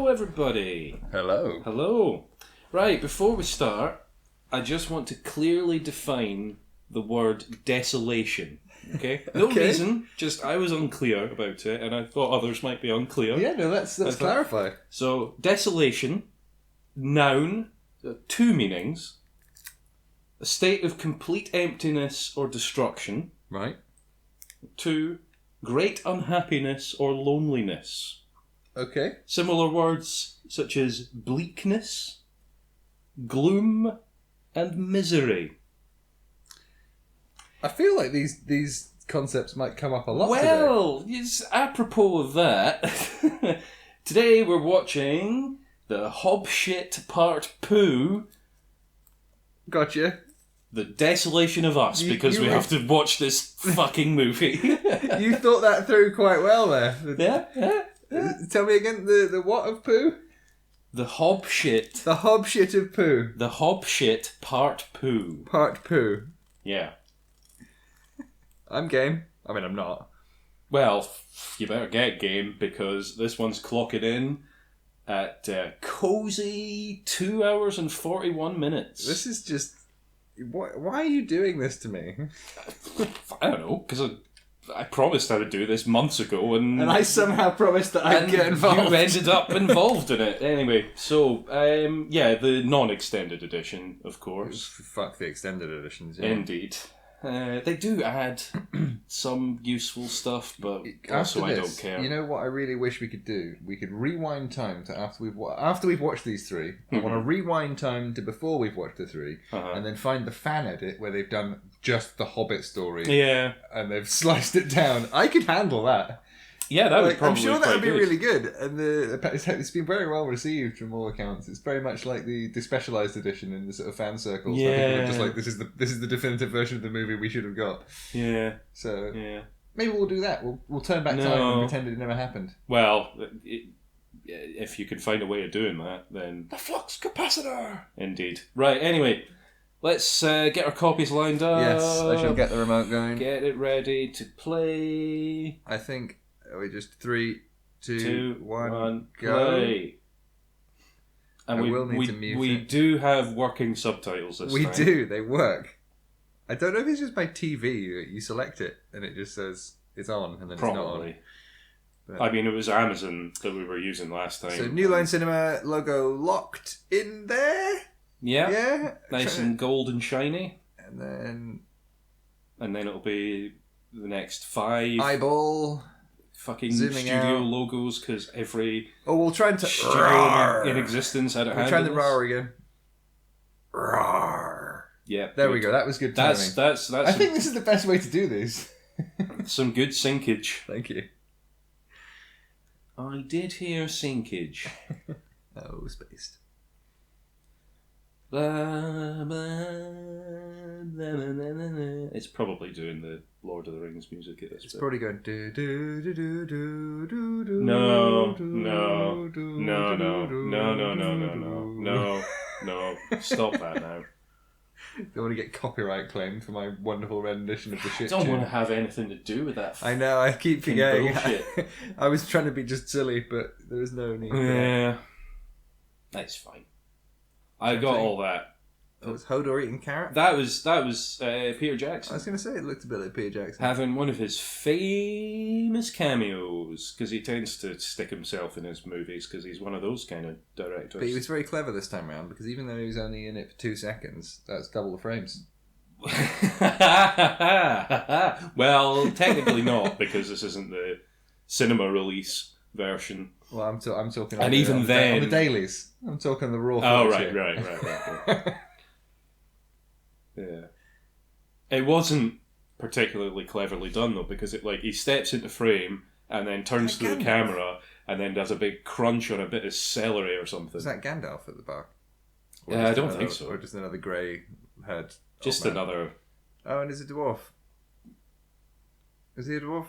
everybody. Hello. Hello. Right, before we start, I just want to clearly define the word desolation. Okay? No reason, just I was unclear about it, and I thought others might be unclear. Yeah, no, let's clarify. So, desolation, noun, two meanings. A state of complete emptiness or destruction. Right. 2, great unhappiness or loneliness. Okay. Similar words such as bleakness, gloom, and misery. I feel like these concepts might come up a lot Well, yes, apropos of that, today we're watching the Hobbit Part Poo. Gotcha. The Desolation of Us, because we have to watch this fucking movie. You thought that through quite well there. Yeah. Tell me again, the what of poo? The Hobbit. The Hobbit of poo. The Hobbit Part Poo. Part poo. Yeah. I'm game. I mean, I'm not. Well, you better get game, because this one's clocking in at cozy 2 hours and 41 minutes. This is just... Why are you doing this to me? I don't know, because I promised I would do this months ago, and I somehow promised that I'd get involved. You ended up involved in it. Anyway, so, the non-extended edition, of course. Fuck the extended editions, yeah. Indeed. They do add some useful stuff, but also I don't care. You know what I really wish we could do? We could rewind time to after we've watched these three. I want to rewind time to before we've watched the three, and then find the fan edit where they've done just the Hobbit story. Yeah. And they've sliced it down. I could handle that. Yeah, that would probably I'm sure that would be good. really good. And it's been very well received from all accounts. It's very much like the specialised edition in the sort of fan circles. Yeah. Where people are just like, this is the definitive version of the movie we should have got. Yeah. So yeah. Maybe we'll do that. We'll turn back time and pretend it never happened. Well, if you can find a way of doing that, then... The flux capacitor! Indeed. Right, anyway, let's get our copies lined up. Yes, I shall get the remote going. Get it ready to play. I think we just 3, 2, 1, go. Play. And I will need to mute we it. do have working subtitles this time. We do, they work. I don't know if it's just my TV. You select it and it just says it's on and then Probably. it's not on. But... I mean, it was Amazon that we were using last time. So New Line Cinema logo locked in there. Yeah. Yeah. Nice and gold and shiny. And then it'll be the next 5... eyeball. Fucking Zooming studio out. logos, because every we'll try and studio in existence had a hand. We'll try in the this. roar again. Roar. Yeah. There we go. That was good timing. That's I think this is the best way to do these. some good sinkage. Thank you. I did hear sinkage. Oh, spaced. It's probably doing the Lord of the Rings music at this It's bit. probably going do do do do do do do. No. Stop that now. Don't want to get copyright claimed for my wonderful rendition of the shit. I don't tune. want to have anything to do with that. I know. I keep forgetting. bullshit. I was trying to be just silly, but there was no need. Yeah, that's fine. I got all that. It was Hodor eating carrot. That was Peter Jackson. I was going to say it looked a bit like Peter Jackson. Having one of his famous cameos, because he tends to stick himself in his movies, because he's one of those kind of directors. But he was very clever this time around, because even though he was only in it for 2 seconds, that's double the frames. Well, technically not, because this isn't the cinema release version. Well, I'm talking. And even then, on the dailies, I'm talking the raw. Oh, footage right. here. Yeah. It wasn't particularly cleverly done, though, because he steps into frame and then turns to the camera and then does a big crunch on a bit of celery or something. Is that Gandalf at the back? I don't think so. Or just another grey-haired... Just another... Oh, and is it a dwarf? Is he a dwarf?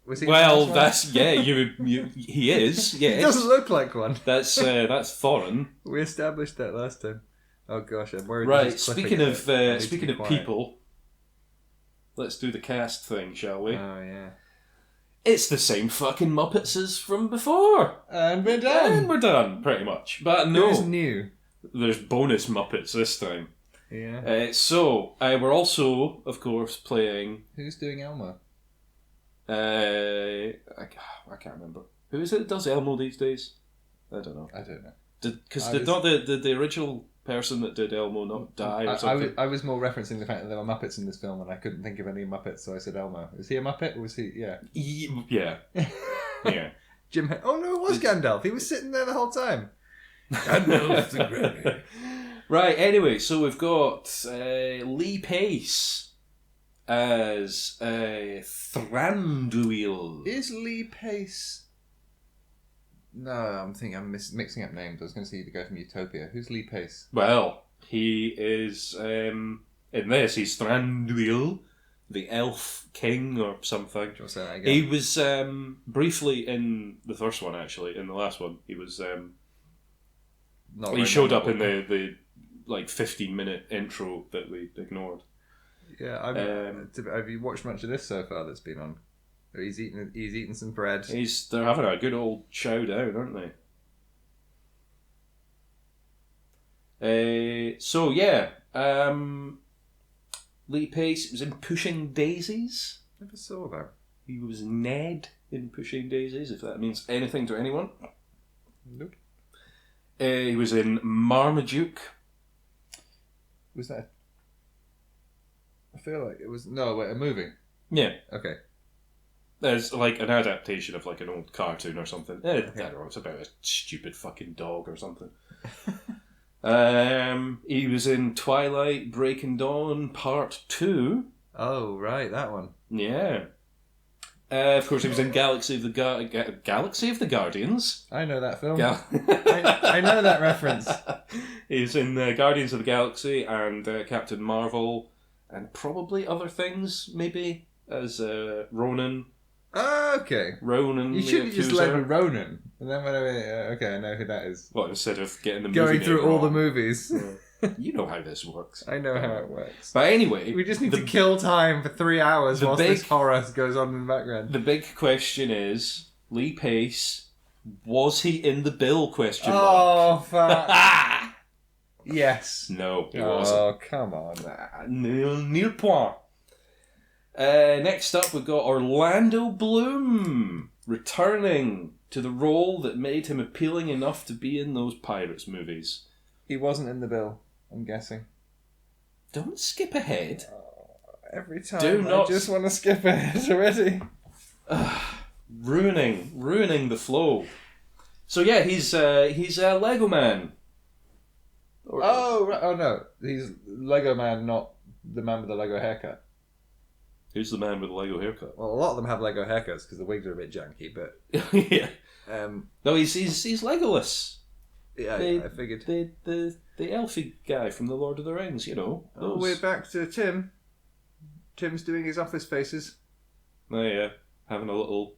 Was he well, that's... Yeah, he is, yes. He doesn't look like one. That's Thorin. We established that last time. Oh gosh, I'm worried. Right, speaking of people, let's do the cast thing, shall we? Oh yeah. it's the same fucking Muppets as from before. And we're done. And we're done, pretty much. But no. Who's new? There's bonus Muppets this time. Yeah. So, we're also, of course, playing... Who's doing Elmo? I can't remember. Who is it that does Elmo these days? I don't know. Because did not the original person that did Elmo not die or something? I was more referencing the fact that there were Muppets in this film and I couldn't think of any Muppets, so I said Elmo. Was he a Muppet or was he... Yeah. Yeah. Yeah. Oh no, it was Gandalf. He was sitting there the whole time. Gandalf's the granny. Right, anyway, so we've got Lee Pace as Thranduil. Is Lee Pace... No, I'm mixing up names. I was going to say the guy from Utopia. Who's Lee Pace? Well, he is, in this, he's Thranduil, the elf king or something. Do you want to say that again? He was briefly in the first one, actually. In the last one, he was... he showed up in the 15-minute intro that we ignored. Yeah, have you watched much of this so far that's been on? He's eating some bread. They're having a good old chow down, aren't they? So yeah, Lee Pace was in Pushing Daisies. Never saw that. He was Ned in Pushing Daisies, if that means anything to anyone. Nope. He was in Marmaduke. Was that? I feel like it was a movie. Yeah. Okay. There's like an adaptation of like an old cartoon or something. I don't know, it's about a stupid fucking dog or something. He was in Twilight Breaking Dawn Part 2. Oh, right, that one. Yeah. Of course, he was in Galaxy of the Guardians. I know that film. I know that reference. He was in Guardians of the Galaxy and Captain Marvel and probably other things, maybe, as Ronan. Okay. Ronan. You shouldn't just led with Ronan. And then when okay, I know who that is. Well, instead of getting the movie going through all wrong. the movies. You know how this works. I know how it works. But anyway, we just need to kill time for 3 hours whilst this horror goes on in the background. The big question is, Lee Pace, was he in the bill? Question mark. Oh fuck. Yes. No, he wasn't. Oh come on. Nil point. Next up, we've got Orlando Bloom returning to the role that made him appealing enough to be in those Pirates movies. He wasn't in the bill, I'm guessing. Don't skip ahead. Every time I just want to skip ahead already. Ruining the flow. So yeah, he's a Lego Man. Oh no, he's Lego Man, not the man with the Lego haircut. Who's the man with the Lego haircut? Well, a lot of them have Lego haircuts because the wigs are a bit janky, but yeah. No, he's Legolas. Yeah, I figured. The elfy guy from the Lord of the Rings, you know. Oh, we're back to Tim. Tim's doing his office faces. Oh yeah, having a little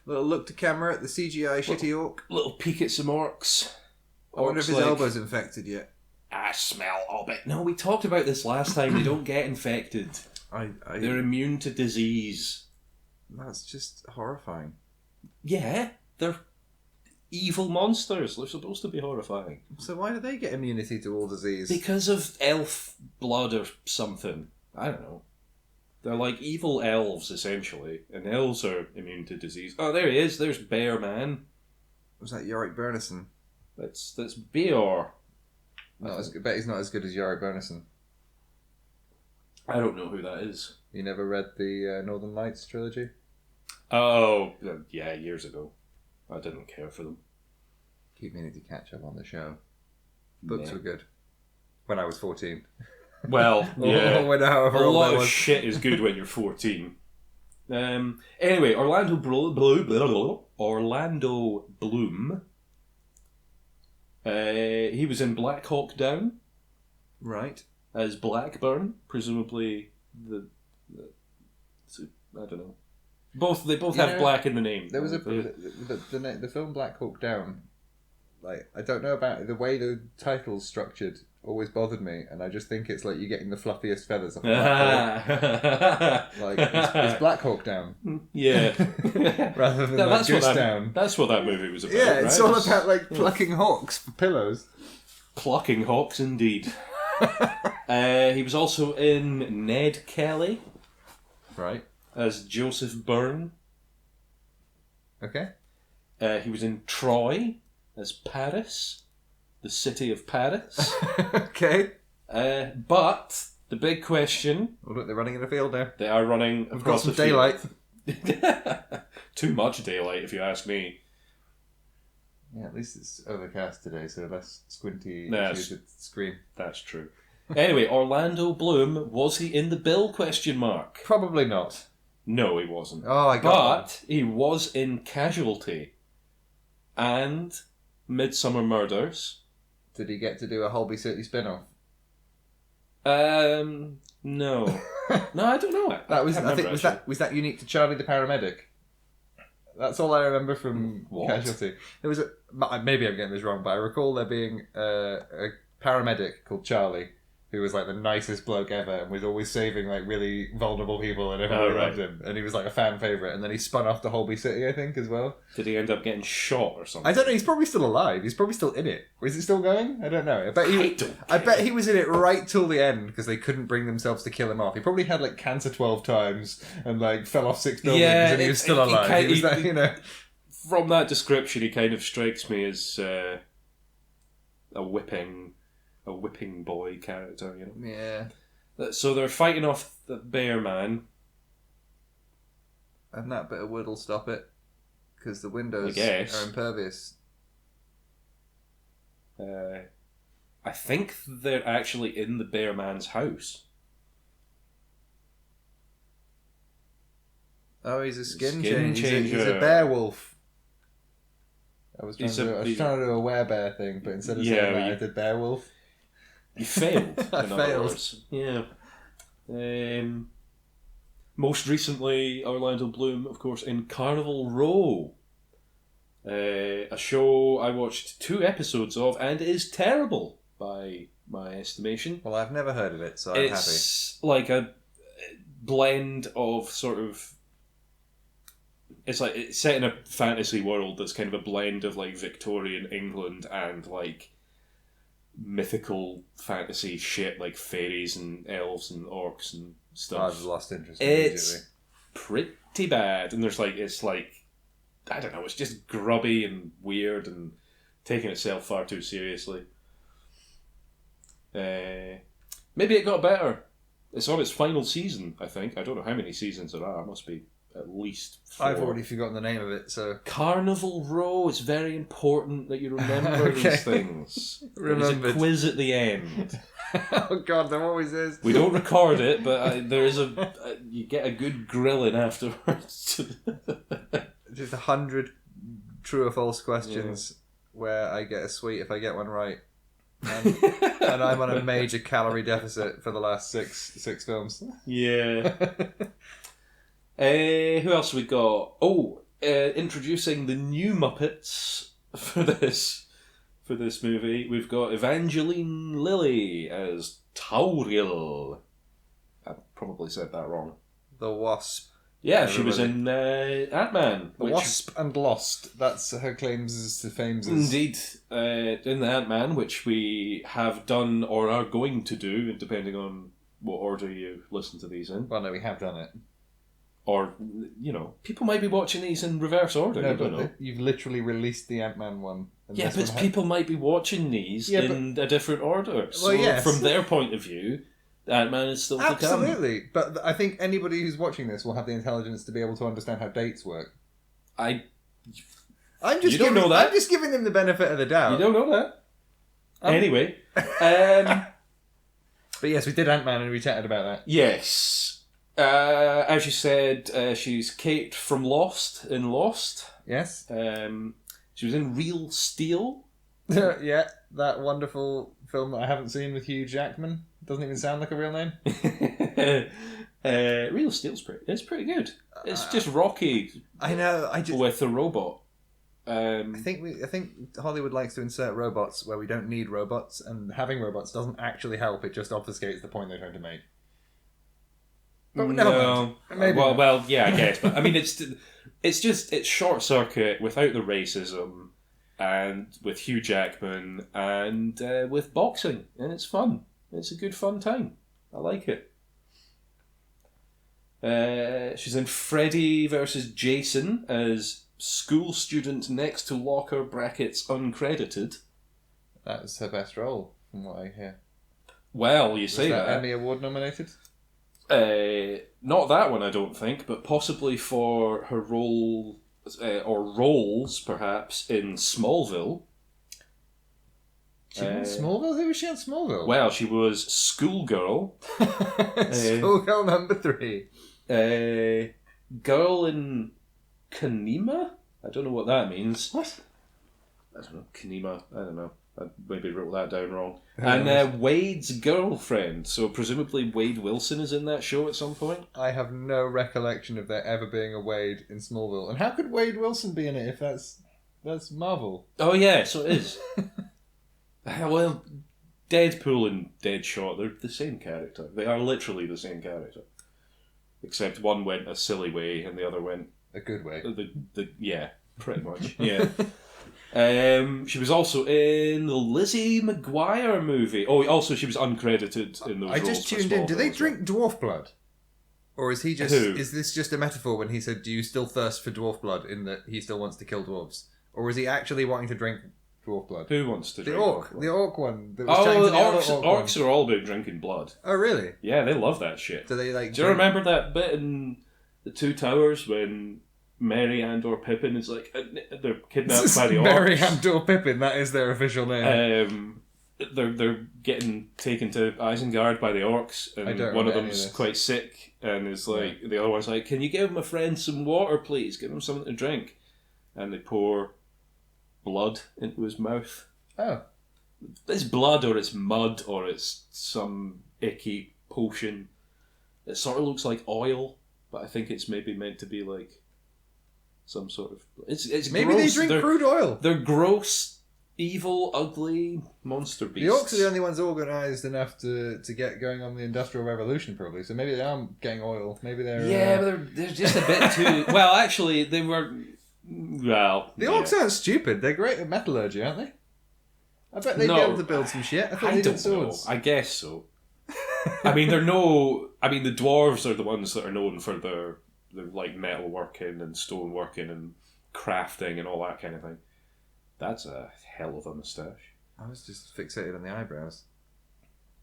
look to camera at the CGI shitty orc. Little peek at some orcs. I wonder if his elbow's infected yet. I smell Hobbit. No, we talked about this last time. They don't get infected. They're immune to disease. That's just horrifying. Yeah, they're evil monsters. They're supposed to be horrifying. So why do they get immunity to all disease? Because of elf blood or something. I don't know. They're like evil elves, essentially. And elves are immune to disease. Oh, there he is. There's Bear Man. Was that Yorick Bernison? That's Beor. I bet he's not as good as Yorick Bernison. I don't know who that is. You never read the Northern Lights trilogy? Oh, yeah, years ago. I didn't care for them. Keep meaning to catch up on the show. Books were good. When I was 14. Well, yeah. A lot of shit is good when you're 14. Anyway, Orlando Bloom. He was in Black Hawk Down. Right. As Blackburn, presumably I don't know. They both have black in the name. There was the film Black Hawk Down like, I don't know about the way the title's structured. Always bothered me, and I just think it's like you're getting the fluffiest feathers off a Black Hawk. Like, is Black Hawk down? Yeah. Rather than like Goose down. That's what that movie was about, yeah, it's right? all about like plucking hawks for pillows. Plucking hawks, indeed. He was also in Ned Kelly. Right. As Joseph Byrne. Okay. He was in Troy as Paris. The city of Paris. Okay. But the big question... Oh, look, they're running in a field now. They are running We've across got some the field. daylight. Too much daylight, if you ask me. Yeah, at least it's overcast today, so less squinty Yes. issues with the screen. That's true. Anyway, Orlando Bloom, was he in the bill, question mark? Probably not. No, he wasn't. Oh, I got But he was in Casualty and Midsummer Murders. Did he get to do a Holby City spin-off? No. No, I don't know. Was that unique to Charlie the Paramedic? That's all I remember from Casualty. There was maybe I'm getting this wrong, but I recall there being a paramedic called Charlie who was like the nicest bloke ever and was always saving like really vulnerable people and everyone loved him. And he was like a fan favourite. And then he spun off to Holby City, I think, as well. Did he end up getting shot or something? I don't know. He's probably still alive. He's probably still in it. Or is it still going? I don't know. I bet he was in it right till the end because they couldn't bring themselves to kill him off. He probably had like cancer 12 times and like fell off 6 buildings and he was still alive. He was that, you know. From that description, he kind of strikes me as a whipping boy character, you know. Yeah. So they're fighting off the bear man. And that bit of wood will stop it. Because the windows are impervious. I think they're actually in the bear man's house. Oh, he's a skin changer. He's a bear wolf. I was trying to do a werebear thing, but instead of saying that, I did bear wolf. You failed. I failed. Yeah. Most recently, Orlando Bloom, of course, in Carnival Row. A show I watched 2 episodes of and is terrible by my estimation. Well, I've never heard of it, so I'm happy. It's like a blend of sort of... It's set in a fantasy world that's kind of a blend of like Victorian England and like mythical fantasy shit like fairies and elves and orcs and stuff. I've lost interest immediately. It's pretty bad, and it's like I don't know, it's just grubby and weird and taking itself far too seriously. Maybe it got better. It's on its final season, I think. I don't know how many seasons there are. It must be at least 4. I've already forgotten the name of it, so... Carnival Row. It's very important that you remember these things. There's a quiz at the end. Oh God, there always is. We don't record it, but there is you get a good grilling afterwards. Just 100 true or false questions where I get a sweet if I get one right. And I'm on a major calorie deficit for the last six films. Yeah. Who else have we got? Introducing the new Muppets for this movie. We've got Evangeline Lilly as Tauriel. I probably said that wrong. The Wasp. Yeah, she was in Ant-Man. The Wasp and Lost. That's her claims to fame. Indeed. In the Ant-Man, which we have done or are going to do, depending on what order you listen to these in. Well, no, we have done it. Or, you know, people might be watching these in reverse order. No, but you've literally released the Ant-Man one. Yeah, but people might be watching these in a different order. So from their point of view, Ant-Man is still to come. Absolutely. But I think anybody who's watching this will have the intelligence to be able to understand how dates work. I'm just giving them the benefit of the doubt. You don't know that. Anyway. But yes, we did Ant-Man and we chatted about that. Yes. As you said, she's Kate from Lost in Lost. Yes. She was in Real Steel. Yeah, that wonderful film that I haven't seen with Hugh Jackman. Doesn't even sound like a real name. Real Steel's pretty good. It's just Rocky. I know. With a robot. I think Hollywood likes to insert robots where we don't need robots, and having robots doesn't actually help. It just obfuscates the point they're trying to make. But no, well, yeah, I guess. But I mean, it's Short Circuit without the racism, and with Hugh Jackman, and with boxing, and it's fun. It's a good fun time. I like it. She's in Freddy versus Jason as school student next to locker brackets uncredited. That's her best role, from what I hear. Well, you say that that. Emmy Award nominated? Not that one, I don't think, but possibly for her role, or roles, perhaps, in Smallville. She was in Smallville? Who was she on Smallville? Well, she was Schoolgirl. Schoolgirl number 3. Girl in Kanema? I don't know what that means. What? I don't know. Kanema. I don't know. I maybe wrote that down wrong. And Wade's girlfriend. So presumably Wade Wilson is in that show at some point? I have no recollection of there ever being a Wade in Smallville. And how could Wade Wilson be in it if that's Marvel? Oh yeah, so it is. Well, Deadpool and Deadshot, they're the same character. They are literally the same character. Except one went a silly way and the other went... a good way. Yeah, pretty much. Yeah. She was also in the Lizzie McGuire movie. Oh, also she was uncredited in those roles. I just tuned in. Do they drink dwarf blood? Or is he just... Who? Is this just a metaphor when he said, do you still thirst for dwarf blood, in that he still wants to kill dwarves? Or is he actually wanting to drink dwarf blood? Who wants to drink orc? blood? The orc one. That was chatting to the other orcs are all about drinking blood. Oh, really? Yeah, they love that shit. Do they Do you remember that bit in The Two Towers when Merry and/or Pippin is like... they're kidnapped by the orcs. Merry and/or Pippin, that is their official name. They're getting taken to Isengard by the orcs, and one of them's quite sick, and is like, the other one's like, can you give my friend some water, please? Give him something to drink. And they pour blood into his mouth. Oh. It's blood, or it's mud, or it's some icky potion. It sort of looks like oil, but I think it's maybe meant to be like some sort of... It's maybe gross. They drink crude oil. They're gross, evil, ugly monster beasts. The orcs are the only ones organised enough to get going on the Industrial Revolution, probably. So maybe they aren't getting oil. Maybe they're... Yeah, but they're just a bit too... Well, actually, they were... Well... The orcs aren't stupid. They're great at metallurgy, aren't they? I bet they'd be able to build some shit. I thought they did swords. I guess so. I mean, they're no... I mean, the dwarves are the ones that are known for their like metal working and stone working and crafting and all that kind of thing. That's a hell of a moustache. I was just fixated on the eyebrows.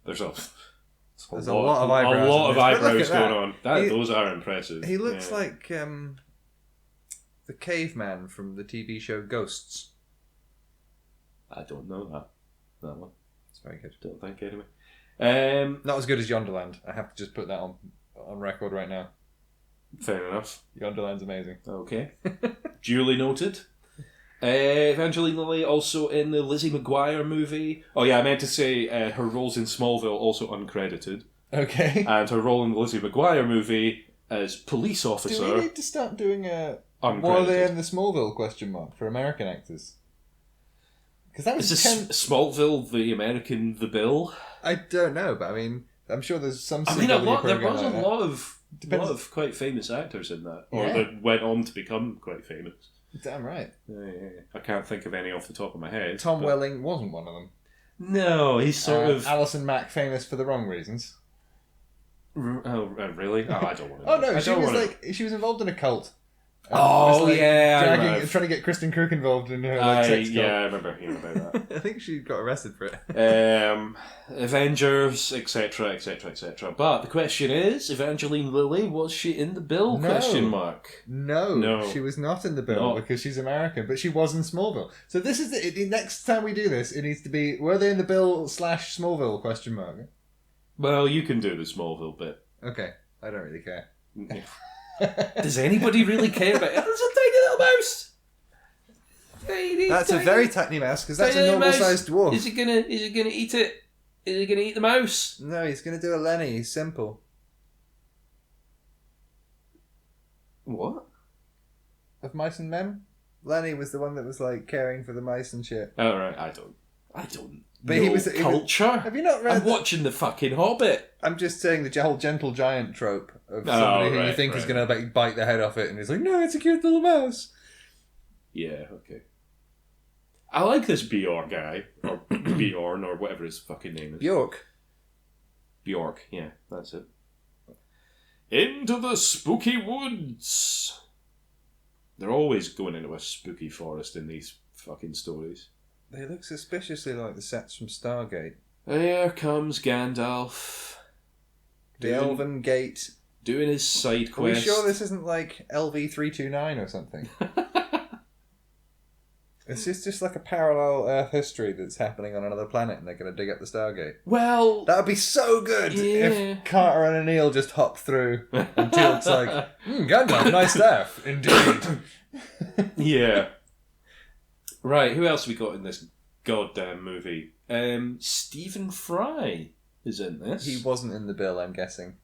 There's a lot of eyebrows. A lot of eyebrows going on. Those are impressive. He looks like the caveman from the TV show Ghosts. I don't know that one. It's very good. Don't think anyway. Not as good as Yonderland. I have to just put that on record right now. Fair enough. Yonderland's amazing. Okay. Duly noted. Evangeline Lilly also in the Lizzie McGuire movie. Oh yeah, I meant to say her roles in Smallville also uncredited. Okay. And her role in the Lizzie McGuire movie as police officer. Do we need to start doing a uncredited. Were they in the Smallville ? For American actors? Because that was Smallville the American The Bill? I don't know, but I mean, I'm sure there's some. I mean, there was a lot of quite famous actors in that, or that went on to become quite famous. Damn right. Yeah. I can't think of any off the top of my head. Tom Welling wasn't one of them. No, he's sort of... Alison Mack, famous for the wrong reasons. Oh, really? Oh, I don't want to. Oh no, she was involved in a cult. Trying to get Kristen Crook involved in her sex cult. Yeah, I remember hearing about that. I think she got arrested for it. Avengers, etc., etc., etc. But the question is, Evangeline Lilly, was she in the bill? No. No, she was not in the bill because she's American, but she was in Smallville. So this is the next time we do this, it needs to be, were they in the bill / Smallville ? Well, you can do the Smallville bit. Okay, I don't really care. Does anybody really care about it? There's a tiny little mouse. That's a very tiny mouse because that's a normal-sized dwarf. Is he gonna eat it? Is he gonna eat the mouse? No, he's gonna do a Lenny. He's simple. What? Of Mice and Men, Lenny was the one that was like caring for the mice and shit. Oh right, I don't. But know he was culture. Have you not read? I'm watching the fucking Hobbit. I'm just saying the whole gentle giant trope of somebody who you think is going to bite the head off it, and he's like, no, it's a cute little mouse. Yeah, okay. I like this Bjork guy, or Bjorn, or whatever his fucking name is. Bjork, yeah, that's it. Into the spooky woods. They're always going into a spooky forest in these fucking stories. They look suspiciously like the sets from Stargate. There comes Gandalf. The Elven Gate. Doing his side quest. Are we sure this isn't like LV-329 or something? It's just like a parallel Earth history that's happening on another planet and they're going to dig up the Stargate. Well... That would be so good if Carter and O'Neill just hop through and Teal'c's like, Gandalf, nice staff. Indeed. Yeah. Right, who else have we got in this goddamn movie? Stephen Fry is in this. He wasn't in the bill, I'm guessing.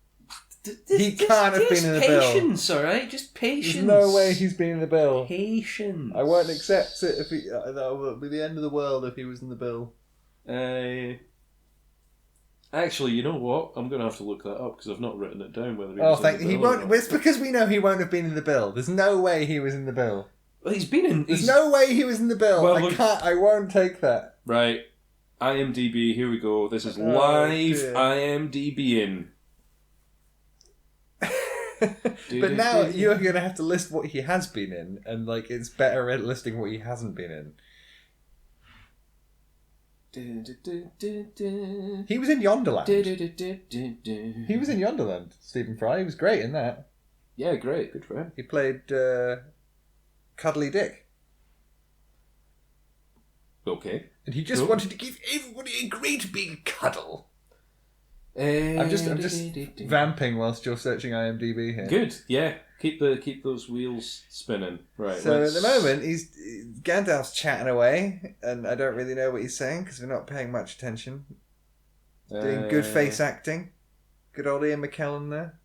He can't have been in the bill. Just patience, alright? Just patience. There's no way he's been in the bill. Patience. I won't accept it if he... that would be the end of the world if he was in the bill. Actually, you know what? I'm going to have to look that up because I've not written it down whether he was in the bill. He won't. It's because we know he won't have been in the bill. There's no way he was in the bill. Well, he's been in... There's no way he was in the bill. Well, I won't take that. Right. IMDb, here we go. This is live IMDb-ing. But now you're going to have to list what he has been in, and like it's better at listing what he hasn't been in. He was in Yonderland. He was in Yonderland, Stephen Fry. He was great in that. Yeah, great. Good for him. He played Cuddly Dick. Okay. And he just wanted to give everybody a great big cuddle. I'm just vamping whilst you're searching IMDb here. Good, yeah. Keep those wheels spinning. Right. So at the moment, Gandalf's chatting away, and I don't really know what he's saying because we're not paying much attention. Doing good face acting. Good old Ian McKellen there.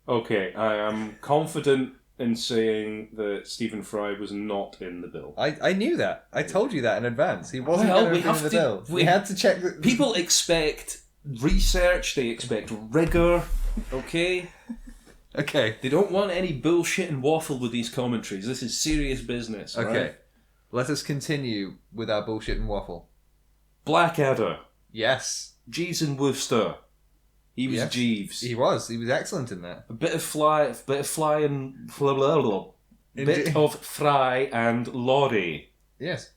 Okay, I am confident in saying that Stephen Fry was not in the bill. I knew that. I told you that in advance. He wasn't going to be in the bill. We had to check that. People expect research, they expect rigour, okay? Okay. They don't want any bullshit and waffle with these commentaries. This is serious business, okay. Right? Let us continue with our bullshit and waffle. Blackadder. Yes. Jeeves and Wooster. He was Jeeves. He was excellent in that. A bit of Fry and blah blah blah. Bit of Fry and Laurie. Yes.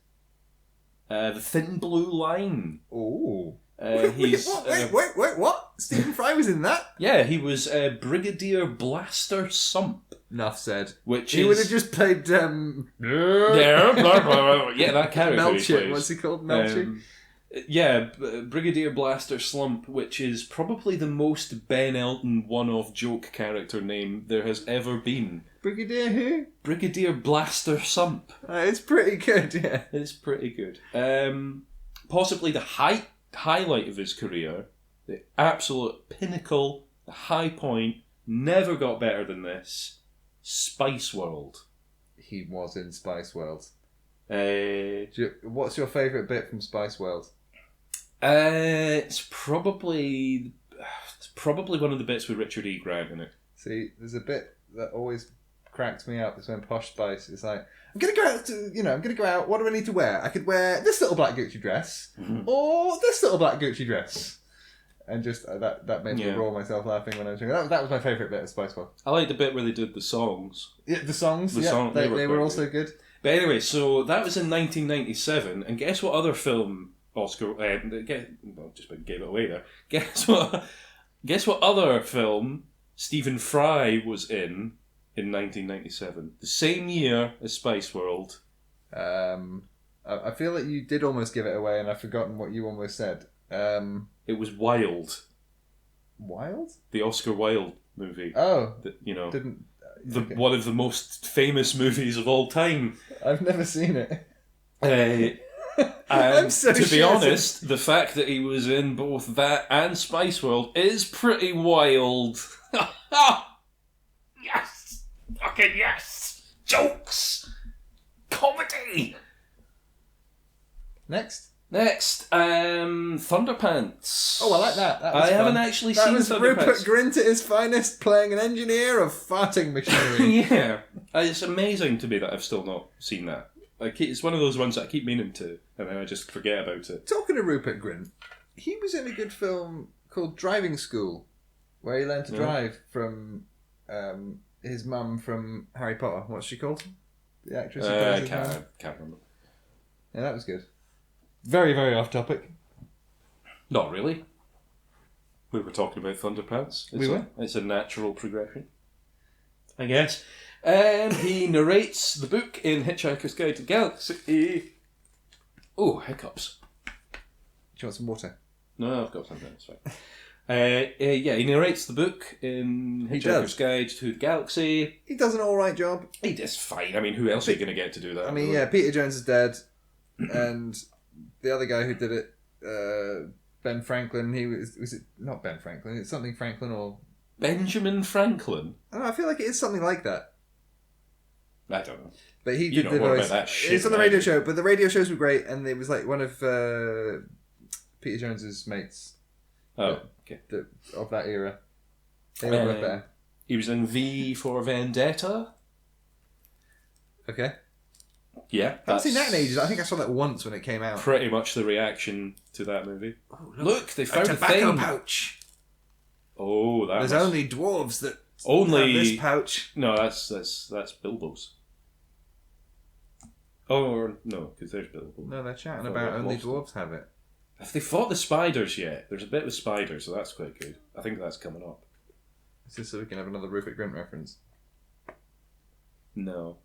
The Thin Blue Line. Oh. Wait, what? Stephen Fry was in that? Yeah, he was Brigadier Blaster Sump. Enough said. He would have just played yeah, that character. Melchett. What's he called? Melchett? Yeah, Brigadier Blaster Slump, which is probably the most Ben Elton one-off joke character name there has ever been. Brigadier who? Brigadier Blaster Sump. It's pretty good, yeah. It's pretty good. Possibly the highlight of his career, the absolute pinnacle, the high point, never got better than this, Spice World. He was in Spice World. What's your favourite bit from Spice World? It's probably one of the bits with Richard E. Grant in it. See, there's a bit that always cracks me up. It's when Posh Spice is like, I'm gonna go out. What do I need to wear? I could wear this little black Gucci dress, or this little black Gucci dress, and just that made me roll myself laughing when I was doing that. That was my favourite bit of Spice World. I like the bit where they did the songs. Yeah, the songs. They were also good. But anyway, so that was in 1997, and guess what other film Oscar? Just gave it away there. Guess what other film Stephen Fry was in 1997, the same year as Spice World. I feel like you did almost give it away, and I've forgotten what you almost said. It was Wild. Wild? The Oscar Wilde movie. Oh, didn't. One of the most famous movies of all time. I've never seen it. I'm so to be honest, the fact that he was in both that and Spice World is pretty wild. Yes! Fucking yes! Jokes! comedy. Next, Thunderpants. Oh, I like that. I haven't actually seen Thunderpants. That was Rupert Grint at his finest, playing an engineer of farting machinery. Yeah. It's amazing to me that I've still not seen that. It's one of those ones that I keep meaning to, and then I just forget about it. Talking of Rupert Grint, he was in a good film called Driving School, where he learned to drive from his mum from Harry Potter. What's she called? The actress who plays his mum? Can't remember. Yeah, that was good. Very, very off topic. Not really. We were talking about Thunderpants. It's a natural progression, I guess. He narrates the book in Hitchhiker's Guide to the Galaxy. Oh, hiccups. Do you want some water? No, I've got something. That's fine. He narrates the book in Hitchhiker's Guide to the Galaxy. He does an alright job. He does fine. I mean, who else are you going to get to do that? I mean, yeah, Peter Jones is dead. And the other guy who did it, Ben Franklin, was it not Ben Franklin? It's something Franklin or... Benjamin Franklin? I don't know, I feel like it is something like that. I don't know. But he you did know the more voice. About that shit. It's on the radio show, but the radio shows were great, and it was like one of Peter Jones's mates. Oh, okay. Of that era. They were better. He was in V for Vendetta. Okay. Yeah. I haven't seen that in ages. I think I saw that once when it came out. Pretty much the reaction to that movie. Oh, look, they found a tobacco thing. pouch. Oh, There's only dwarves that have this pouch. No, that's Bilbo's. Oh, no, because there's Bilbo. No, they're chatting about only dwarves have it. Have they fought the spiders yet? There's a bit with spiders, so that's quite good. I think that's coming up. Is this so we can have another Rupert Grint reference? No.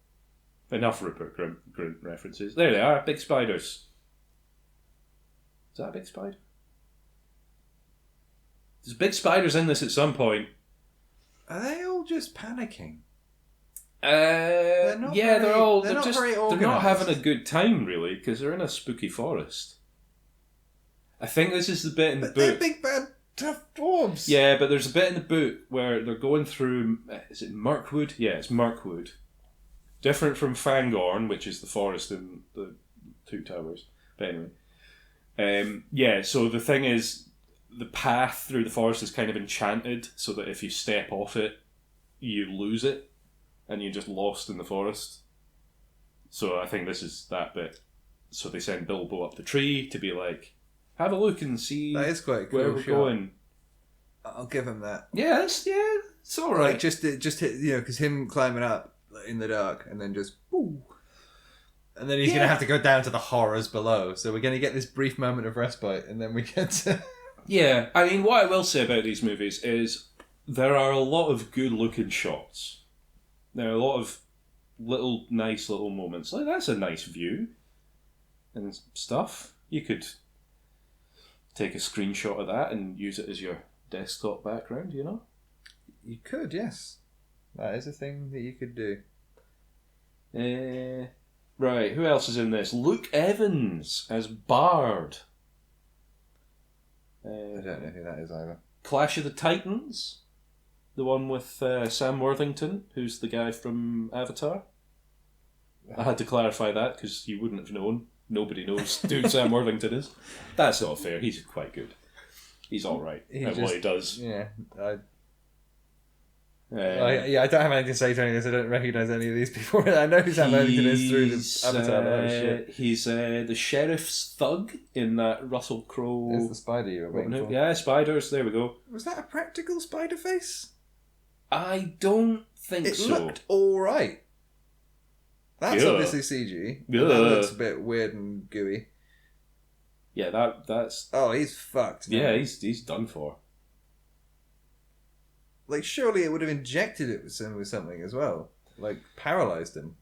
Enough Rupert Grint references. There they are, big spiders. Is that a big spider? There's big spiders in this at some point. Are they all just panicking? They're not having a good time, really, because they're in a spooky forest. I think this is the bit in the book. They're big, bad, tough dwarves. Yeah, but there's a bit in the book where they're going through... Is it Mirkwood? Yeah, it's Mirkwood. Different from Fangorn, which is the forest in the Two Towers. But anyway. So the thing is, the path through the forest is kind of enchanted, so that if you step off it, you lose it, and you're just lost in the forest. So I think this is that bit. So they send Bilbo up the tree to be like, have a look and see that is quite cool where we're going. I'll give him that. Yeah, it's all right. Like just hit, because him climbing up in the dark and then just, woo, and then he's going to have to go down to the horrors below. So we're going to get this brief moment of respite, and then we get to... Yeah, I mean, what I will say about these movies is there are a lot of good-looking shots. There are a lot of nice little moments. Like, that's a nice view and stuff. You could take a screenshot of that and use it as your desktop background, you know? You could, yes. That is a thing that you could do. Right, who else is in this? Luke Evans as Bard. I don't know who that is either. Clash of the Titans, the one with Sam Worthington, who's the guy from Avatar. I had to clarify that because you wouldn't have known. Nobody knows who Sam Worthington is. That's not fair. He's quite good. He's all right at what he does. Yeah, I don't have anything to say to any of this. I don't recognise any of these people. I know who Sam Worthington is through the Avatar. He's the sheriff's thug in that Russell Crowe. It's the spider you were waiting for. Yeah, spiders. There we go. Was that a practical spider face? I don't think so. It looked all right. That's obviously CG. Yeah. That looks a bit weird and gooey. Yeah, that's. Oh, he's fucked. Now. Yeah, he's done for. Like, surely it would have injected it with something as well. Like, paralysed him.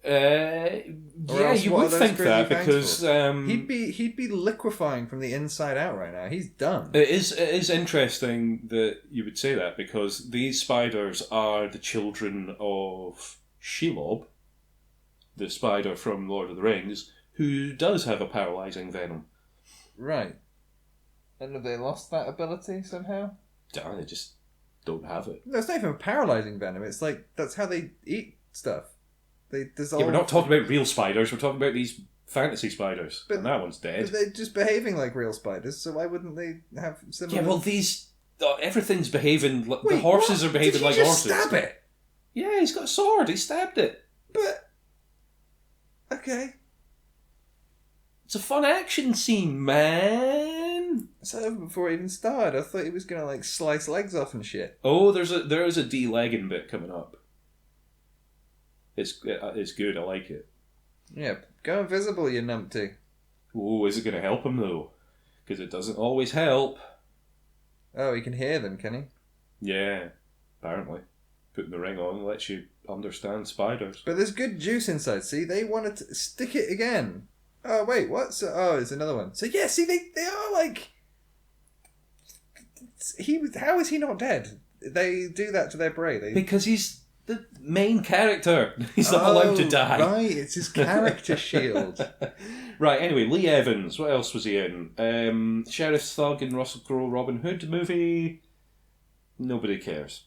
Yeah, you would think that because he'd be liquefying from the inside out right now. He's done. It is interesting that you would say that because these spiders are the children of Shelob, the spider from Lord of the Rings, who does have a paralysing venom. Right. And have they lost that ability somehow? They just don't have it. No, it's not even a paralysing venom. It's like, that's how they eat stuff. They dissolve. Yeah, we're not talking about real spiders. We're talking about these fantasy spiders. And that one's dead. But they're just behaving like real spiders, so why wouldn't they have similar... Yeah, well, everything's behaving... the horses are behaving like horses. Did he just stab it? Yeah, he's got a sword. He stabbed it. But... Okay. It's a fun action scene, man. It's over before it even started. I thought he was going to, like, slice legs off and shit. Oh, there is a de-legging bit coming up. It's good. I like it. Yeah, go invisible, you numpty. Oh, is it going to help him, though? Because it doesn't always help. Oh, he can hear them, can he? Yeah, apparently. Putting the ring on lets you understand spiders. But there's good juice inside, see? They wanted to stick it again. Oh, wait, what? So, it's another one. So, yeah, see, they are like... How is he not dead? They do that to their prey. Because he's the main character. He's not allowed to die. Right, it's his character shield. Right, anyway, Lee Evans. What else was he in? Sheriff's Thug and Russell Crowe Robin Hood movie. Nobody cares.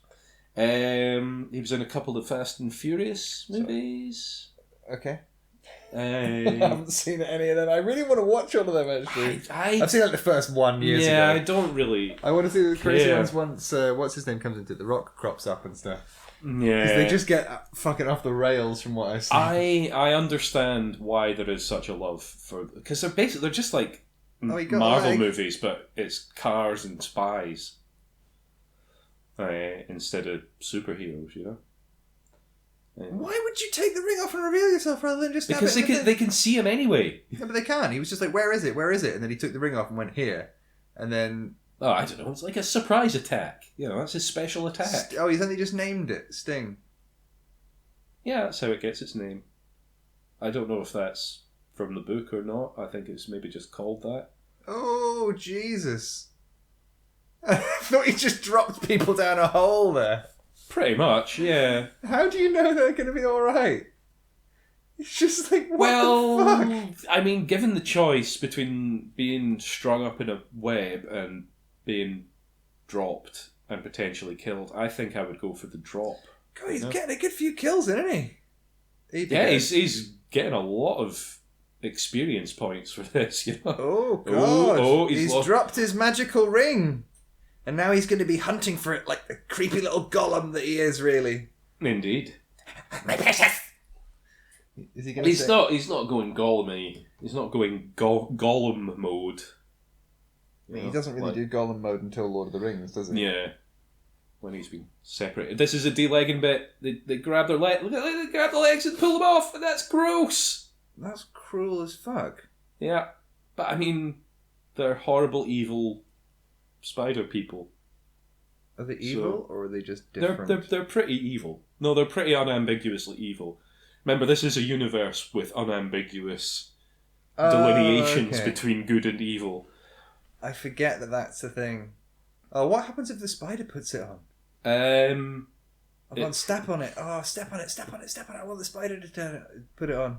He was in a couple of Fast and Furious movies. Okay. I haven't seen any of them. I really want to watch all of them, actually. I've seen like the first one years ago. Yeah, I don't really... I want to see the crazy ones once, what's his name comes into it, The Rock crops up and stuff. Yeah. Because they just get fucking off the rails from what I've seen. I understand why there is such a love for... Because they're just like Marvel movies, but it's cars and spies. Instead of superheroes, you know? Why would you take the ring off and reveal yourself rather than just stab because they can see him anyway. Yeah, but they can't. He was just like, where is it? Where is it? And then he took the ring off and went here. And then... Oh, I don't know. It's like a surprise attack. You know, that's his special attack. He's only just named it. Sting. Yeah, that's how it gets its name. I don't know if that's from the book or not. I think it's maybe just called that. Oh, Jesus. I thought he just dropped people down a hole there. Pretty much, yeah. How do you know they're going to be alright? It's just like, what the fuck? I mean, given the choice between being strung up in a web and being dropped and potentially killed, I think I would go for the drop. God, he's getting a good few kills in, isn't he? He's getting a lot of experience points for this, you know. Oh, God. He's lost... dropped his magical ring. And now he's going to be hunting for it like the creepy little golem that he is, really. Indeed. My precious! Is he going to He's not going golem-y. He's not going golem mode. I mean, he doesn't really do golem mode until Lord of the Rings, does he? Yeah. When he's been separated. This is a de-legging bit. They grab their leg. Look at they grab the legs and pull them off. And that's gross. That's cruel as fuck. Yeah. But I mean, they're horrible, evil... spider people. Are they evil or are they just different? They're pretty evil. No, they're pretty unambiguously evil. Remember, this is a universe with unambiguous delineations between good and evil. I forget that that's a thing. Oh, what happens if the spider puts it on? I want step on it. Oh, step on it. I want the spider to put it on.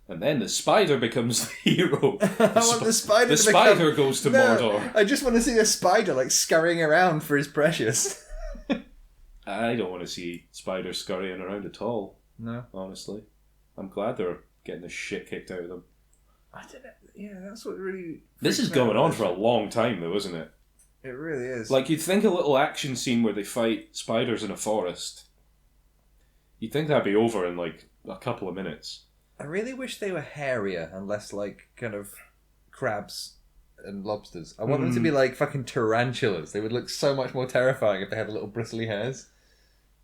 And then the spider becomes the hero. I want the spider the spider goes to Mordor. I just want to see a spider like scurrying around for his precious. I don't want to see spiders scurrying around at all. No. Honestly. I'm glad they're getting the shit kicked out of them. I don't know. Yeah, that's what really... This is going on for a long time though, isn't it? It really is. Like, you'd think a little action scene where they fight spiders in a forest, you'd think that'd be over in like a couple of minutes. I really wish they were hairier and less like kind of crabs and lobsters. I want them to be like fucking tarantulas. They would look so much more terrifying if they had little bristly hairs.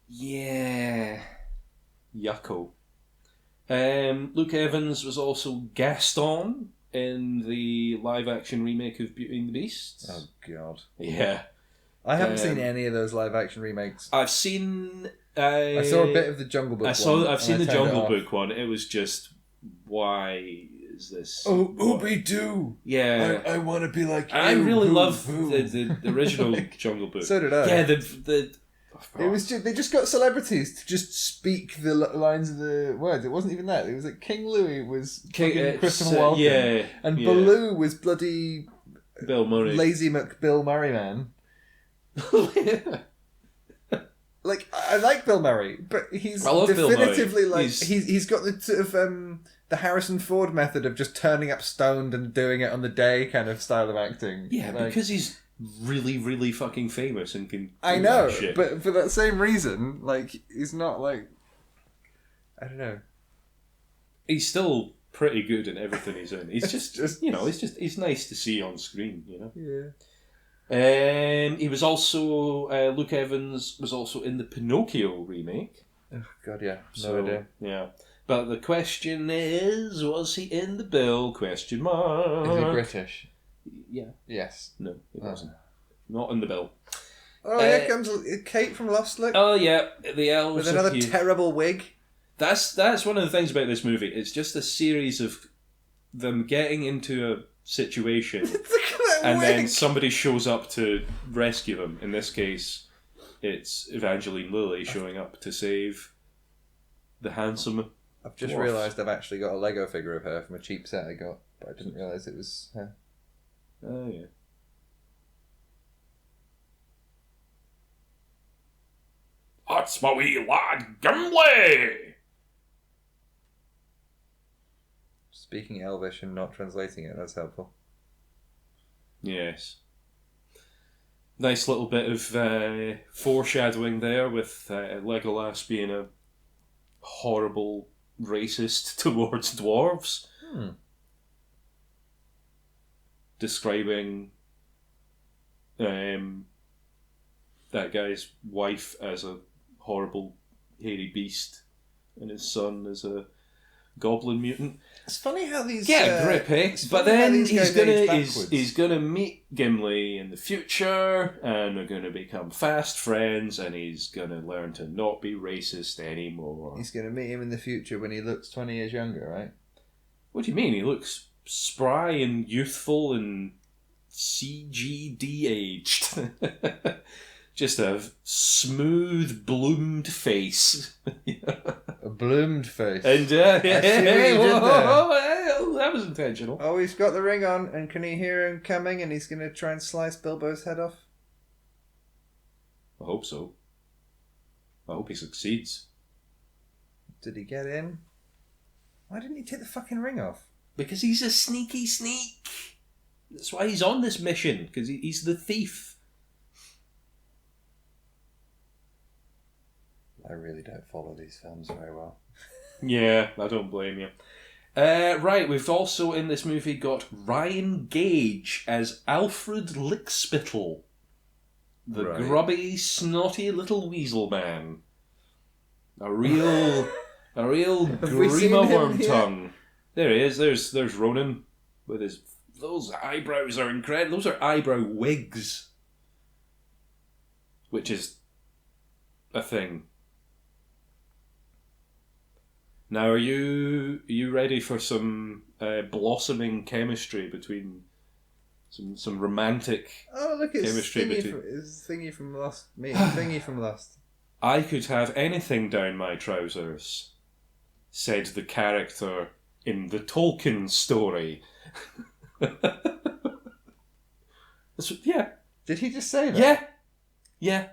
Yeah. Yucko. Luke Evans was also Gaston in the live-action remake of Beauty and the Beast. Oh, God. Yeah. I haven't seen any of those live-action remakes. I've seen... I saw a bit of the Jungle Book one. I've seen the Jungle Book one. It was just, why is this? Oh, Ooby-Doo! Yeah. I want to be like you. I really love the original Jungle Book. So did I. Yeah, the it was they just got celebrities to just speak the lines of the words. It wasn't even that. It was like King Louis was Christopher Walken. Yeah. And Baloo was bloody... Bill Murray. Lazy McBill Murray man. Like, I like Bill Murray, but he's I love definitively Bill Murray. like he's got the sort of the Harrison Ford method of just turning up stoned and doing it on the day kind of style of acting. Yeah, like, because he's really, really fucking famous and can do I know, that shit. but for that same reason, like, he's not like, I don't know. He's still pretty good in everything he's in. He's just he's nice to see on screen, you know. Yeah. He was also Luke Evans was also in the Pinocchio remake. Oh God, yeah, no idea. Yeah, but the question is, was he in the bill? Question mark. Is he British? Yeah. Yes. No, he wasn't. Not in the bill. Oh, here comes Kate from Lost. Look. Oh yeah, the elves with another terrible wig. That's one of the things about this movie. It's just a series of them getting into a situation and then somebody shows up to rescue them. In this case, it's Evangeline Lilly showing up to save the handsome I've just dwarf. realised I've actually got a Lego figure of her from a cheap set I got, but I didn't realise it was her. Oh yeah. That's my wee lad Gimli! Speaking Elvish and not translating it, that's helpful. Yes. Nice little bit of foreshadowing there with Legolas being a horrible racist towards dwarves. Describing that guy's wife as a horrible hairy beast and his son as a goblin mutant. It's funny how these get a grip, eh? But then he's gonna meet Gimli in the future, and they're gonna become fast friends, and he's gonna learn to not be racist anymore. He's gonna meet him in the future when he looks 20 years younger, right? What do you mean? He looks spry and youthful and CGD aged. Just a smooth, bloomed face. A bloomed face. And that was intentional. Oh, he's got the ring on, and can he hear him coming? And he's going to try and slice Bilbo's head off. I hope so. I hope he succeeds. Did he get in? Why didn't he take the fucking ring off? Because he's a sneaky sneak. That's why he's on this mission, because he's the thief. I really don't follow these films very well. Yeah, I don't blame you. Right, we've also in this movie got Ryan Gage as Alfred Lickspittle, the grubby, snotty little weasel man. A real Grima Wormtongue. There he is. There's Ronan with those eyebrows are incredible. Those are eyebrow wigs, which is a thing. Now, are you ready for some blossoming chemistry between some romantic? Oh, look, it's chemistry Thingy from Lost. Thingy from Lost. I could have anything down my trousers, said the character in the Tolkien story. Yeah. Did he just say that? Yeah.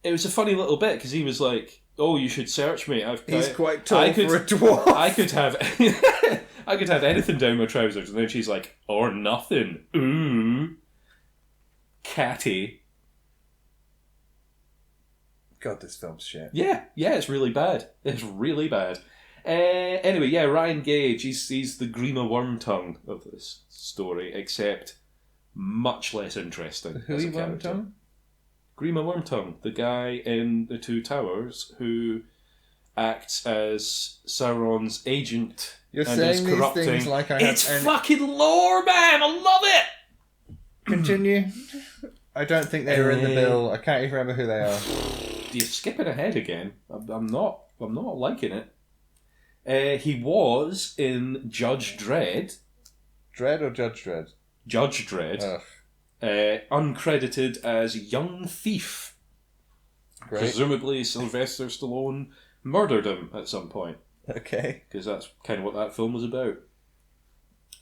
It was a funny little bit because he was like, "Oh, you should search me. He's quite tall for a dwarf. I could have anything down my trousers." And then she's like, "Or nothing. Ooh, catty." God, this film's shit. Yeah, it's really bad. It's really bad. Anyway, yeah, Ryan Gage. He's the Grima Wormtongue of this story, except much less interesting. Who as a he character. Wormtongue? Grima Wormtongue, the guy in The Two Towers who acts as Sauron's agent. You're and saying is these corrupting. things like I It's have... fucking lore, man! I love it! Continue. I don't think they were in the bill. I can't even remember who they are. You're skipping ahead again. I'm not liking it. He was in Judge Dredd. Dredd or Judge Dredd? Judge Dredd. Ugh. Uncredited as young thief. Great. Presumably Sylvester Stallone murdered him at some point. Okay. Because that's kind of what that film was about.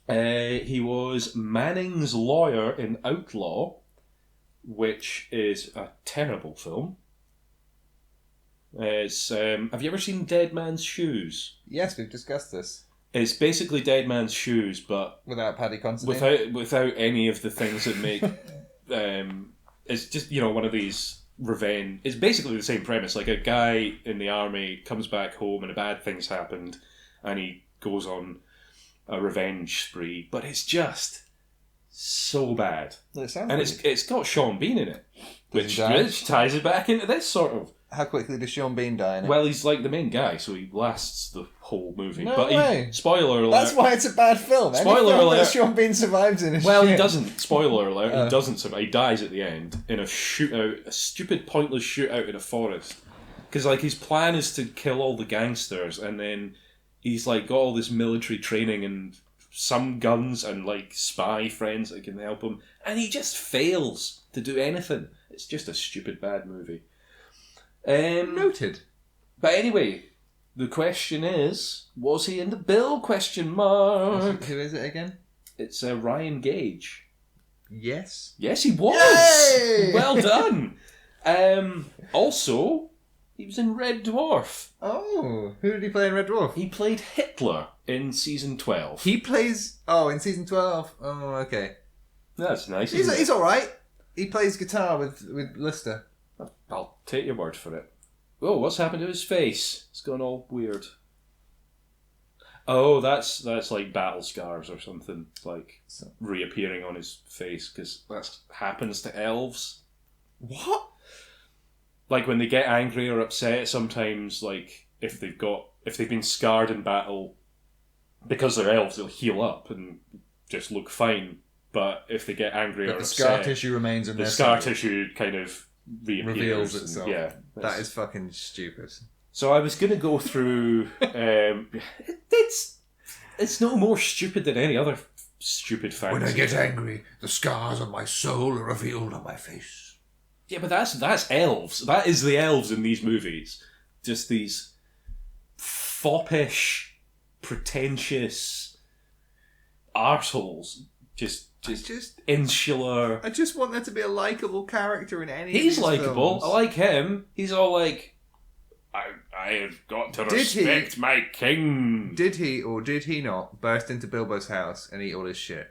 He was Manning's lawyer in Outlaw, which is a terrible film. It's have you ever seen Dead Man's Shoes? Yes, we've discussed this. It's basically Dead Man's Shoes, but without Paddy Considine. Without any of the things that make. It's just one of these revenge. It's basically the same premise. Like a guy in the army comes back home and a bad thing's happened, and he goes on a revenge spree. But it's just so bad, it's got Sean Bean in it, which ties it back into this sort of. How quickly does Sean Bean die in it? Well, he's like the main guy, so he lasts the whole movie. No but way. Spoiler alert. That's why it's a bad film. Spoiler alert. That Sean Bean survives in. Well, he doesn't. Spoiler alert. He doesn't survive. He dies at the end in a shootout, a stupid, pointless shootout in a forest. Because his plan is to kill all the gangsters, and then he's got all this military training and some guns and spy friends that can help him, and he just fails to do anything. It's just a stupid bad movie. Noted. But anyway, the question is, was he in the bill? Question mark. Who is it again? It's Ryan Gage. Yes. Yes, he was. Yay! Well done. Also, he was in Red Dwarf. Oh, who did he play in Red Dwarf? He played Hitler in season 12. He plays... Oh, in season 12. Oh, okay. That's nice. He's all right. He plays guitar with Lister. I'll take your word for it. Oh, what's happened to his face? It's gone all weird. Oh, that's like battle scars or something. It's reappearing on his face because that happens to elves. What? When they get angry or upset, sometimes if they've been scarred in battle, because they're elves, they'll heal up and just look fine. But if they get angry or upset, the scar tissue remains in the scar tissue kind of reveals itself. Yeah, that is fucking stupid. So I was going to go through. It's no more stupid than any other stupid fantasy. When I get angry, the scars on my soul are revealed on my face. Yeah, but that's elves. That is the elves in these movies. Just these foppish, pretentious arseholes. Just insular. I just want there to be a likeable character in any. He's of these likeable. films. I like him. He's all I have got to respect my king. Did he or did he not burst into Bilbo's house and eat all his shit?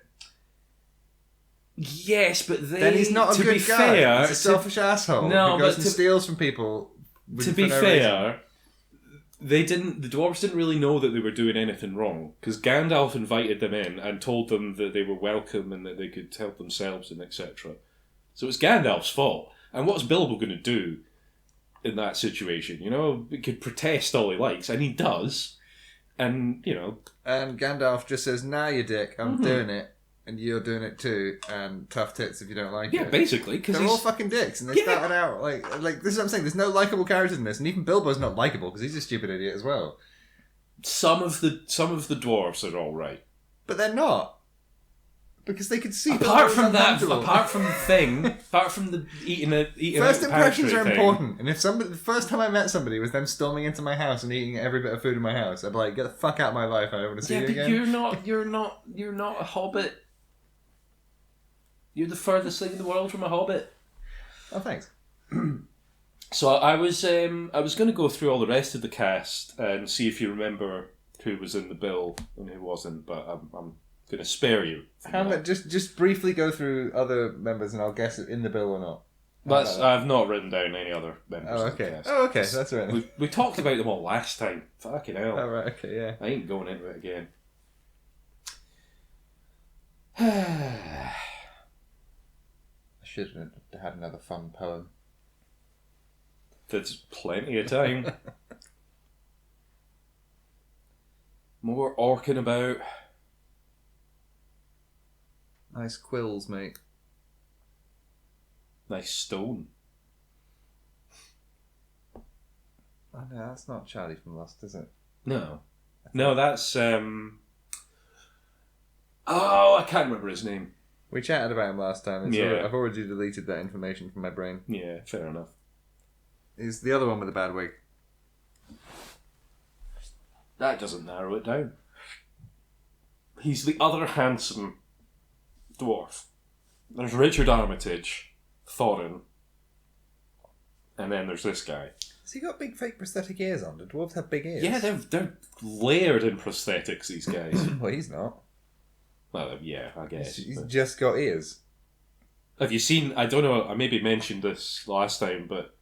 Yes, but then he's not a good guy. Fair, he's a selfish asshole who goes and steals from people. To be fair, the dwarves didn't really know that they were doing anything wrong because Gandalf invited them in and told them that they were welcome and that they could help themselves and etc. So it's Gandalf's fault. And what's Bilbo going to do in that situation? He could protest all he likes, and he does. And and Gandalf just says, "Nah, you dick, I'm doing it, and you're doing it too, and tough tits if you don't like it." Yeah, basically, because they're all fucking dicks, and they started out like this is what I'm saying. There's no likable characters in this, and even Bilbo's not likable because he's a stupid idiot as well. Some of the dwarves are all right, but they're not. Because they could see. Apart from the eating. First impressions are important, and if the first time I met somebody was them storming into my house and eating every bit of food in my house, I'd be like, "Get the fuck out of my life! I don't want to see you again." You're not a hobbit. You're the furthest thing in the world from a hobbit. Oh, thanks. So I was going to go through all the rest of the cast and see if you remember who was in the bill and who wasn't, but I'm going to spare you. Just briefly go through other members, and I'll guess it in the bill or not. I've not written down any other members. Oh, okay. Of the cast. Oh, okay. That's right. We talked about them all last time. Fucking hell. Oh, right. Okay. Yeah. I ain't going into it again. I should have had another fun poem. There's plenty of time. More orking about. Nice quills, mate. Nice stone. Oh no, that's not Charlie from Lost, is it? No. No, that's I can't remember his name. We chatted about him last time. Yeah. I've already deleted that information from my brain. Yeah, fair enough. He's the other one with the bad wig. That doesn't narrow it down. He's the other handsome dwarf. There's Richard Armitage, Thorin, and then there's this guy. Has he got big fake prosthetic ears on? Do dwarves have big ears? Yeah, they're layered in prosthetics, these guys. Well, he's not. Well, yeah, I guess. He's just got ears. Have you seen, I don't know, I maybe mentioned this last time, but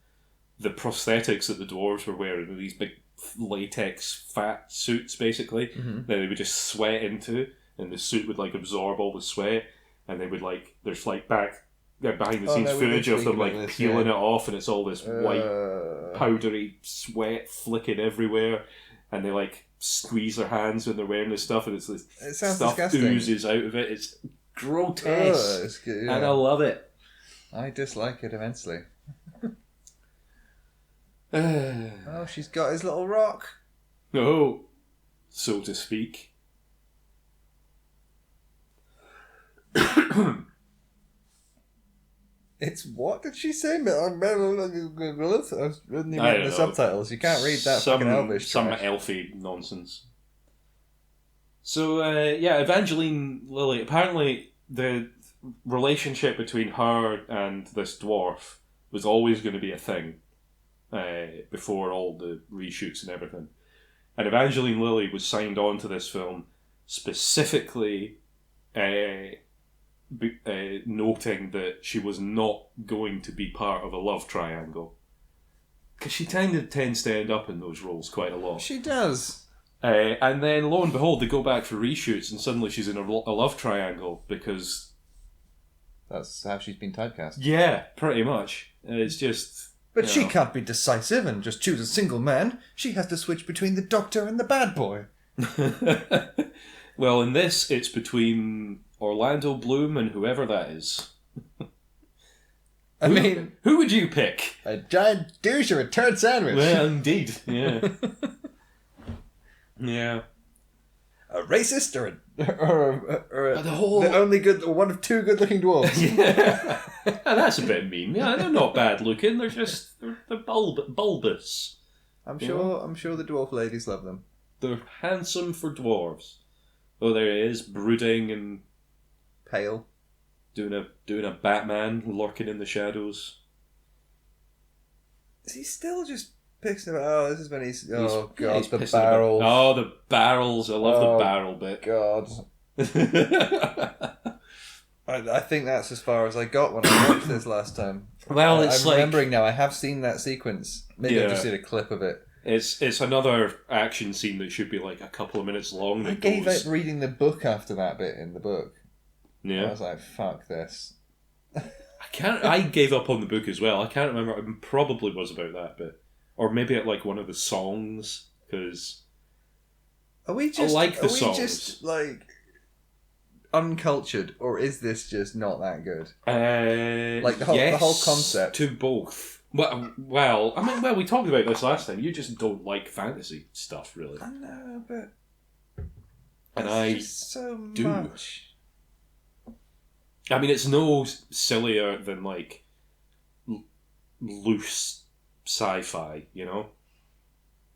the prosthetics that the dwarves were wearing were these big latex fat suits, basically, that they would just sweat into, and the suit would, like, absorb all the sweat, and they would, like, there's, like, behind the scenes footage of them, like, peeling it off, and it's all this white, powdery sweat flicking everywhere, and they, like, squeeze their hands when they're wearing this stuff, and it's this stuff disgusting. oozes out of it. It's grotesque, it's good, yeah. and I love it. I dislike it immensely. Oh, she's got his little rock. Oh, so to speak. It's what did she say? I was reading the subtitles. You can't read that fucking Elvish some trash. elfy nonsense. So, Evangeline Lilly, apparently the relationship between her and this dwarf was always going to be a thing before all the reshoots and everything. And Evangeline Lilly was signed on to this film specifically noting that she was not going to be part of a love triangle. Because she tends to end up in those roles quite a lot. She does. And then, lo and behold, they go back for reshoots and suddenly she's in a love triangle because... That's how she's been typecast. Yeah, pretty much. It's just... But she can't be decisive and just choose a single man. She has to switch between the doctor and the bad boy. Well, in this, it's between Orlando Bloom and whoever that is. I mean... Who would you pick? A giant douche or a turd sandwich? Well, indeed, yeah. Yeah. A racist or the only good, or one of two good-looking dwarves? Yeah. That's a bit mean. Yeah, they're not bad looking. They're just they're bulbous. I'm sure the dwarf ladies love them. They're handsome for dwarves. Oh, there he is, brooding and pale, doing a Batman lurking in the shadows. Is he still just pissing about? Oh, this is when he's the barrels. Oh, the barrels! I love the barrel bit. God. I think that's as far as I got when I watched this last time. Well, I'm remembering now. I have seen that sequence. Maybe I just seen a clip of it. It's another action scene that should be like a couple of minutes long. I gave up reading the book after that bit in the book. Yeah, I was like, "Fuck this." I gave up on the book as well. I can't remember. It probably was about that bit, or maybe at like one of the songs. Because I like the songs. Just like uncultured, or is this just not that good? Like the whole concept to both. Well, I mean, we talked about this last time. You just don't like fantasy stuff, really. I know, but and I so do. Much. I mean, it's no sillier than like loose sci-fi, you know.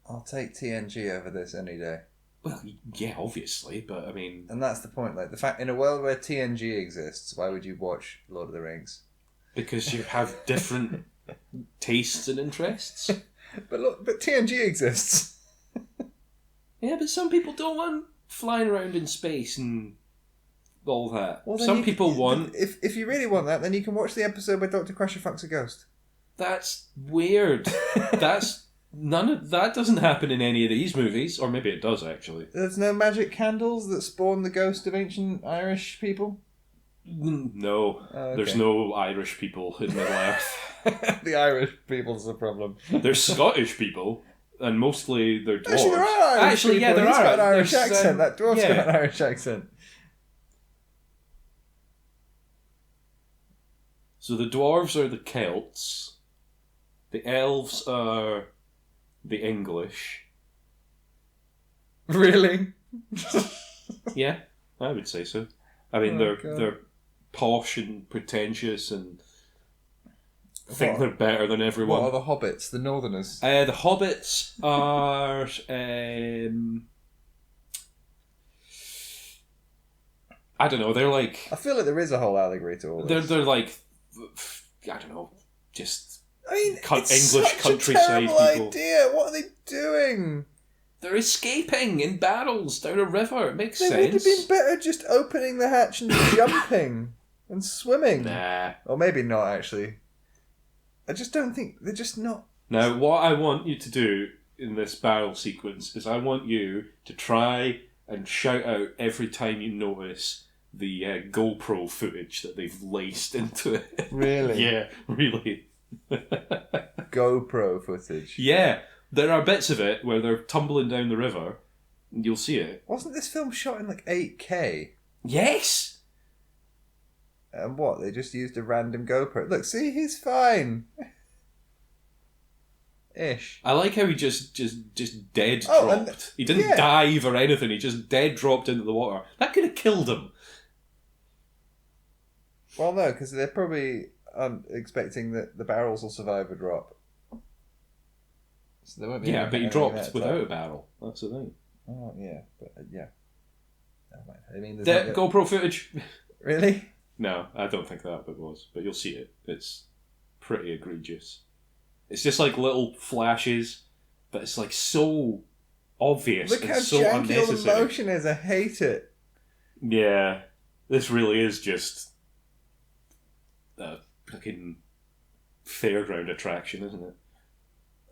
I'll take TNG over this any day. Well, yeah, obviously, but I mean, and that's the point. Like the fact, in a world where TNG exists, why would you watch Lord of the Rings? Because you have different tastes and interests. But TNG exists. Yeah, but some people don't want flying around in space and all that. Well, some people want... If you really want that, then you can watch the episode where Dr. Crusher fucks a ghost. That's weird. That doesn't happen in any of these movies. Or maybe it does, actually. There's no magic candles that spawn the ghost of ancient Irish people? No. Oh, okay. There's no Irish people in Middle-earth. The Irish people's the problem. There's Scottish people, and mostly they're dwarves. Actually, there are Irish people. Yeah, there He's are. got an Irish accent. That dwarf's got an Irish accent. So the dwarves are the Celts. The elves are the English. Really? Yeah, I would say so. I mean, they're posh and pretentious and think they're better than everyone. What are the hobbits? The Northerners? The hobbits are... I don't know, they're like... I feel like there is a whole allegory to all this. They're like... I don't know, just... I mean, it's English such countryside a terrible people. idea. What are they doing? They're escaping in barrels down a river. It makes They sense. would have been better just opening the hatch and jumping and swimming. Nah. Or maybe not, actually. I just don't think... They're just not... Now, what I want you to do in this barrel sequence is I want you to try and shout out every time you notice the GoPro footage that they've laced into it. Really? Yeah, really. GoPro footage. Yeah, there are bits of it where they're tumbling down the river, and you'll see it. Wasn't this film shot in like 8K? Yes! And what? They just used a random GoPro. Look, see, he's fine. Ish. I like how he just dead Oh, dropped. He didn't dive or anything, he just dead dropped into the water. That could have killed him. Well, no, because they're probably expecting that the barrels will survive a drop. So they won't be but he dropped without a barrel. That's the thing. Oh, yeah. But, yeah. I mean, GoPro footage. Really? No, I don't think that bit was, but you'll see it. It's pretty egregious. It's just like little flashes, but it's like so obvious Look and how so janky all the unnecessary. motion is. I hate it. Yeah, this really is just a fucking fairground attraction, isn't it?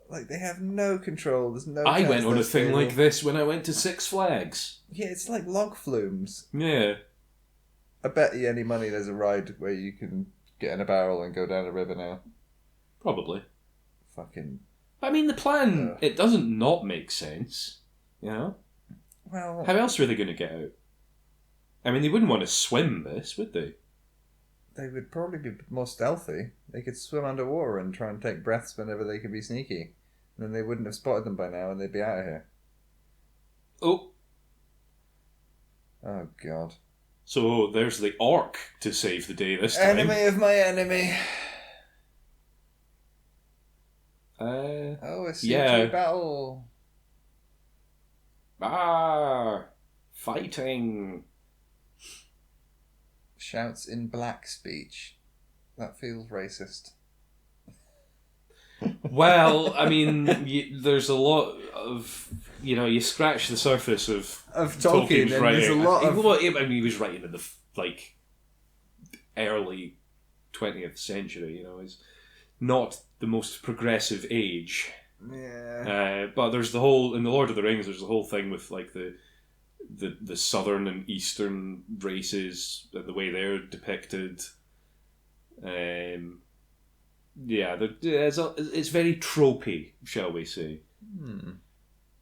Like, they have no control. There's no. I chance went on a they're thing stable. like this when I went to Six Flags. Yeah, it's like log flumes. Yeah. I bet you any money there's a ride where you can get in a barrel and go down a river now. Probably. Fucking. I mean, the plan, it doesn't not make sense. You know? Well. How else were they going to get out? I mean, they wouldn't want to swim this, would they? They would probably be more stealthy. They could swim underwater and try and take breaths whenever they could be sneaky. And then they wouldn't have spotted them by now and they'd be out of here. Oh. Oh, God. So there's the orc to save the day this time. Enemy of my enemy. A CG battle. Fighting. Shouts in black speech. That feels racist. Well, I mean, there's a lot of, you scratch the surface of Tolkien, and writing. there's a lot of... Well, I mean, he was writing in the, early 20th century, He's not the most progressive age. Yeah. But there's the whole, in The Lord of the Rings, there's the whole thing with, the southern and eastern races, the way they're depicted. It's very tropey, shall we say.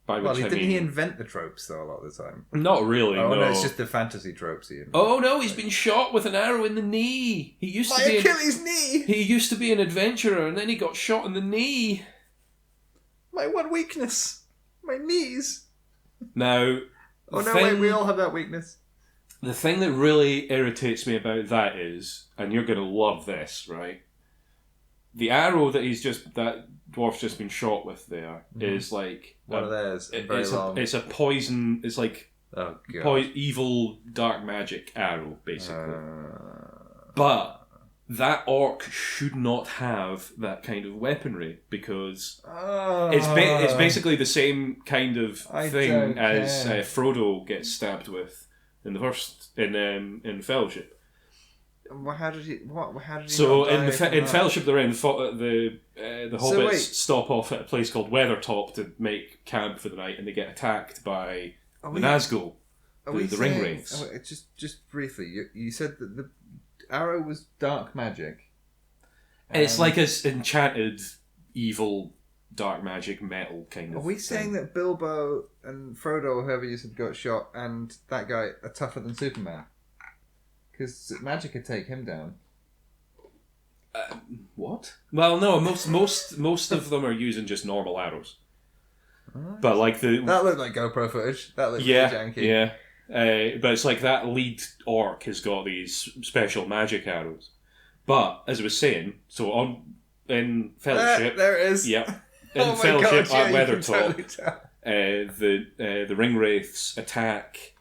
By which Didn't he invent the tropes, though, a lot of the time? Not really, no. no. It's just the fantasy tropes he invented. Oh, no, he's been shot with an arrow in the knee. He used to be Achilles knee! He used to be an adventurer, and then he got shot in the knee. My one weakness. My knees. Now... we all have that weakness. The thing that really irritates me about that is, and you're going to love this, right? The arrow that that dwarf's just been shot with there is like one of theirs. Very long. It's a poison. It's like evil dark magic arrow, basically. But that orc should not have that kind of weaponry because it's basically the same kind of thing as Frodo gets stabbed with in the first in Fellowship. How did he? So in Fellowship, they're in the hobbits stop off at a place called Weathertop to make camp for the night, and they get attacked by the Nazgul, the ring wraiths. Just briefly, you said that the arrow was dark magic. It's like an enchanted, evil, dark magic metal kind of. Are we saying that Bilbo and Frodo, or whoever you said, got shot, and that guy are tougher than Superman? Because magic could take him down. What? Well, no. Most of them are using just normal arrows. But that looked like GoPro footage. That looked really janky. Yeah. But it's like that lead orc has got these special magic arrows. But as I was saying, so in Fellowship, there it is. Yep. In Fellowship at Weathertop, the ring wraiths attack.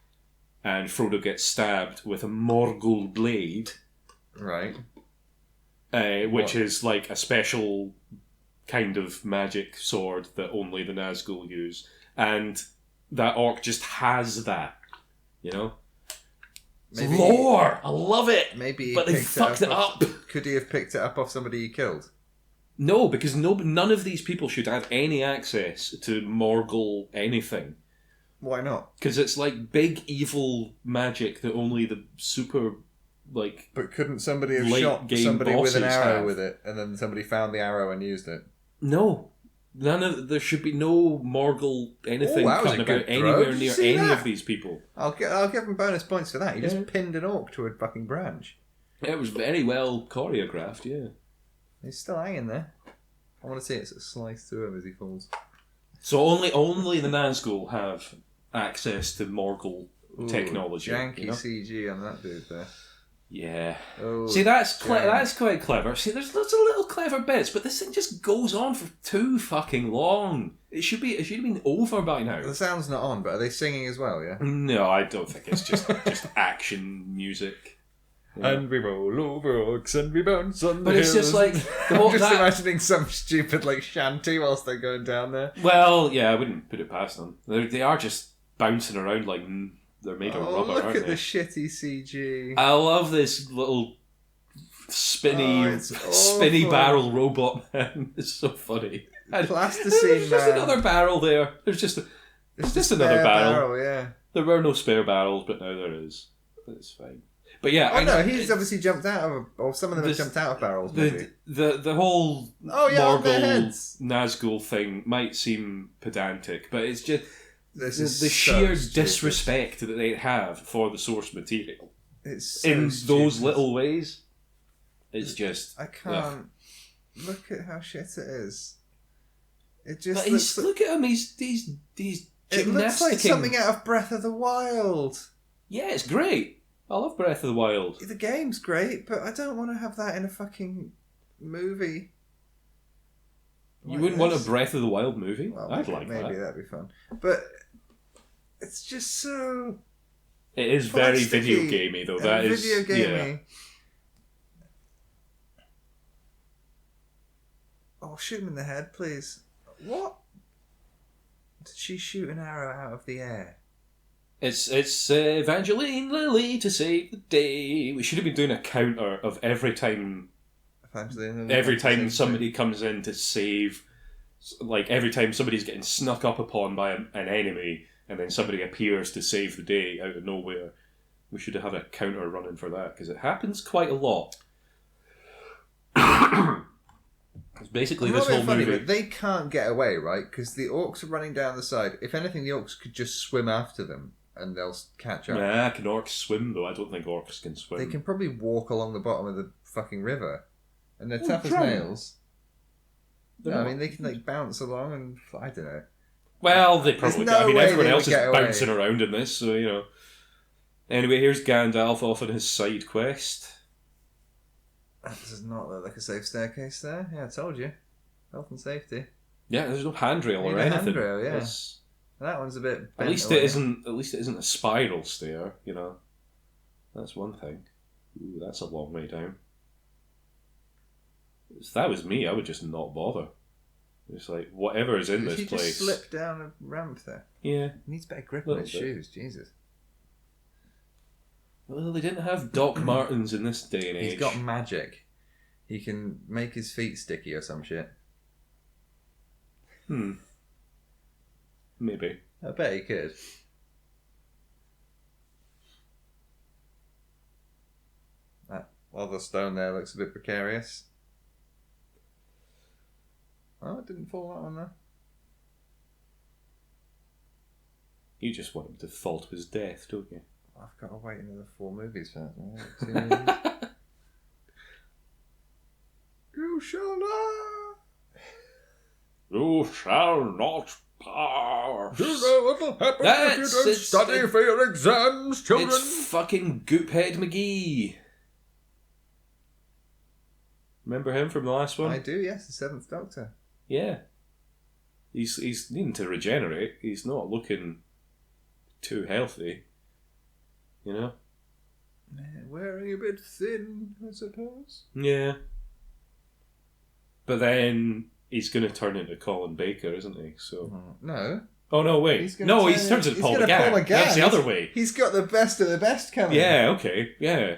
And Frodo gets stabbed with a Morgul blade. Right. Which is like a special kind of magic sword that only the Nazgul use, and that orc just has that, you know. Maybe, lore, I love it. Maybe, but they fucked it up. Could he have picked it up off somebody he killed? No, because none of these people should have any access to Morgul anything. Why not? Because it's like big evil magic that only the super, like... But couldn't somebody have shot somebody with an arrow with it, and then somebody found the arrow and used it? No. There should be no Morgul anything cutting about anywhere near any of these people. I'll give him bonus points for that. He just pinned an orc to a fucking branch. It was very well choreographed, yeah. He's still hanging there. I want to see it sort of slice through him as he falls. So only the Nazgul have access to Morgul technology. Janky CG on that dude there. Yeah. Oh, see, that's quite clever. See, there's lots of little clever bits, but this thing just goes on for too fucking long. It should have been over by now. The sound's not on, but are they singing as well? Yeah. No, I don't think it's just action music. Yeah. And we roll over orcs and we bounce on the hills. But it's just like I'm just imagining some stupid like shanty whilst they're going down there. Well, yeah, I wouldn't put it past them. They are just bouncing around like they're made of rubber. Look at the shitty CG. I love this little spinny barrel robot man. It's so funny. Plasticine There's just another barrel there. There's just another barrel. Yeah. There were no spare barrels, but now there is. It's fine. But yeah, he's obviously jumped out of, or some of them have jumped out of barrels. Maybe the whole Morgul Nazgul thing might seem pedantic, but it's just the sheer disrespect that they have for the source material. It's so in stupid. Those little ways. It's just I can't look at how shit it is. It just look at him. He's it looks like something out of Breath of the Wild. Yeah, it's great. I love Breath of the Wild. The game's great, but I don't want to have that in a fucking movie. You wouldn't want a Breath of the Wild movie? Well, I'd like that. Maybe that'd be fun. But it's just so... It is very video gamey, though. That is video gamey. Yeah. Oh, shoot him in the head, please. What? Did she shoot an arrow out of the air? It's Evangeline Lilly to save the day. We should have been doing a counter of every time somebody comes in to save, like every time somebody's getting snuck up upon by an enemy and then somebody appears to save the day out of nowhere. We should have a counter running for that because it happens quite a lot. It's basically this whole movie. But they can't get away, right? Because the orcs are running down the side. If anything, the orcs could just swim after them and they'll catch up. Nah, can orcs swim though? I don't think orcs can swim. They can probably walk along the bottom of the fucking river, and they're tough as nails. No, I mean they can like bounce along, and I don't know. Well, they probably. I mean, everyone else is bouncing around in this, so you know. Anyway, here's Gandalf off on his side quest. That does not look like a safe staircase there. Yeah, I told you. Health and safety. Yeah, there's no handrail or anything. Handrail, yeah. That one's a bit. At least it isn't a spiral stair. You know, that's one thing. Ooh, that's a long way down. If that was me, I would just not bother. It's like whatever is in this place. Did he just slip down a ramp there? Yeah, he needs better grip on his shoes. Jesus. Well, they didn't have Doc Martens in this day and age. He's got magic. He can make his feet sticky or some shit. Maybe. I bet he could. That other stone there looks a bit precarious. Oh, it didn't fall that one there. You just want him to fall to his death, don't you? I've got to wait another 4 movies for that. You shall not. You shall not pass. You know what will happen if you don't study for your exams, children? It's fucking Goophead McGee. Remember him from the last one? I do, yes, the 7th Doctor. Yeah. He's needing to regenerate. He's not looking too healthy. You know? Wearing a bit thin, I suppose. Yeah. But then he's going to turn into Colin Baker, isn't he? So No. Oh no! Wait. He turns into Paul McGann. That's the other way. He's got the best of the best coming. Yeah. Okay. Yeah.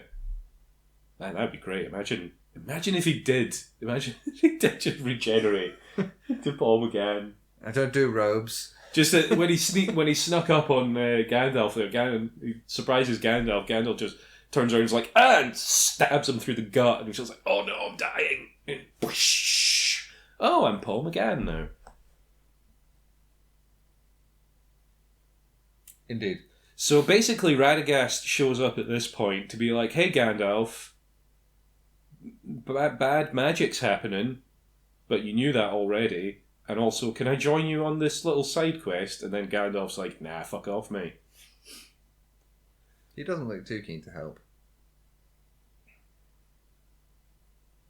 Man, that'd be great. Imagine if he did. Imagine if he did just regenerate to Paul McGann. I don't do robes. Just when he snuck up on Gandalf there, he surprises Gandalf. Gandalf just turns around and is like, and stabs him through the gut, and he's just like, oh no, I'm dying. And whoosh, oh, I'm Paul McGann now. Indeed. So basically, Radagast shows up at this point to be like, hey Gandalf, bad magic's happening, but you knew that already. And also, can I join you on this little side quest? And then Gandalf's like, nah, fuck off, mate. He doesn't look too keen to help.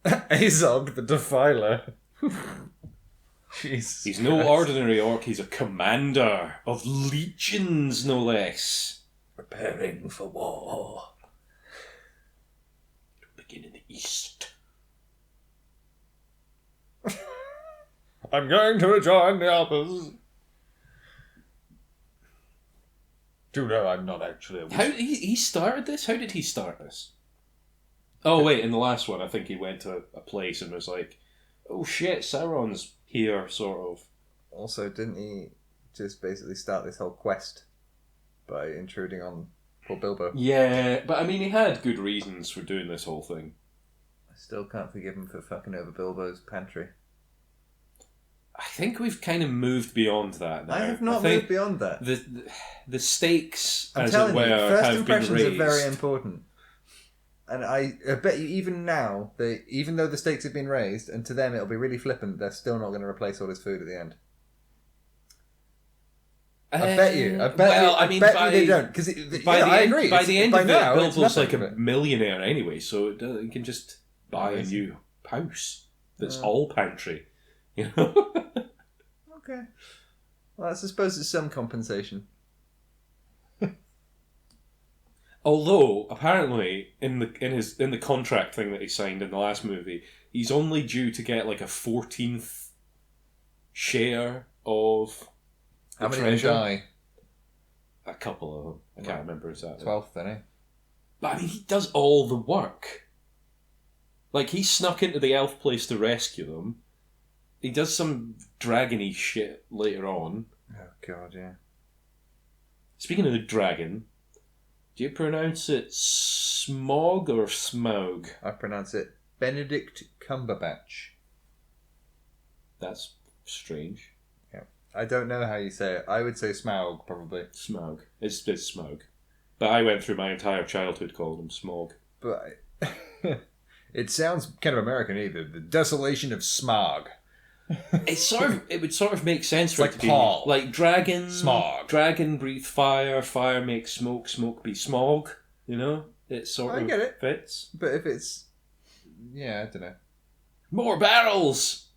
Azog the Defiler. Jesus He's no ordinary orc, he's a commander of legions, no less. Preparing for war. It'll begin in the east. I'm going to rejoin the others. Do know I'm not actually a wizard. How he started this? How did he start this? Oh wait, in the last one I think he went to a place and was like, oh shit, Sauron's here, sort of. Also, didn't he just basically start this whole quest by intruding on poor Bilbo? Yeah, but I mean he had good reasons for doing this whole thing. I still can't forgive him for fucking over Bilbo's pantry. I think we've kind of moved beyond that now. I have not moved beyond that. The stakes, I'm as telling it were, you, first have impressions been raised. are very important. And I bet you even now, even though the stakes have been raised, and to them it'll be really flippant, they're still not going to replace all his food at the end. I bet you. I bet you they don't. Because I agree. By the end of now, it, Bilbo's like a millionaire anyway, so he can just buy a new house that's all pantry. You know? Okay. Well, I suppose it's some compensation. Although apparently in the contract thing that he signed in the last movie, he's only due to get like a 14th share of how many treasure. Die? A couple of them. I can't remember exactly. 12th, then, eh? But I mean, he does all the work. Like he snuck into the elf place to rescue them. He does some dragony shit later on. Oh god, yeah. Speaking of the dragon, do you pronounce it Smog or Smaug? I pronounce it Benedict Cumberbatch. That's strange. Yeah. I don't know how you say it. I would say Smaug, probably. Smaug. It's Smaug. But I went through my entire childhood calling him Smog. But it sounds kind of American either. The Desolation of Smog. It would sort of make sense for like it to be Paul. like dragon, Smog. Dragon breathe fire, fire makes smoke, smoke be smog. You know, it sort of get it. fits. But if it's... Yeah, I don't know. More barrels.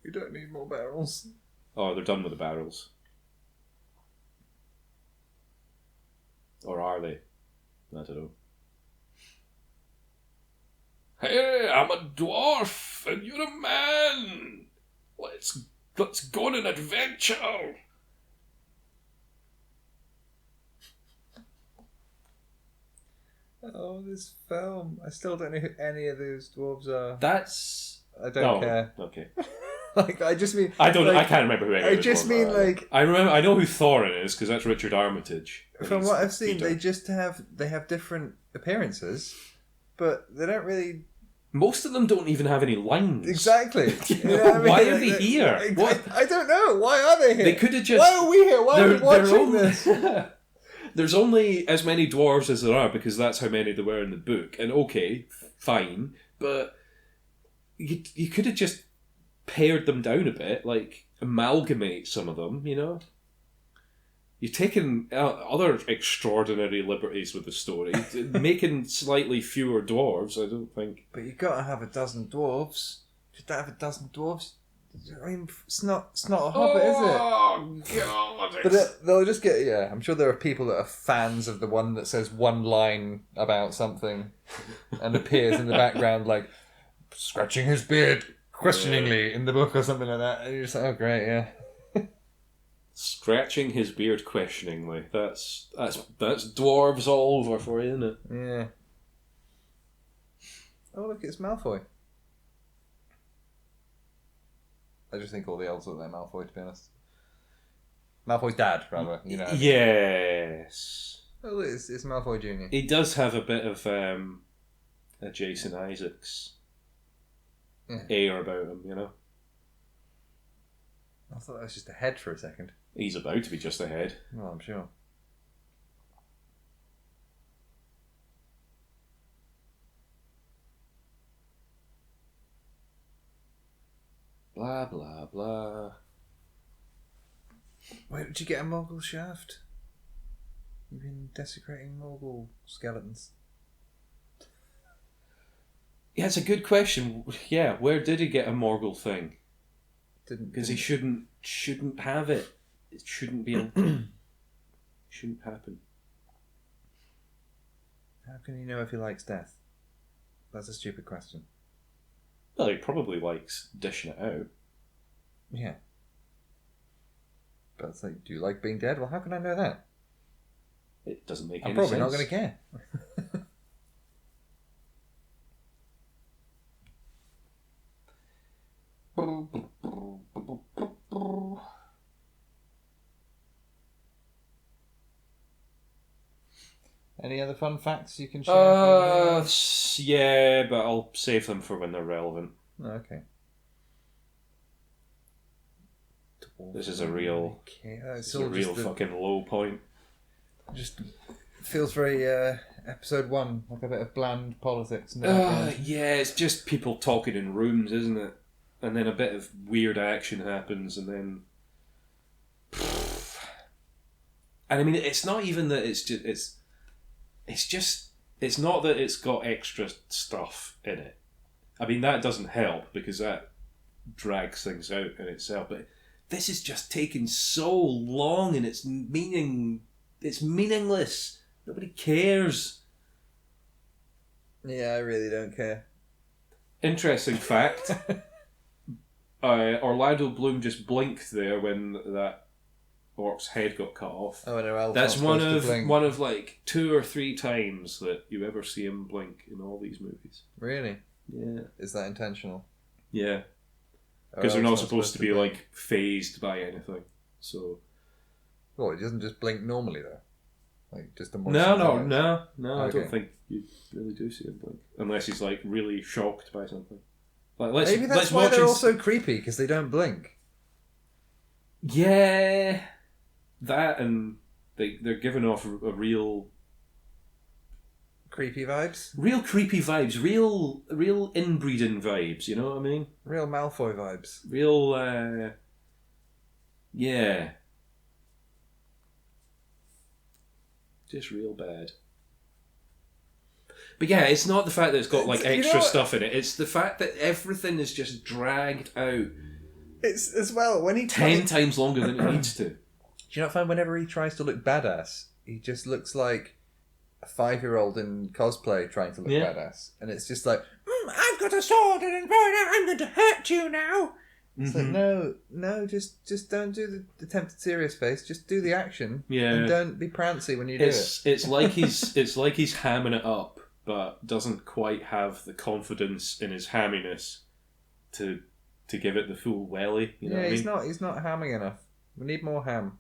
You don't need more barrels. Oh, they're done with the barrels. Or are they? I don't know. Hey, I'm a dwarf and you're a man. Let's go on an adventure. Oh, this film. I still don't know who any of those dwarves are. I don't care. Okay. I just mean... I can't remember who any of I the just dwarves mean, are. I know who Thorin is, because that's Richard Armitage. From what I've seen, they have different appearances, but they don't really... Most of them don't even have any lines. Exactly. You know, what I mean? Why are they here? I don't know. Why are they here? They could have just... Why are we here? Why are we watching this? There's only as many dwarves as there are because that's how many there were in the book. And okay, fine, but you could have just pared them down a bit, like amalgamate some of them, you know? You've taken other extraordinary liberties with the story, making slightly fewer dwarves, I don't think. But you've got to have a dozen dwarves. If you don't have a dozen dwarves, I mean, it's not a Hobbit, is it? Oh, God. But they'll just get... Yeah, I'm sure there are people that are fans of the one that says one line about something and appears in the background like, scratching his beard, questioningly in the book or something like that. And you're just like, oh, great, yeah. Scratching his beard questioningly. That's dwarves all over for you, isn't it? Yeah. Oh, look, it's Malfoy. I just think all the elves look like Malfoy, to be honest. Malfoy's dad, rather. You know. Yes. Oh, look, it's Malfoy Jr. He does have a bit of a Jason Isaacs air about him, you know. I thought that was just a head for a second. He's about to be just ahead. Well, I'm sure. Blah, blah, blah. Where did you get a Morgul shaft? You've been desecrating Morgul skeletons. Yeah, it's a good question. Yeah, where did he get a Morgul thing? Because he shouldn't have it. It shouldn't be. Shouldn't happen. How can you know if he likes death? That's a stupid question. Well, he probably likes dishing it out. Yeah. But it's like, do you like being dead? Well, how can I know that? It doesn't make any I'm sense. probably not going to care. Any other fun facts you can share? Yeah, but I'll save them for when they're relevant. Okay. This is a real, fucking low point. Just feels very episode 1, like a bit of bland politics. Yeah, it's just people talking in rooms, isn't it? And then a bit of weird action happens, and then. And I mean, it's not even that it's just it's not that it's got extra stuff in it. I mean, that doesn't help because that drags things out in itself. But this is just taking so long, and it's meaningless. Nobody cares. Yeah, I really don't care. Interesting fact. Orlando Bloom just blinked there when that orc's head got cut off. Oh, no, that's one of like 2 or 3 times that you ever see him blink in all these movies. Really? Yeah. Is that intentional? Yeah. Because they're not supposed to be like phased by anything. So. Well, it doesn't just blink normally though. Like just a more. No. Okay. I don't think you really do see him blink unless he's like really shocked by something. Like, maybe that's why they're all so creepy because they don't blink. Yeah, that and they're giving off a real creepy vibes. Real creepy vibes. Real inbreeding vibes. You know what I mean? Real Malfoy vibes. Real. Yeah. Just real bad. But yeah, it's not the fact that it's got like extra stuff in it. It's the fact that everything is just dragged out. It's as well when he 10 times longer than it needs to. Do you not find whenever he tries to look badass, he just looks like a 5-year-old in cosplay trying to look badass, and it's just like, I've got a sword and I'm going to hurt you now. It's like no, just don't do the tempted serious face. Just do the action, and don't be prancy when you do it. It's like he's hamming it up, but doesn't quite have the confidence in his hamminess to give it the full welly. You know what I mean? He's not hamming enough. We need more ham.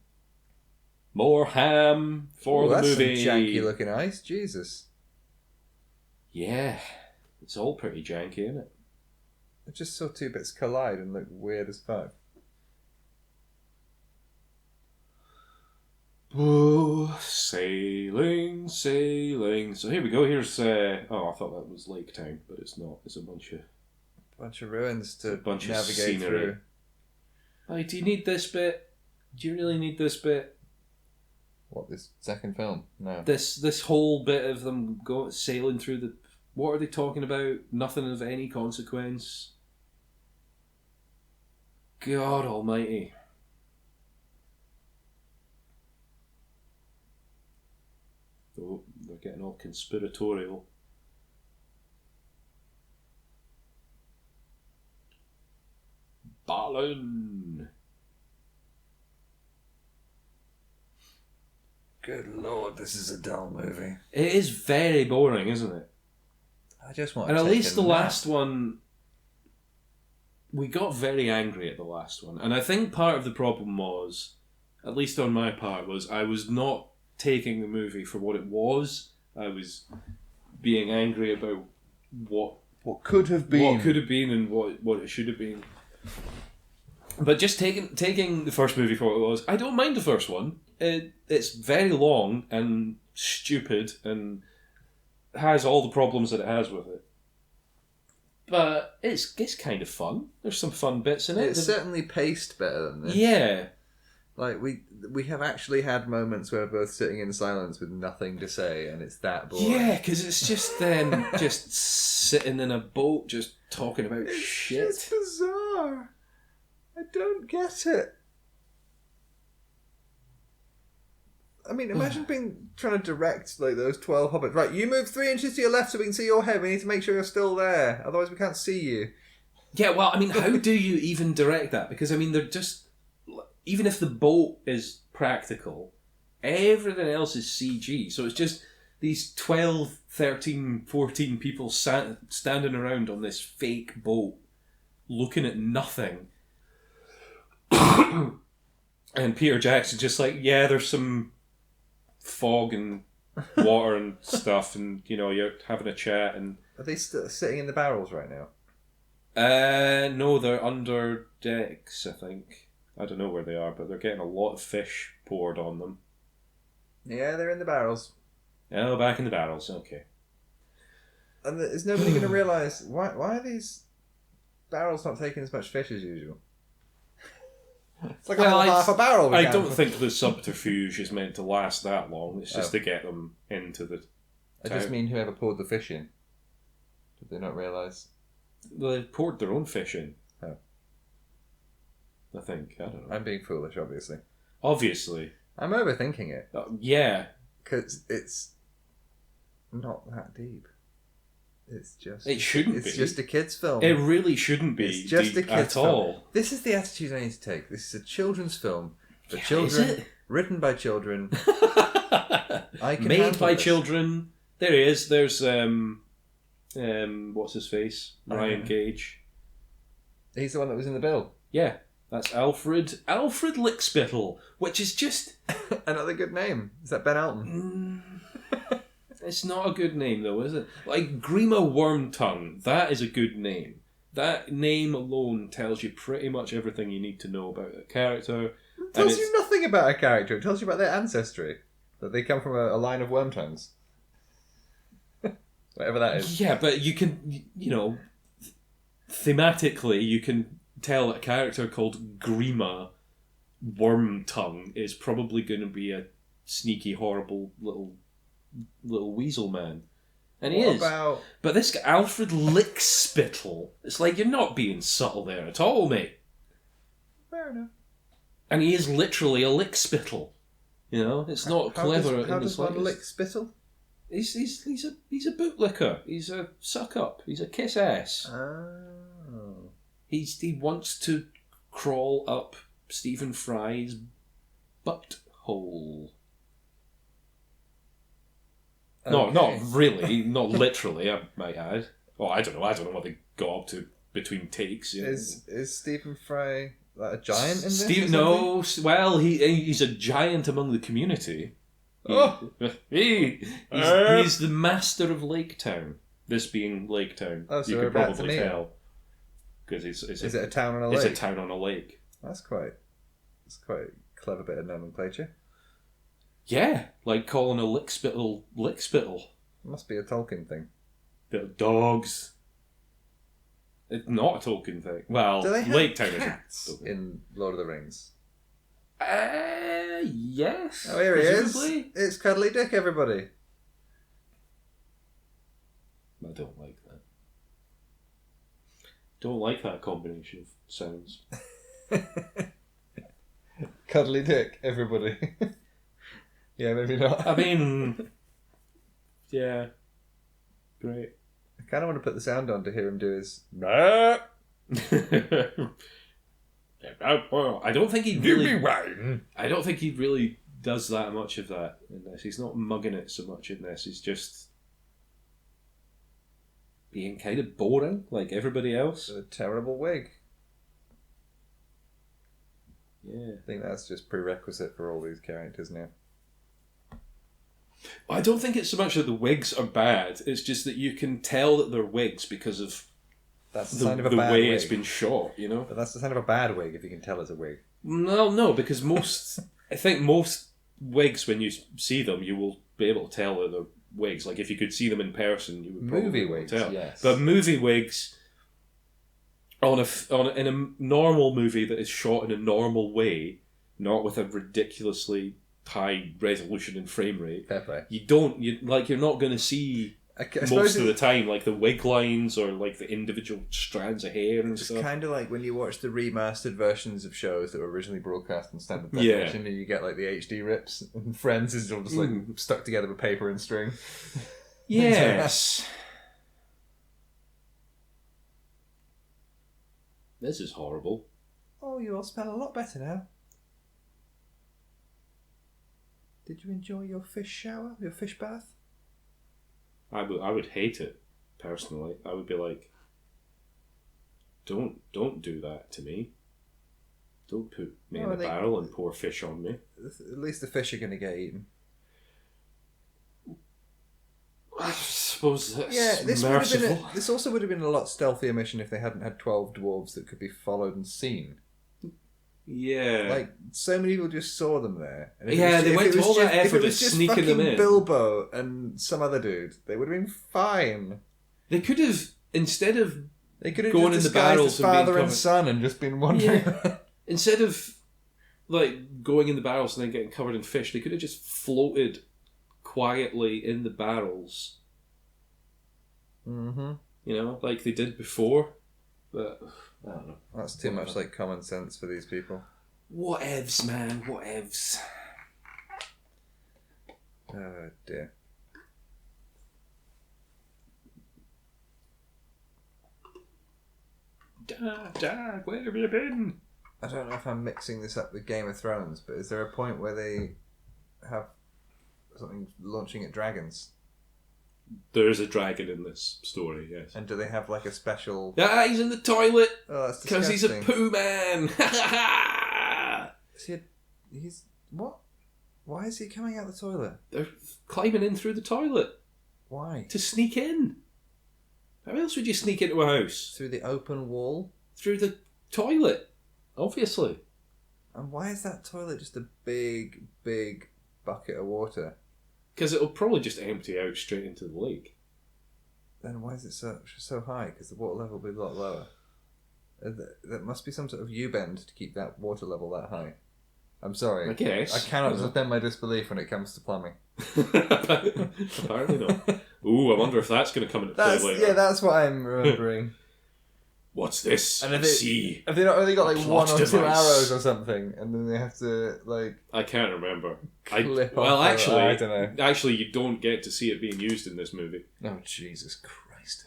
More ham for the movie. That's some janky looking ice, Jesus. Yeah, it's all pretty janky, isn't it? I just saw 2 bits collide and look weird as fuck. Oh, sailing. So here we go. Here's I thought that was Lake Town, but it's not. It's a bunch of ruins to navigate scenery. through. Do you need this bit? Do you really need this bit? What, this second film? No. This whole bit of them sailing through the. What are they talking about? Nothing of any consequence. God Almighty. Oh, they're getting all conspiratorial. Balin. Good lord, this is a dull movie. It is very boring, isn't it? I just want And to at take least a the nap. last one, we got very angry at the last one. And I think part of the problem was, at least on my part, was I was not taking the movie for what it was. I was being angry about what could have been. What could have been and what it should have been. But just taking the first movie for what it was, I don't mind the first one. It's very long and stupid and has all the problems that it has with it. But it's kind of fun. There's some fun bits in it. It's certainly paced better than this. Yeah. Like, we have actually had moments where we're both sitting in silence with nothing to say, and it's that boring. Yeah, because it's just them just sitting in a boat just talking about shit. It's bizarre. I don't get it. I mean, imagine trying to direct like those 12 hobbits. Right, you move 3 inches to your left so we can see your head. We need to make sure you're still there. Otherwise we can't see you. Yeah, well, I mean, how do you even direct that? Because, I mean, they're just... Even if the boat is practical, everything else is CG. So it's just these 12, 13, 14 people standing around on this fake boat looking at nothing. And Peter Jackson just like, yeah, there's some fog and water and stuff, and you know, you're having a chat. And are they still sitting in the barrels right now? No, they're under decks, I think. I don't know where they are, but they're getting a lot of fish poured on them. Yeah, they're in the barrels. Oh, back in the barrels, okay. And is nobody going to realise why are these barrels not taking as much fish as usual? It's like half a barrel. I don't think the subterfuge is meant to last that long. It's just to get them into the I just mean whoever poured the fish in. Did they not realise? They poured their own fish in. Oh. I think. I don't know. I'm being foolish, obviously. Obviously. I'm overthinking it. Yeah. Because it's not that deep. It's just... It shouldn't be. It's just a kid's film. It really shouldn't be. It's just a kid's at all. film. This is the attitude I need to take. This is a children's film. For Yeah, children. is it? Written by children. I can Made handle by this. children. There he is. There's what's his face? Ryan Gage. He's the one that was in the bill. Yeah, that's Alfred Lickspittle, which is just Another good name. Is that Ben Elton? It's not a good name though, is it? Like Grima Wormtongue, that is a good name. That name alone tells you pretty much everything you need to know about the character. It tells you nothing about a character. It tells you about their ancestry. That they come from a line of wormtongues. Whatever that is. Yeah, but you can, you know, thematically, you can tell that a character called Grima Wormtongue is probably going to be a sneaky, horrible little weasel man. And he is. But this guy, Alfred Lickspittle, it's like you're not being subtle there at all, mate. Fair enough. And he is literally a lickspittle. You know, it's not clever. How does one lick spittle? He's a bootlicker. He's a suck up. He's a kiss ass. Oh. He wants to crawl up Stephen Fry's butthole. No, not really, not literally. I might add. Oh, I don't know what they got up to between takes. You know. Is Stephen Fry like a giant in this? No, well, he's a giant among the community. He's the master of Lake Town. This being Lake Town, oh, so you we're can about to probably meet tell because it's is it a town on a lake? It's a town on a lake. That's quite a clever bit of nomenclature. Yeah, like calling a lickspittle. Must be a Tolkien thing. Bit of dogs. It's not a Tolkien thing. Well, Do they have Lake Town cats is in Lord of the Rings? Yes. Oh, here he presumably. is. It's Cuddly Dick, everybody. I don't like that. Don't like that combination of sounds. Cuddly Dick, everybody. Yeah, maybe not. I mean, yeah, great. I kind of want to put the sound on to hear him do his... I don't think he Give me really. wine. I don't think he really does that much of that in this. He's not mugging it so much in this. He's just being kind of boring, like everybody else. A terrible wig. Yeah. I think that's just prerequisite for all these characters now. I don't think it's so much that the wigs are bad. It's just that you can tell that they're wigs because of That's the the sign of a way bad wig. it's been shot, you know? But that's the sign of a bad wig if you can tell it's a wig. No, because I think most wigs, when you see them, you will be able to tell that they're wigs. Like, if you could see them in person, you would probably Movie be able to wigs, tell. yes. But movie wigs, in a normal movie that is shot in a normal way, not with a ridiculously high resolution and frame rate, Fair play. you're not going to see I most of the time, like the wig lines or like the individual strands of hair and It's stuff. kind of like when you watch the remastered versions of shows that were originally broadcast in standard Yeah. definition, and you get like the HD rips, and Friends is all just like stuck together with paper and string. Yes. This is horrible. Oh, you all smell a lot better now. Did you enjoy your fish shower, your fish bath? I would hate it, personally. I would be like, don't do that to me. Don't put me in a barrel and pour fish on me. At least the fish are going to get eaten. I suppose that's this merciful. this also would have been a lot stealthier mission if they hadn't had 12 dwarves that could be followed and seen. Yeah. Like, so many people just saw them there. And they went to all that effort of sneaking them in. Bilbo and some other dude, they would have been fine. They could have, instead of They could have going just in the disguised barrels as and being father and covered- son and just been wandering. Yeah. Instead of like going in the barrels and then getting covered in fish, they could have just floated quietly in the barrels. Mm-hmm. You know, like they did before. But I don't know. That's too much like common sense for these people. Whatevs, man. Whatevs. Oh dear. Dag, where have you been? I don't know if I'm mixing this up with Game of Thrones, but is there a point where they have something launching at dragons? There is a dragon in this story, yes. And do they have like a special... Ah, he's in the toilet Oh, that's because disgusting. he's a poo man. He's... What? Why is he coming out the toilet? They're climbing in through the toilet Why? to sneak in. How else would you sneak into a house? Through the open wall? Through the toilet, obviously. And why is that toilet just a big, big bucket of water? Because it'll probably just empty out straight into the lake. Then why is it so high? Because the water level will be a lot lower. There must be some sort of U-bend to keep that water level that high. I'm sorry. I guess. I cannot suspend my disbelief when it comes to plumbing. Apparently not. Ooh, I wonder if that's going to come into play later. Yeah, that's what I'm remembering. What's this? And See. Have they not only got like Plot one or two device. arrows or something, and then they have to like I can't remember. clip Well, off actually, I don't know. actually, you don't get to see it being used in this movie. Oh Jesus Christ!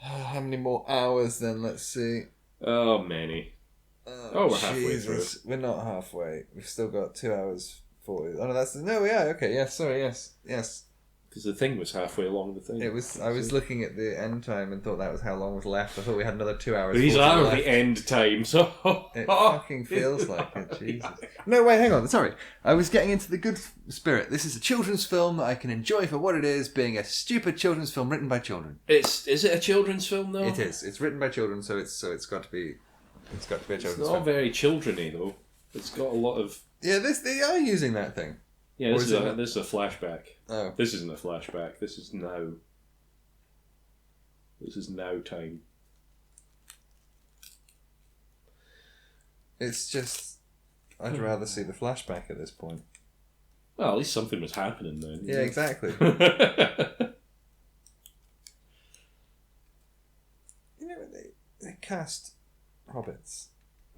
How many more hours then? Let's see. Oh, many. Oh, we're halfway through. We're not halfway. We've still got 2 hours 40. Oh no, no, we are. Okay, yes, sorry, yes. Because the thing was halfway along the thing. It was. I was looking at the end time and thought that was how long was left. I thought we had another 2 hours. These 40 are left. the end time, so... It fucking feels like it, Jesus. No, wait, hang on, sorry. I was getting into the good spirit. This is a children's film that I can enjoy for what it is, being a stupid children's film written by children. Is it a children's film, though? It is. It's written by children, so it's got to be a children's It's film. not very children-y, though. It's got a lot of... Yeah, they are using that thing. Yeah, Or this is is it- this is a flashback. Oh. This isn't a flashback. This is now. This is now time. It's just... I'd rather see the flashback at this point. Well, at least something was happening then. Yeah, exactly. You know, they cast hobbits.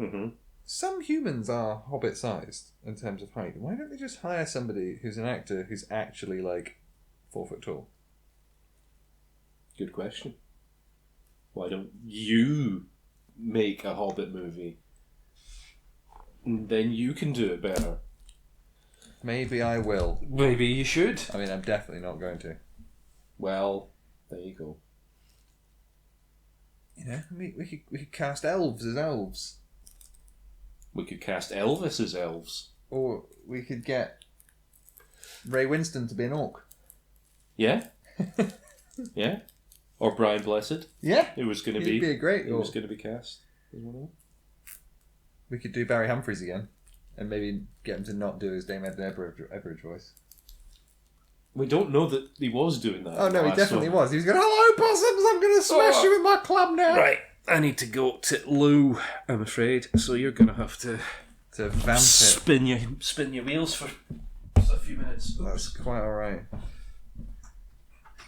Mm-hmm. Some humans are hobbit-sized in terms of height. Why don't they just hire somebody who's an actor who's actually like 4 foot tall? Good question. Why don't you make a Hobbit movie, then you can do it better. Maybe I will. Maybe you should. I mean, I'm definitely not going to. Well, there you go. You know, we could cast elves as elves. We could cast Elvis as elves. Or we could get Ray Winston to be an orc. Yeah? Yeah? Or Brian Blessed. Yeah. It was going to He'd be a great It orc. was going to be cast as one of them. We could do Barry Humphries again. And maybe get him to not do his Dame Edna Everage voice. We don't know that he was doing that. Oh no, he definitely was. He was going, "Hello, possums! I'm going to smash you with my club now." Right, I need to go to Lou, I'm afraid. So you're going to have to vamp it. spin your wheels for just a few minutes. That's quite alright.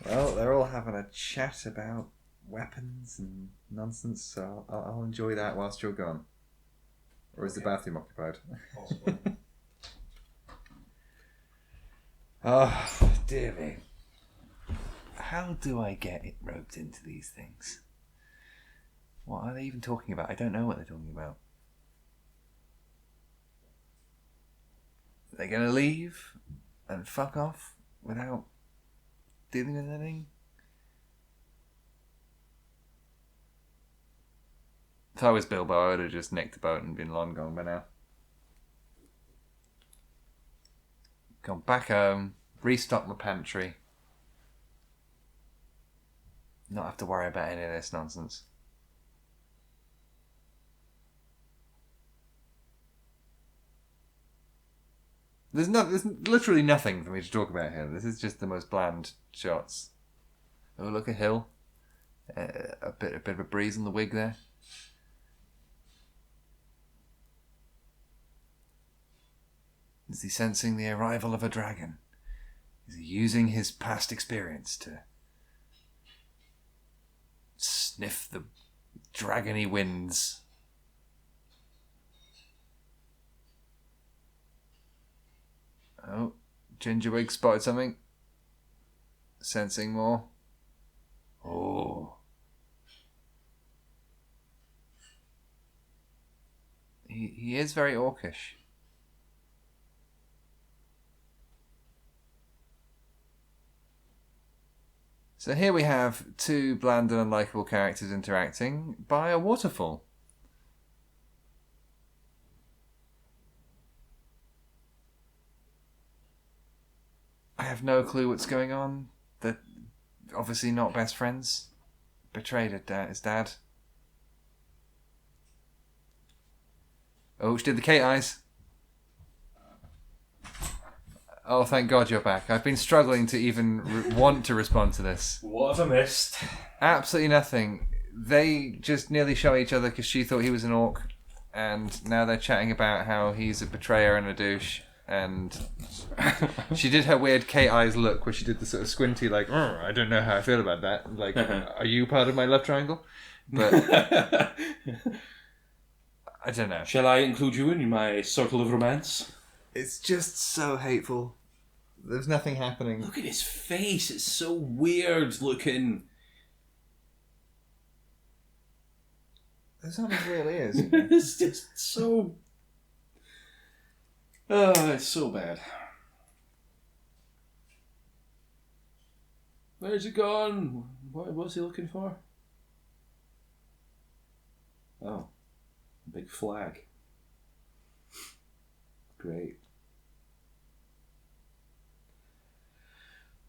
Well, they're all having a chat about weapons and nonsense, so I'll enjoy that whilst you're gone. Or is the bathroom occupied? Possibly. Oh, dear me. How do I get it roped into these things? What are they even talking about? I don't know what they're talking about. They're going to leave and fuck off without dealing with anything? If I was Bilbo, I would have just nicked the boat and been long gone by now. Gone back home, restock my pantry. Not have to worry about any of this nonsense. There's literally nothing for me to talk about here. This is just the most bland shots. Oh, look, a hill. A bit of a breeze on the wig there. Is he sensing the arrival of a dragon? Is he using his past experience to sniff the dragony winds? Oh, Gingerwig spotted something. Sensing more. Oh. He is very orcish. So here we have two bland and unlikable characters interacting by a waterfall. I have no clue what's going on. They're obviously not best friends. Betrayed his dad. Oh, she did the Kate eyes. Oh, thank God you're back. I've been struggling to even want to respond to this. What have I missed? Absolutely nothing. They just nearly shot each other because she thought he was an orc, and now they're chatting about how he's a betrayer and a douche. And she did her weird Kate eyes look where she did the sort of squinty, like, "Oh, I don't know how I feel about that. Like, are you part of my love triangle?" But I don't know. Shall I include you in my circle of romance? It's just so hateful. There's nothing happening. Look at his face. It's so weird looking. There's not his real ears. It's just so... Oh, it's so bad. Where's he gone? What's he looking for? Oh, a big flag. Great.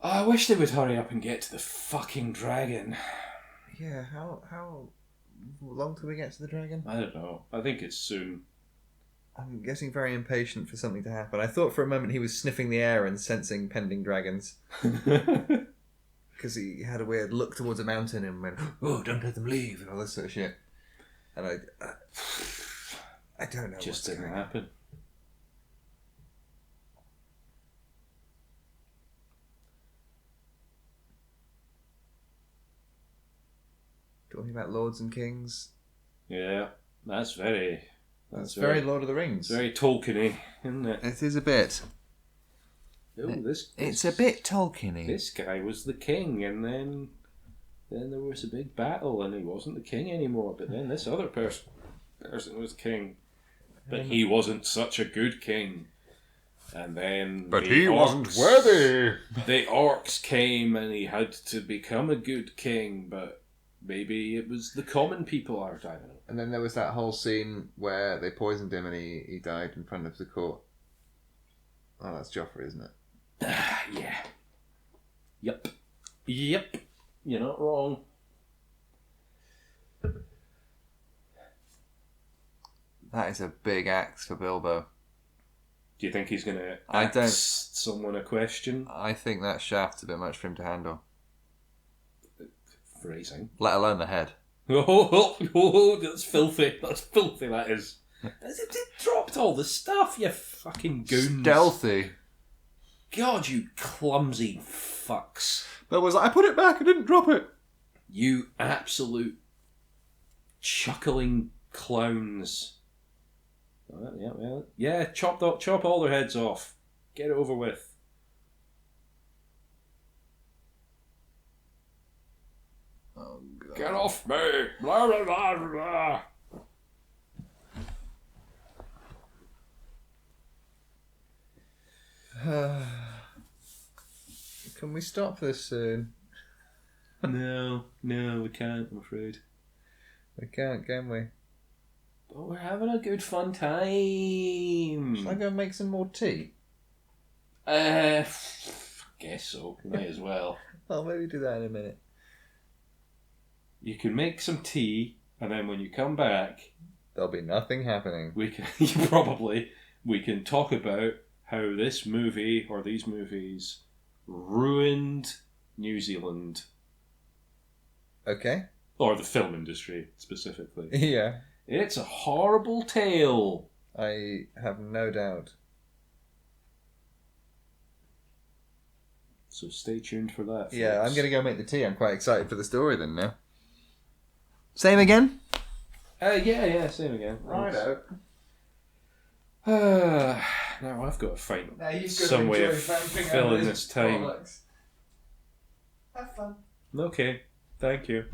Oh, I wish they would hurry up and get to the fucking dragon. Yeah, how long till we get to the dragon? I don't know. I think it's soon. I'm getting very impatient for something to happen. I thought for a moment he was sniffing the air and sensing pending dragons. Because he had a weird look towards a mountain and went, "Oh, don't let them leave," and all this sort of shit. And I don't know. Just didn't happen. Talking about lords and kings. Yeah, that's very very Lord of the Rings. Very Tolkien-y, isn't it? It is a bit. Oh, It's a bit Tolkien-y. This guy was the king, and then then there was a big battle and he wasn't the king anymore, but then this other person was king. But he wasn't such a good king. And then But he wasn't worthy! The orcs came and he had to become a good king, but maybe it was the common people I don't know. And then there was that whole scene where they poisoned him and he died in front of the court. Oh, that's Joffrey, isn't it? Yeah. Yep. You're not wrong. That is a big axe for Bilbo. Do you think he's going to I don't- ask someone a question? I think that shaft's a bit much for him to handle. Phrasing. Let alone the head. That's filthy. That's filthy, that is. It dropped all the stuff, you fucking goons. Stealthy. God, you clumsy fucks. But was like, I put it back, I didn't drop it. You absolute chuckling clowns. Yeah, chop all their heads off. Get it over with. Oh, God. Get off me! Blah, blah, blah, blah. Can we stop this soon? No, we can't, I'm afraid. We can't, can we? But we're having a good fun time. Shall I go make some more tea? Guess so. Might as well. I'll maybe do that in a minute. You can make some tea, and then when you come back, There'll be nothing happening. we can we can talk about how this movie or these movies ruined New Zealand Okay? or the film industry specifically. Yeah. It's a horrible tale. I have no doubt. So stay tuned for that. Yeah, folks. I'm going to go make the tea. I'm quite excited for the story then now. Same again? Yeah, same again. Righto. Now I've got to find some way of filling this time. Have fun. Okay, thank you.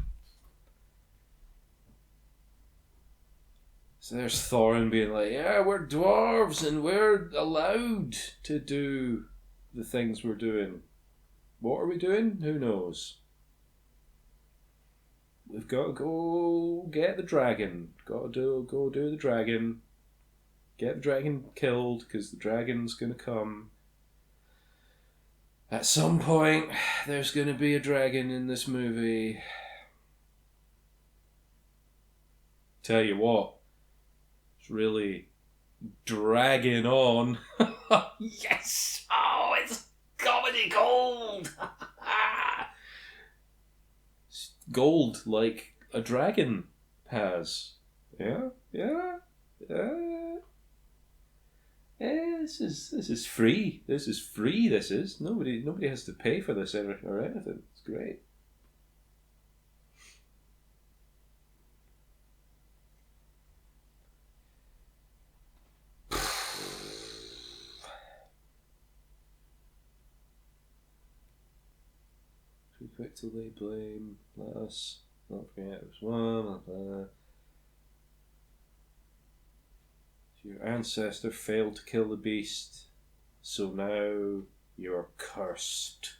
So there's Thorin being like, yeah, we're dwarves and we're allowed to do the things we're doing. What are we doing? Who knows? We've got to go get the dragon. Got to go do the dragon. Get the dragon killed because the dragon's going to come. At some point, there's going to be a dragon in this movie. Tell you what, it's really dragging on. Yes! Oh, it's comedy gold! It's gold like a dragon has. Yeah. This is free. This is free. This is nobody has to pay for this or anything. It's great. Too quick to lay blame. Let us not forget it was one. Your ancestor failed to kill the beast, so now you're cursed.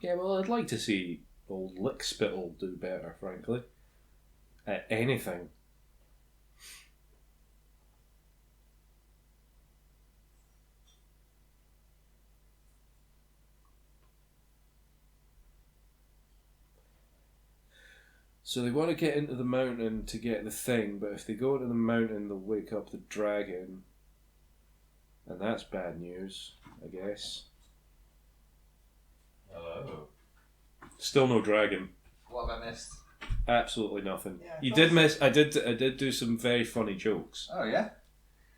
Yeah, well, I'd like to see old Lickspittle do better, frankly. At anything. So they want to get into the mountain to get the thing, but if they go into the mountain, they'll wake up the dragon. And that's bad news, I guess. Hello. Still no dragon. What have I missed? Absolutely nothing. Yeah, You did miss. I did do some very funny jokes. Oh, yeah?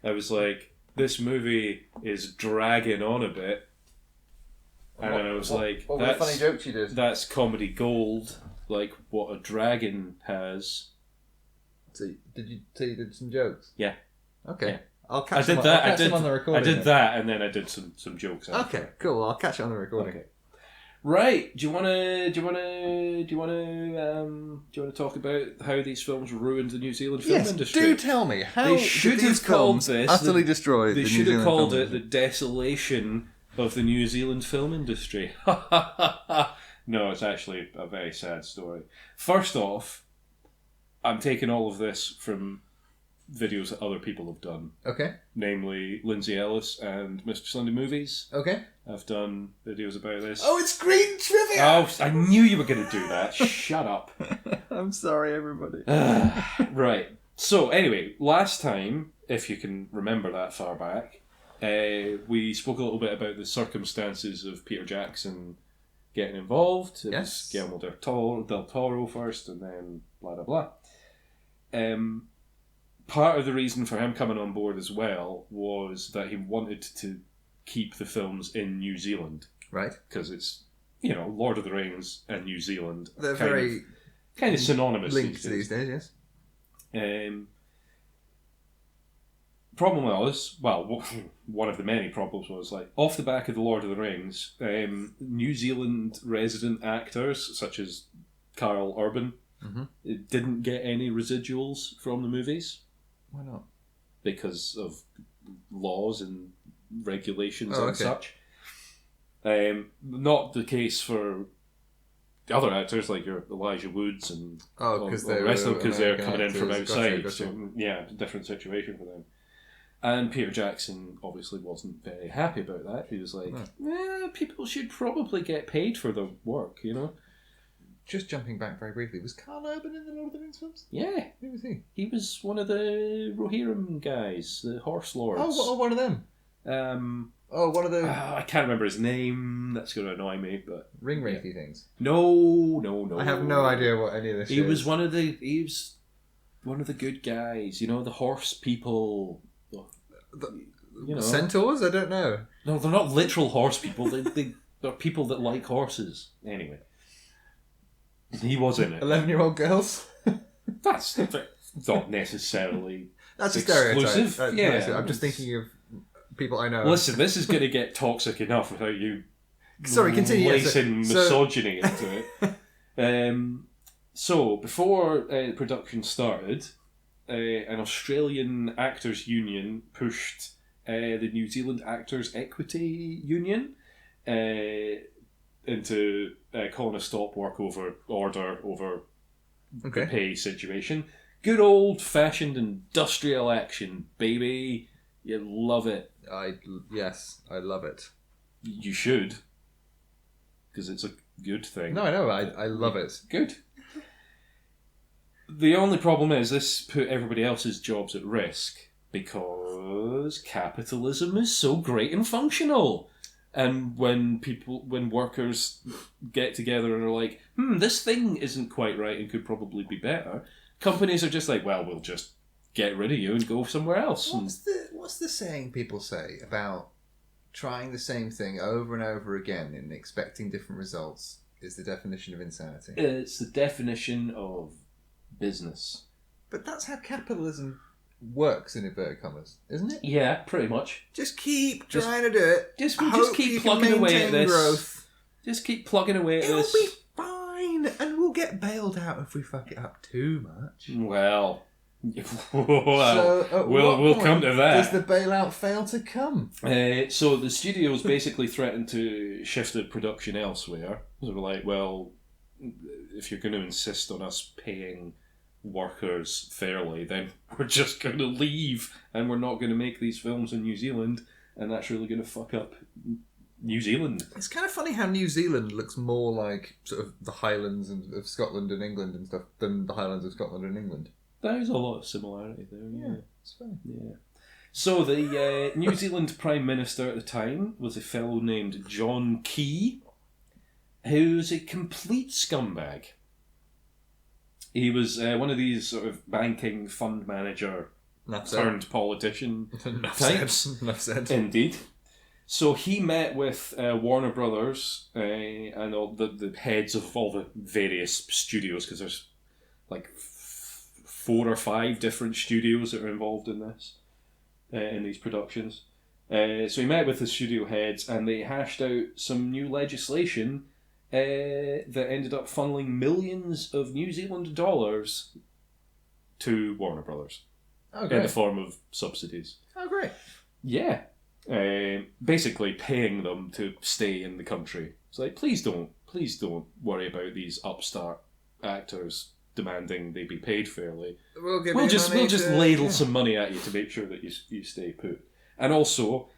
I was like, this movie is dragging on a bit. And then I was like, what were the funny jokes you did? That's comedy gold, like what a dragon has. So you did some jokes? Yeah. Okay. Yeah. I'll catch I did that. I'll catch them on the recording. I did that, and then I did some jokes. Okay, cool. I'll catch it on the recording. Okay. Right. Do you want to talk about how these films ruined the New Zealand film industry? Do tell me how they should have called this utterly destroyed. They should have called it the Desolation of the New Zealand film industry. No, it's actually a very sad story. First off, I'm taking all of this from videos that other people have done. Okay. Namely, Lindsay Ellis and Mr. Sunday Movies. Okay. I've done videos about this. Oh, it's green trivia! Oh, I knew you were going to do that. Shut up. I'm sorry, everybody. Right. So, anyway, last time, if you can remember that far back, we spoke a little bit about the circumstances of Peter Jackson getting involved. It was Guillermo del Toro first, and then blah, blah, blah. Part of the reason for him coming on board as well was that he wanted to keep the films in New Zealand. Right. Because it's, Lord of the Rings and New Zealand. They're very kind of synonymous linked these days, yes. Problem was, well, one of the many problems was, like, off the back of the Lord of the Rings, New Zealand resident actors, such as Carl Urban, didn't get any residuals from the movies. Why not? Because of laws and regulations okay. such. Not the case for the other actors like your Elijah Woods and because the rest of them, because they're coming in from actors. outside. Gotcha. So yeah, different situation for them. And Peter Jackson obviously wasn't very happy about that. He was like, people should probably get paid for their work, Just jumping back very briefly, was Carl Urban in the Lord of the Rings films? Yeah. Who was he? He was one of the Rohirrim guys, the Horse Lords. Oh, one of them. One of the I can't remember his name. That's going to annoy me, but ring wraithy things. No. I have no idea what any of this. He was one of the good guys. The horse people. Centaurs? I don't know. No, they're not literal horse people. They're people that like horses. Anyway. He was in it. 11-year-old girls? That's not necessarily That's a exclusive. stereotype. I'm just thinking of people I know. Listen, this is going to get toxic enough without you continue. misogyny into it. So, before the production started, an Australian Actors Union pushed the New Zealand Actors Equity Union into calling a stop work order over the pay situation. Good old-fashioned industrial action, baby. You love it. Yes, I love it. You should. Because it's a good thing. No, I know. I love it. Good. The only problem is this put everybody else's jobs at risk because capitalism is so great and functional. And when workers get together and are like, this thing isn't quite right and could probably be better, companies are just like, well, we'll just get rid of you and go somewhere else. What's the saying people say about trying the same thing over and over again and expecting different results is the definition of insanity? It's the definition of business. But that's how capitalism works, in inverted commas, isn't it? Yeah, pretty much. Just keep trying to do it. Just keep plugging away at this. Growth. Just keep plugging away at this. It'll be fine, and we'll get bailed out if we fuck it up too much. Well, so we'll come to that. Does the bailout fail to come? So the studios basically threatened to shift the production elsewhere. So we're like, well, if you're going to insist on us paying workers fairly, then we're just going to leave and we're not going to make these films in New Zealand, and that's really going to fuck up New Zealand. It's kind of funny how New Zealand looks more like sort of the Highlands of Scotland and England and stuff than the Highlands of Scotland and England. There is a lot of similarity there. Yeah, it's funny. Yeah. So the New Zealand Prime Minister at the time was a fellow named John Key, who's a complete scumbag. He was one of these sort of banking fund manager turned politician types. Enough said. Indeed. So he met with Warner Brothers and all the heads of all the various studios, because there's like 4 or 5 different studios that are involved in this, in these productions. So he met with the studio heads and they hashed out some new legislation that ended up funneling millions of New Zealand dollars to Warner Brothers in the form of subsidies. Oh, great. Yeah. Basically paying them to stay in the country. It's like, please don't worry about these upstart actors demanding they be paid fairly. We'll just ladle some money at you to make sure that you stay put. And also,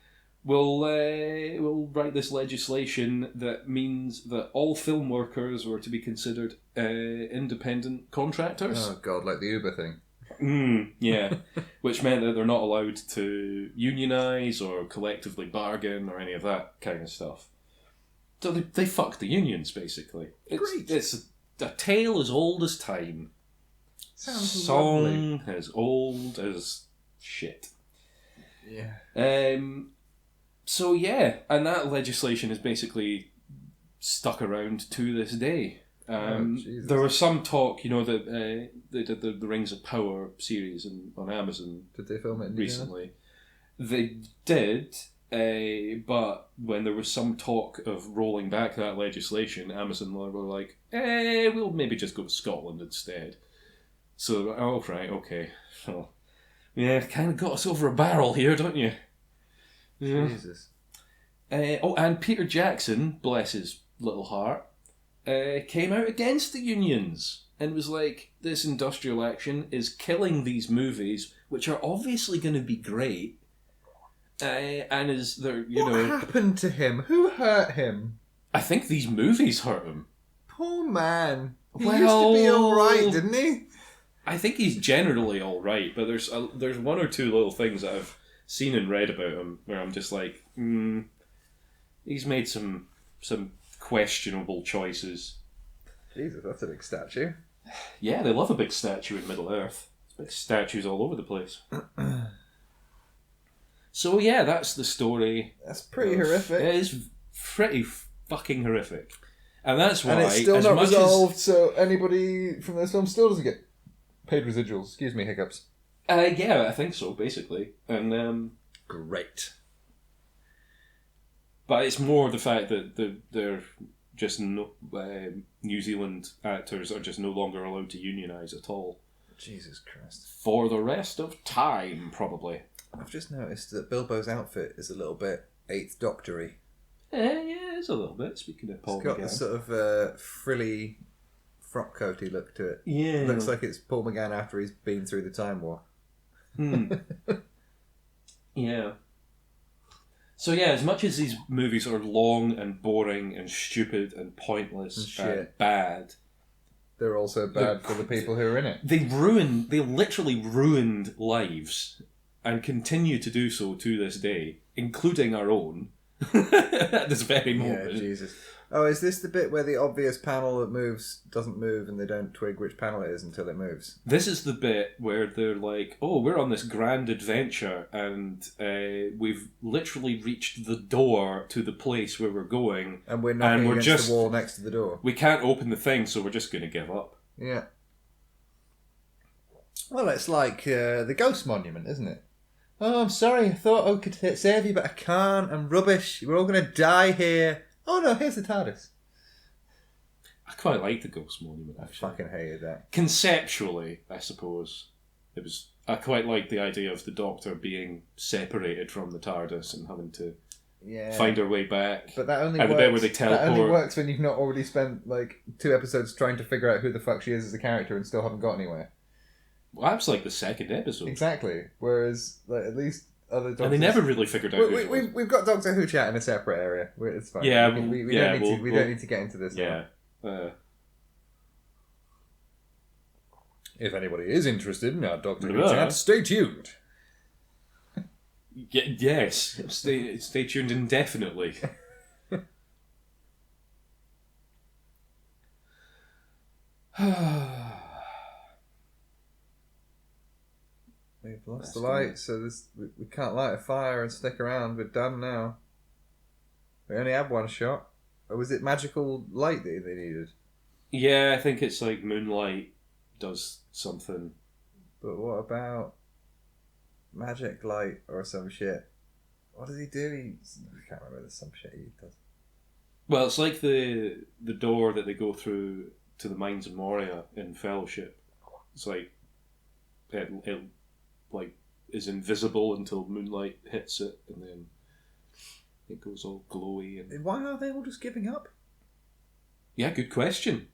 we'll write this legislation that means that all film workers were to be considered independent contractors. Oh God, like the Uber thing. Yeah, which meant that they're not allowed to unionise or collectively bargain or any of that kind of stuff. So they fucked the unions, basically. It's a tale as old as time. Sounds Song lovely. as old as shit. Yeah. So yeah, and that legislation is basically stuck around to this day. There was some talk, that they did the Rings of Power series on Amazon. Did they film it recently? They did, but when there was some talk of rolling back that legislation, Amazon were like, we'll maybe just go to Scotland instead. So, right, okay. So, yeah, kind of got us over a barrel here, don't you? Yeah. Jesus. And Peter Jackson, bless his little heart, came out against the unions and was like, this industrial action is killing these movies, which are obviously going to be great. And is there, What happened to him? Who hurt him? I think these movies hurt him. Poor man. He used to be alright, didn't he? I think he's generally alright, but there's 1 or 2 little things that I've seen and read about him where I'm just like, he's made some questionable choices. Jesus, that's a big statue. Yeah, they love a big statue in Middle Earth. There's big statues all over the place. So yeah, that's the story. That's pretty horrific. It is pretty fucking horrific. And that's why... And it's still not resolved, so anybody from this film still doesn't get paid residuals. Excuse me, hiccups. Yeah, I think so, basically. And great. But it's more the fact that they're just New Zealand actors are just no longer allowed to unionise at all. Jesus Christ. For the rest of time, probably. I've just noticed that Bilbo's outfit is a little bit Eighth Doctor-y. Yeah, it's a little bit, speaking of Paul McGann. It's got this sort of frilly frock coaty look to it. Yeah. It looks like it's Paul McGann after he's been through the Time War. Yeah. So yeah, as much as these movies are long and boring and stupid and pointless and bad, they're also bad for the people who are in it. They literally ruined lives and continue to do so to this day, including our own, at this very moment. Yeah, Jesus. Oh, is this the bit where the obvious panel that moves doesn't move and they don't twig which panel it is until it moves? This is the bit where they're like, oh, we're on this grand adventure and we've literally reached the door to the place where we're going. And we're knocking against the wall next to the door. We can't open the thing, so we're just going to give up. Yeah. Well, it's like the Ghost Monument, isn't it? Oh, I'm sorry, I thought I could save you, but I can't. I'm rubbish. We're all going to die here. Oh no, here's the TARDIS. I quite like the Ghost Monument, actually. I fucking hated that. Conceptually, I suppose. I quite like the idea of the Doctor being separated from the TARDIS and having to find her way back. But that only and works, the bit where they teleport. That only works when you've not already spent like 2 episodes trying to figure out who the fuck she is as a character and still haven't got anywhere. Well, that's like the 2nd episode. Exactly. Whereas, like, at least other Doctors... And they never really figured out We've got Doctor Who chat in a separate area. It's fine. Yeah, we don't need to get into this now. If anybody is interested in our Doctor Who chat, stay tuned. Yes. Stay tuned indefinitely. We've lost the light, so we can't light a fire and stick around. We're done now. We only had 1 shot. Or was it magical light that they needed? Yeah, I think it's like moonlight does something. But what about magic light or some shit? What does he do? I can't remember. There's some shit he does. Well, it's like the door that they go through to the Mines of Moria in Fellowship. It's like it like is invisible until moonlight hits it, and then it goes all glowy. And why are they all just giving up? Yeah, good question.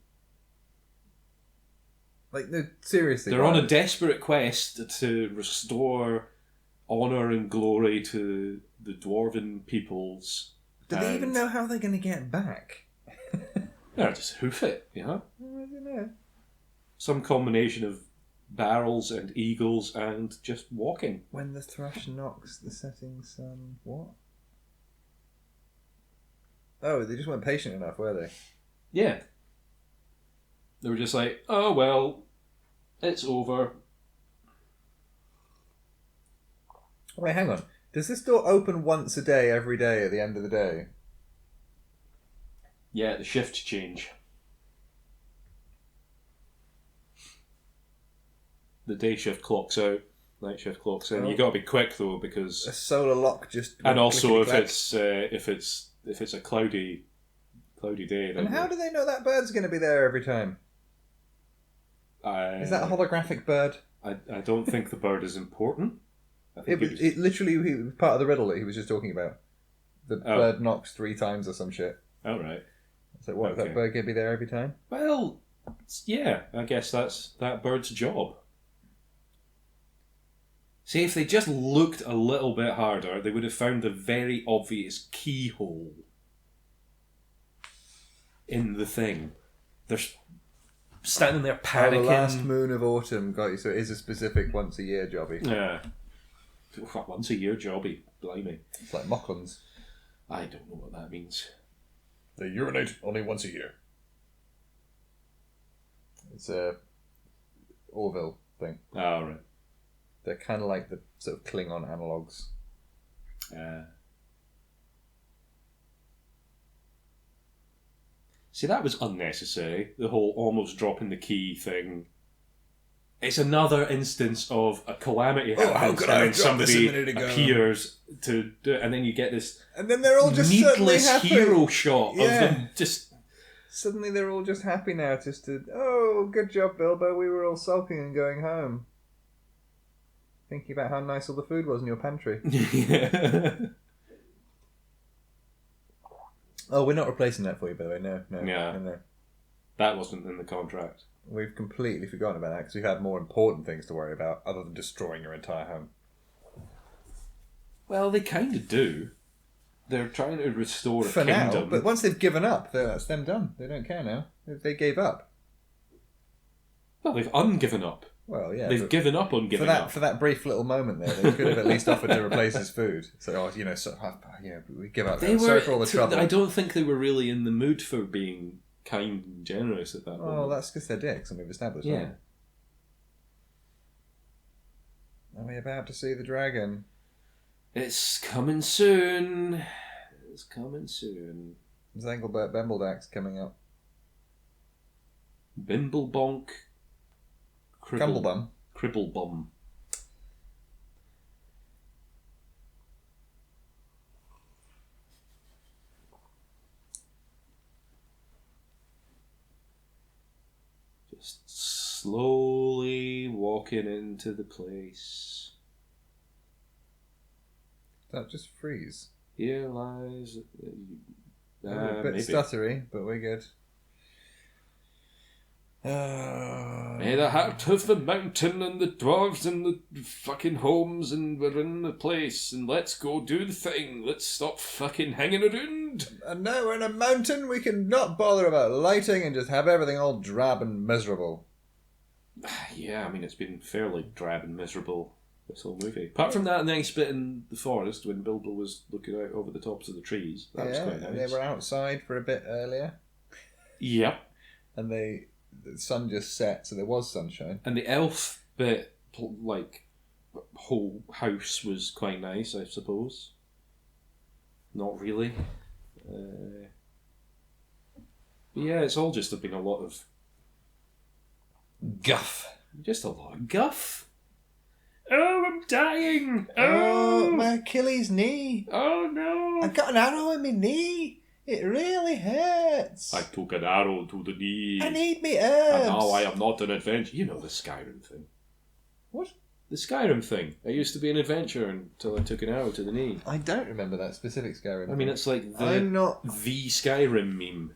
Like, no, seriously. They're on a desperate quest to restore honour and glory to the dwarven peoples. Do they even know how they're going to get back? Yeah, just hoof it, you know? I don't know. Some combination of barrels and eagles and just walking. When the thrush knocks the setting sun, what? Oh, they just weren't patient enough, were they? Yeah. They were just like, oh, well, it's over. Wait, hang on. Does this door open once a day, every day, at the end of the day? Yeah, the shift change. The day shift clocks out, night shift clocks in. You got to be quick though, because a solar lock just. And also, if it's a cloudy day. And how do they know that bird's going to be there every time? Is that a holographic bird? I don't think the bird is important. It literally was part of the riddle that he was just talking about. The bird knocks 3 times or some shit. Oh, right. So what, that bird going to be there every time? Well, yeah, I guess that's that bird's job. See, if they just looked a little bit harder, they would have found the very obvious keyhole in the thing. They're standing there panicking. The last moon of autumn got you, so it is a specific once a year jobby. Yeah. Once a year jobby, blimey. It's like Mocklands. I don't know what that means. They urinate only once a year. It's a Orville thing. Oh, right. They're kind of like the sort of Klingon analogues. See, that was unnecessary. The whole almost dropping the key thing. It's another instance of a calamity happens and then somebody appears to do it, and then you get this and then they're all just needless happy. hero shot of them just... Suddenly they're all just happy now, just to, oh, good job, Bilbo, we were all sulking and going home. Thinking about how nice all the food was in your pantry. Oh, we're not replacing that for you, by the way. No. No. That wasn't in the contract. We've completely forgotten about that because we've had more important things to worry about other than destroying your entire home. Well, they kind of do. They're trying to restore a kingdom. Now, but once they've given up, that's them done. They don't care now. They gave up. Well, they've ungiven up. Well, yeah. They've given up on giving up. For that brief little moment there, they could have at least offered to replace his food. So, we give up. Sorry for all the trouble. I don't think they were really in the mood for being kind and generous at that point. Oh, that's because they're dicks, and we've established that. Are we about to see the dragon? It's coming soon. Zanglebert Bembledak's coming up. Bimblebonk. Cumblebum. Cribblebum. Just slowly walking into the place. That just freeze. Here lies... a bit stuttery, but we're good. May the heart of the mountain and the dwarves and the fucking homes, and we're in the place, and let's go do the thing. Let's stop fucking hanging around. And now we're in a mountain, we can not bother about lighting and just have everything all drab and miserable. Yeah, I mean, it's been fairly drab and miserable, this whole movie. Apart from that nice bit in the forest when Bilbo was looking out over the tops of the trees. That was quite nice. And they were outside for a bit earlier. Yep. And the sun just set, so there was sunshine. And the elf bit, like, whole house was quite nice, I suppose. Not really. But yeah, it's all just been a lot of guff. Just a lot of guff. Oh, I'm dying! Oh, Oh, my Achilles knee. oh no! I've got an arrow in my knee. It really hurts. I took an arrow to the knee. I need me herbs. And now I am not an adventure. You know the Skyrim thing. What? The Skyrim thing. I used to be an adventurer until I took an arrow to the knee. I don't remember that specific Skyrim. I mean, it's like the Skyrim meme.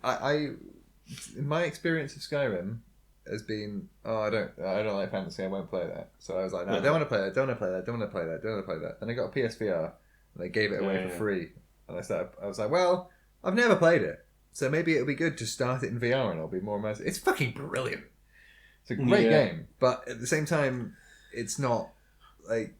In my experience of Skyrim has been, I don't like fantasy. I won't play that. So I was like, no, I don't want to play that. Don't want to play that. Don't want to play that. Don't want to play that. Then I got a PSVR and they gave it away for free. And I was like, well, I've never played it, so maybe it'll be good to start it in VR and I'll be more immersive. It's fucking brilliant. It's a great game, but at the same time, it's not like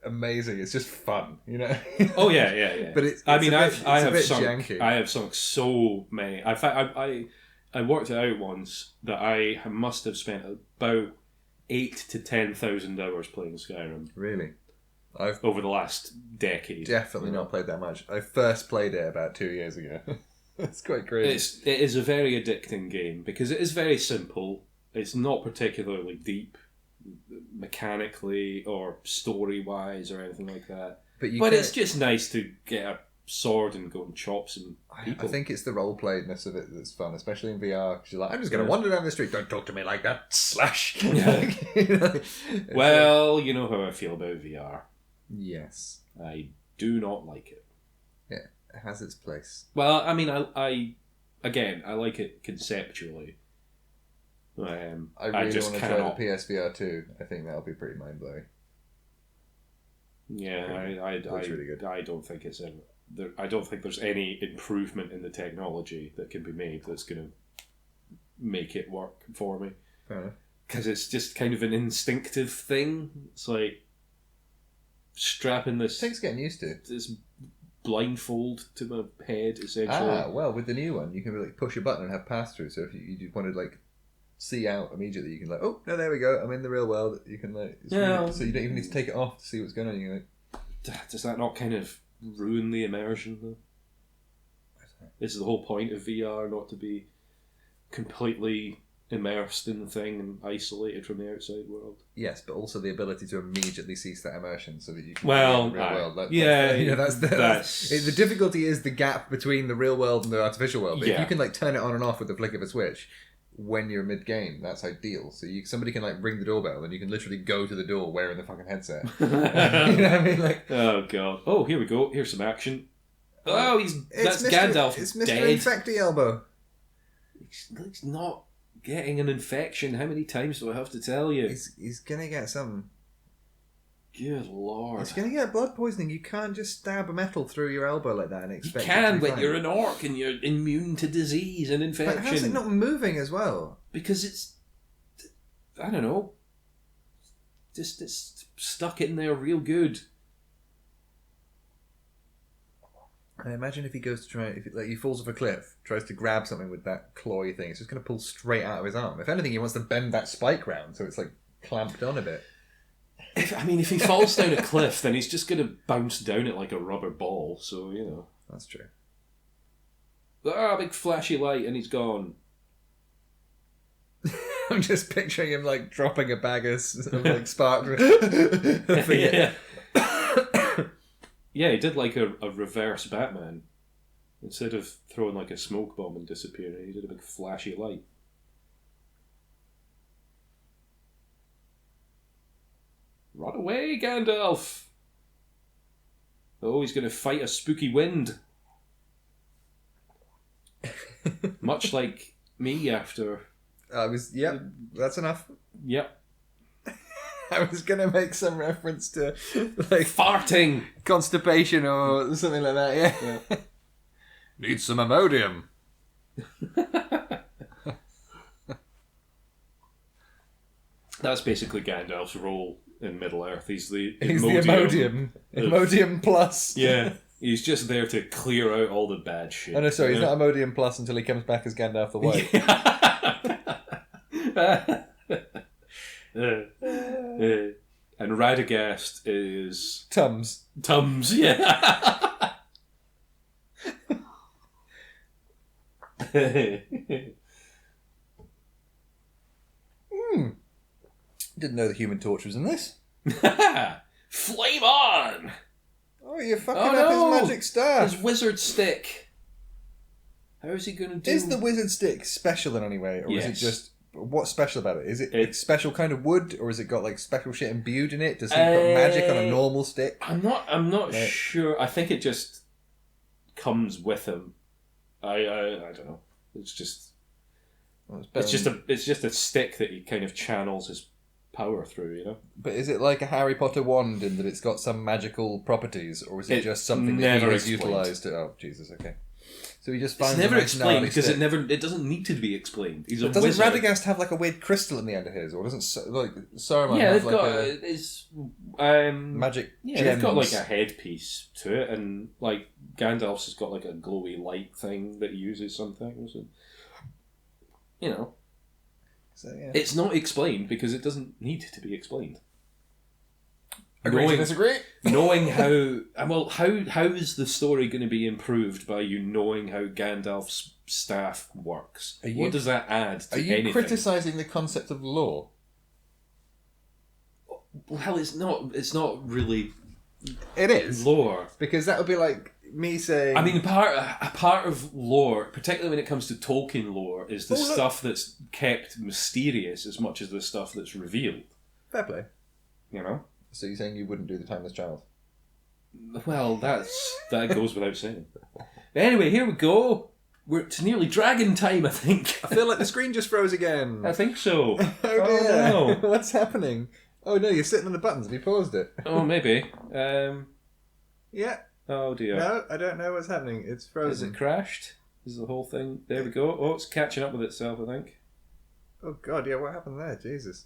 amazing. It's just fun, you know. Oh yeah. But I have sunk so many. In fact, I worked it out once that I must have spent about 8,000 to 10,000 hours playing Skyrim. Really? Over the last decade. Definitely not played that much. I first played it about 2 years ago. It's quite crazy. It is a very addicting game because it is very simple. It's not particularly deep mechanically or story-wise or anything like that. But it's just nice to get a sword and go and chop some people. I think it's the role-playedness of it that's fun, especially in VR. Because you're like, I'm just going to wander down the street. Don't talk to me like that. Slash. Yeah. Well, you know how I feel about VR. Yes. I do not like it. Yeah, it has its place. Well, I mean, I like it conceptually. I really just want to try the PSVR 2. I think that'll be pretty mind-blowing. Yeah, That's really good. I don't think it's I don't think there's any improvement in the technology that can be made that's going to make it work for me. Fair enough. Because it's just kind of an instinctive thing. It's like strapping this. It takes getting used to. This blindfold to my head, essentially. Well, with the new one, you can like push a button and have pass through. So if you want to like see out immediately, you can like, oh no, there we go. I'm in the real world. You can like, really, so you don't even need to take it off to see what's going on. You like, does that not kind of ruin the immersion though? This is the whole point of VR, not to be completely immersed in the thing and isolated from the outside world. Yes, but also the ability to immediately cease that immersion so that you can be in the real world. The difficulty is the gap between the real world and the artificial world. But if you can like turn it on and off with the flick of a switch when you're mid-game, that's ideal. So somebody can like ring the doorbell and you can literally go to the door wearing the fucking headset. You know what I mean? Like, oh god. Oh, here we go. Here's some action. Oh, that's Gandalf. It's Mr. Dead. Infecty Elbow. He's not getting an infection. How many times do I have to tell you? He's gonna get something. Good lord. He's gonna get blood poisoning. You can't just stab a metal through your elbow like that and expect it to be fine. You can, but you're an orc and you're immune to disease and infection. But how's it not moving as well? Because it's, I don't know, just it's stuck in there real good. I imagine if he goes to try, he falls off a cliff, tries to grab something with that clawy thing, it's just going to pull straight out of his arm. If anything, he wants to bend that spike round so it's like clamped on a bit. If he falls down a cliff, then he's just going to bounce down it like a rubber ball. So that's true. Big flashy light, and he's gone. I'm just picturing him like dropping a bag of like sparks. Yeah. Yeah, he did like a reverse Batman. Instead of throwing like a smoke bomb and disappearing, he did a big flashy light. Run away, Gandalf! Oh, he's going to fight a spooky wind. Much like me after... Yep, that's enough. Yep. I was going to make some reference to like farting, constipation or something like that, yeah. Need some Imodium. That's basically Gandalf's role in Middle-earth. He's the Imodium. Imodium Plus. Yeah. He's just there to clear out all the bad shit. Oh no, sorry, he's not Imodium Plus until he comes back as Gandalf the White. And Radagast is... Tums, yeah. Didn't know the Human Torch was in this. Flame on! Oh, you're fucking up his magic staff. His wizard stick. How is he going to do... Is the wizard stick special in any way? Or is it just... What's special about it? Is it a special kind of wood? Or has it got like special shit imbued in it? Does he put magic on a normal stick? I'm not sure. I think it just comes with him. I don't know. It's just... Well, it's just a stick that he kind of channels his power through, you know. But is it like a Harry Potter wand in that it's got some magical properties, or is it just something that he has utilised? Oh, Jesus, okay. So he just finds. It's never explained because it doesn't need to be explained. He's a doesn't wizard. Radagast have like a weird crystal in the end of his, or doesn't Saruman have have like got his magic? Yeah, they've got like a headpiece to it, and like Gandalf's has got like a glowy light thing that he uses sometimes. And, you know, so, yeah. It's not explained because it doesn't need to be explained. Agree to disagree? Knowing how is the story going to be improved by you knowing how Gandalf's staff works? What does that add to anything? Are you criticising the concept of lore? Well, it's not really. It is lore, because that would be like me saying. I mean, a part of lore, particularly when it comes to Tolkien lore, is the stuff that's kept mysterious as much as the stuff that's revealed. Fair play. You know. So you're saying you wouldn't do the Timeless Child? Well, that goes without saying. Anyway, here we go. It's nearly dragon time, I think. I feel like the screen just froze again. I think so. Oh dear. Oh, no. What's happening? Oh no, you're sitting on the buttons. Have you paused it? Oh, maybe. Yeah. Oh dear. No, I don't know what's happening. It's frozen. Is it crashed? Is the whole thing... There we go. Oh, it's catching up with itself, I think. Oh god, yeah, what happened there? Jesus.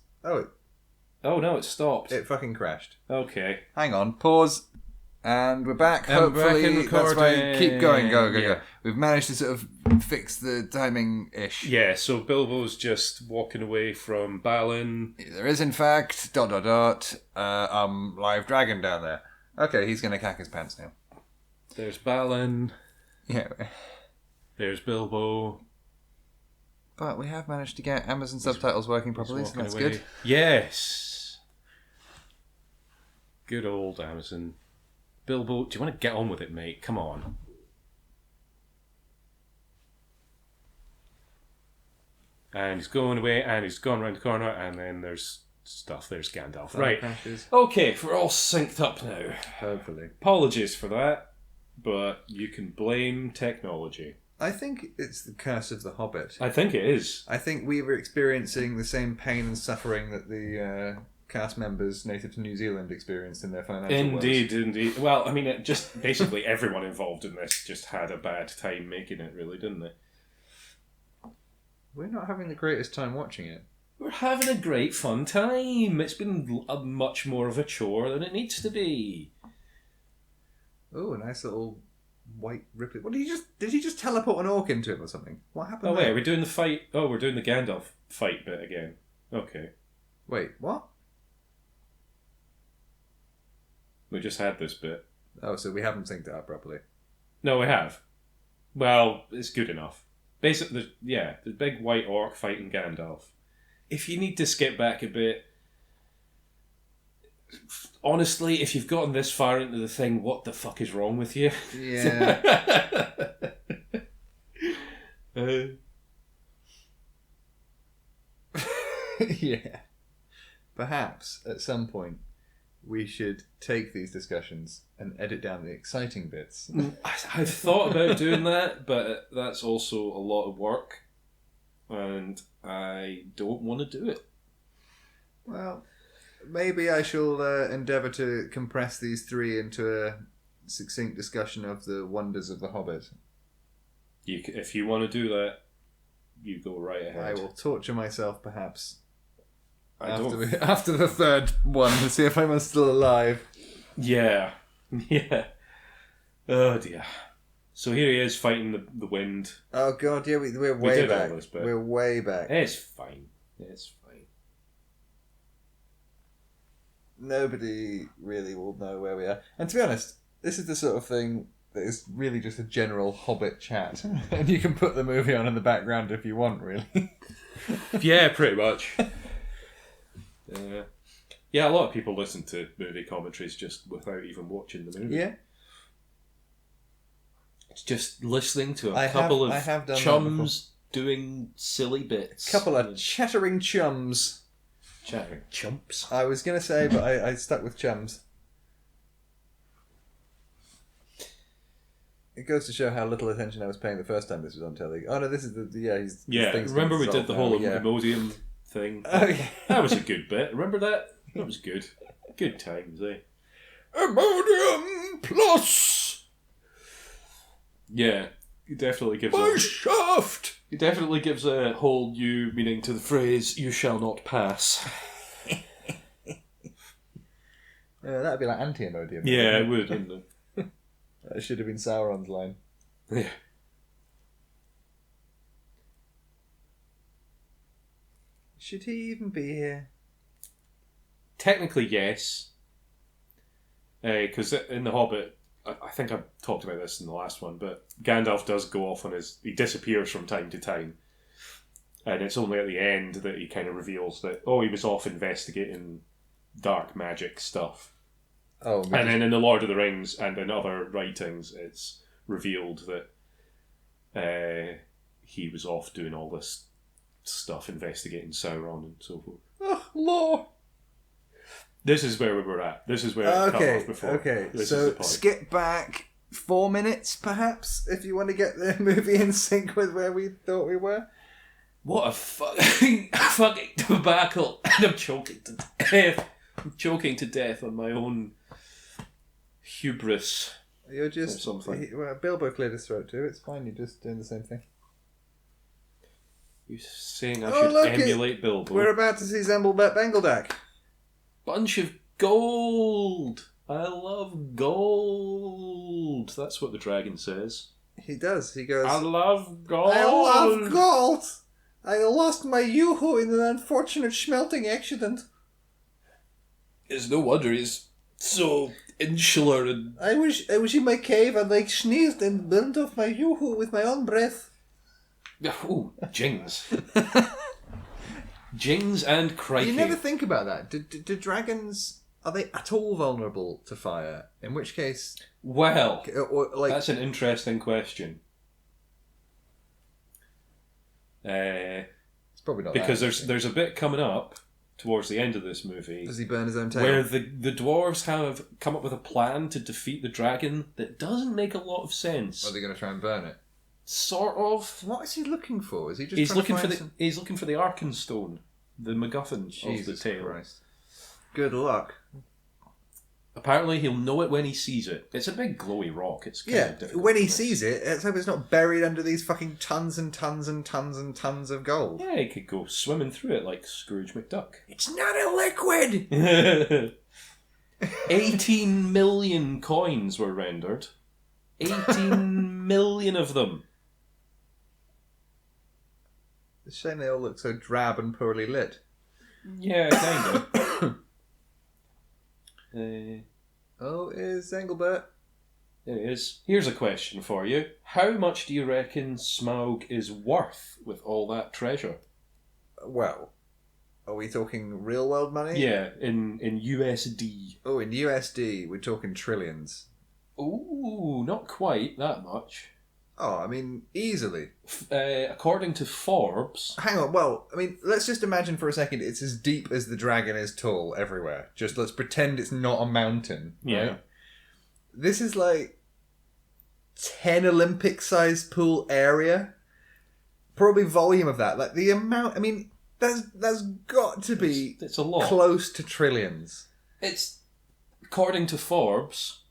Oh no, it stopped. It fucking crashed. Okay. Hang on, pause. And we're back. And hopefully, back in that's fine. Keep going. Go. Yeah. We've managed to sort of fix the timing-ish. Yeah, so Bilbo's just walking away from Balin. There is, in fact, ... live dragon down there. Okay, he's going to cack his pants now. There's Balin. Yeah. There's Bilbo. But we have managed to get Amazon subtitles working properly, so that's good. Yes. Good old Amazon. Bilbo, do you want to get on with it, mate? Come on. And he's going away, and he's gone around the corner, and then there's stuff. There's Gandalf. Right. Crashes. Okay, we're all synced up now. Hopefully. Apologies for that, but you can blame technology. I think it's the curse of the Hobbit. I think it is. I think we were experiencing the same pain and suffering that the cast members native to New Zealand experienced in their financial woes. Indeed. Well, I mean, it just basically everyone involved in this just had a bad time making it, really, didn't they? We're not having the greatest time watching it. We're having a great fun time. It's been much more of a chore than it needs to be. Oh, a nice little white rippling. What did he just teleport an orc into him or something? What happened? Oh wait, are we doing the fight? Oh, we're doing the Gandalf fight bit again. Okay. Wait, what? We just had this bit. Oh, so we haven't synced it up properly. No, we have. Well, it's good enough. Basically, the big white orc fighting Gandalf. If you need to skip back a bit, honestly, if you've gotten this far into the thing, what the fuck is wrong with you? Yeah. Yeah. Perhaps at some point we should take these discussions and edit down the exciting bits. I've thought about doing that, but that's also a lot of work, and I don't want to do it. Well, maybe I shall endeavour to compress these three into a succinct discussion of the wonders of The Hobbit. If you want to do that, you go right ahead. I will torture myself, perhaps, after the third one to see if I'm still alive. Yeah. Oh dear. So here he is fighting the wind. Oh god, yeah, we're way back. All this bit. We're way back. It's fine. Nobody really will know where we are. And to be honest, this is the sort of thing that is really just a general Hobbit chat. And you can put the movie on in the background if you want, really. Yeah, pretty much. Yeah. Yeah, a lot of people listen to movie commentaries just without even watching the movie. Yeah. It's just listening to a couple of chums doing silly bits. A couple of chattering chums. Chattering chumps. I was going to say, but I stuck with chums. It goes to show how little attention I was paying the first time this was on telly. Oh no, this is Remember we did the whole Imodium thing? Oh yeah, that was a good bit. Remember that? That was good. Good times, eh? Imodium Plus. Yeah, he definitely gives my shaft. He definitely gives a whole new meaning to the phrase "you shall not pass." That'd be like anti-Imodium. Yeah, it would, wouldn't it? That should have been Sauron's line. Yeah. Should he even be here? Technically, yes. Because in The Hobbit, I think I've talked about this in the last one, but Gandalf does go off on his... He disappears from time to time. And it's only at the end that he kind of reveals that, he was off investigating dark magic stuff. Oh, and then in The Lord of the Rings and in other writings, it's revealed that he was off doing all this stuff, investigating Sauron and so forth. Oh, lore! This is where we were at. This is where it cut off before. Okay, this so skip back 4 minutes, perhaps, if you want to get the movie in sync with where we thought we were. What a fucking debacle. And I'm choking to death. I'm choking to death on my own hubris. You're just... something. Well, Bilbo cleared his throat too. It's fine, you're just doing the same thing. You're saying I should emulate Bilbo. We're about to see Zemblebet Bengeldak. Bunch of gold. I love gold. That's what the dragon says. He does. He goes, I love gold. I love gold. I lost my yoo-hoo in an unfortunate smelting accident. It's no wonder he's so insular and... I was in my cave and I sneezed and burned off my yoo-hoo with my own breath. Ooh, jings. Jings and crikey. You never think about that. Do dragons, are they at all vulnerable to fire? In which case... Well, that's an interesting question. It's probably not because there's a bit coming up towards the end of this movie. Does he burn his own tail? Where the dwarves have come up with a plan to defeat the dragon that doesn't make a lot of sense. Are they going to try and burn it? Sort of. What is he looking for? Is he just he's looking for the Arkenstone, the MacGuffin of the tail. Christ. Good luck. Apparently, he'll know it when he sees it. It's a big glowy rock. It's kind of difficult. When he sees it, let's hope it's not buried under these fucking tons and tons and tons and tons of gold. Yeah, he could go swimming through it like Scrooge McDuck. It's not a liquid! 18 million coins were rendered. 18 million of them. It's a shame they all look so drab and poorly lit. Yeah, kind of. Is Engelbert? There it is. Here's a question for you. How much do you reckon Smaug is worth with all that treasure? Well, are we talking real world money? Yeah, in USD. Oh, in USD, we're talking trillions. Ooh, not quite that much. Oh, I mean, easily. According to Forbes... Hang on, well, I mean, let's just imagine for a second it's as deep as the dragon is tall everywhere. Just let's pretend it's not a mountain. Right? Yeah. This is like 10 Olympic-sized pool area. Probably volume of that. Like the amount, I mean, that's got to be it's a lot. Close to trillions. It's, according to Forbes,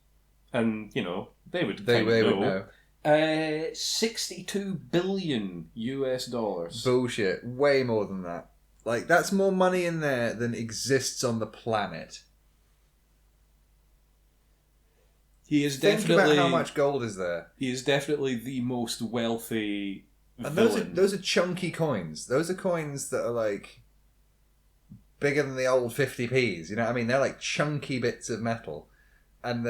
and, you know, they would know. 62 billion US dollars. Bullshit. Way more than that. Like, that's more money in there than exists on the planet. He is Think definitely... about how much gold is there. He is definitely the most wealthy and villain. those are chunky coins. Those are coins that are, like, bigger than the old 50p's. You know what I mean? They're like chunky bits of metal. And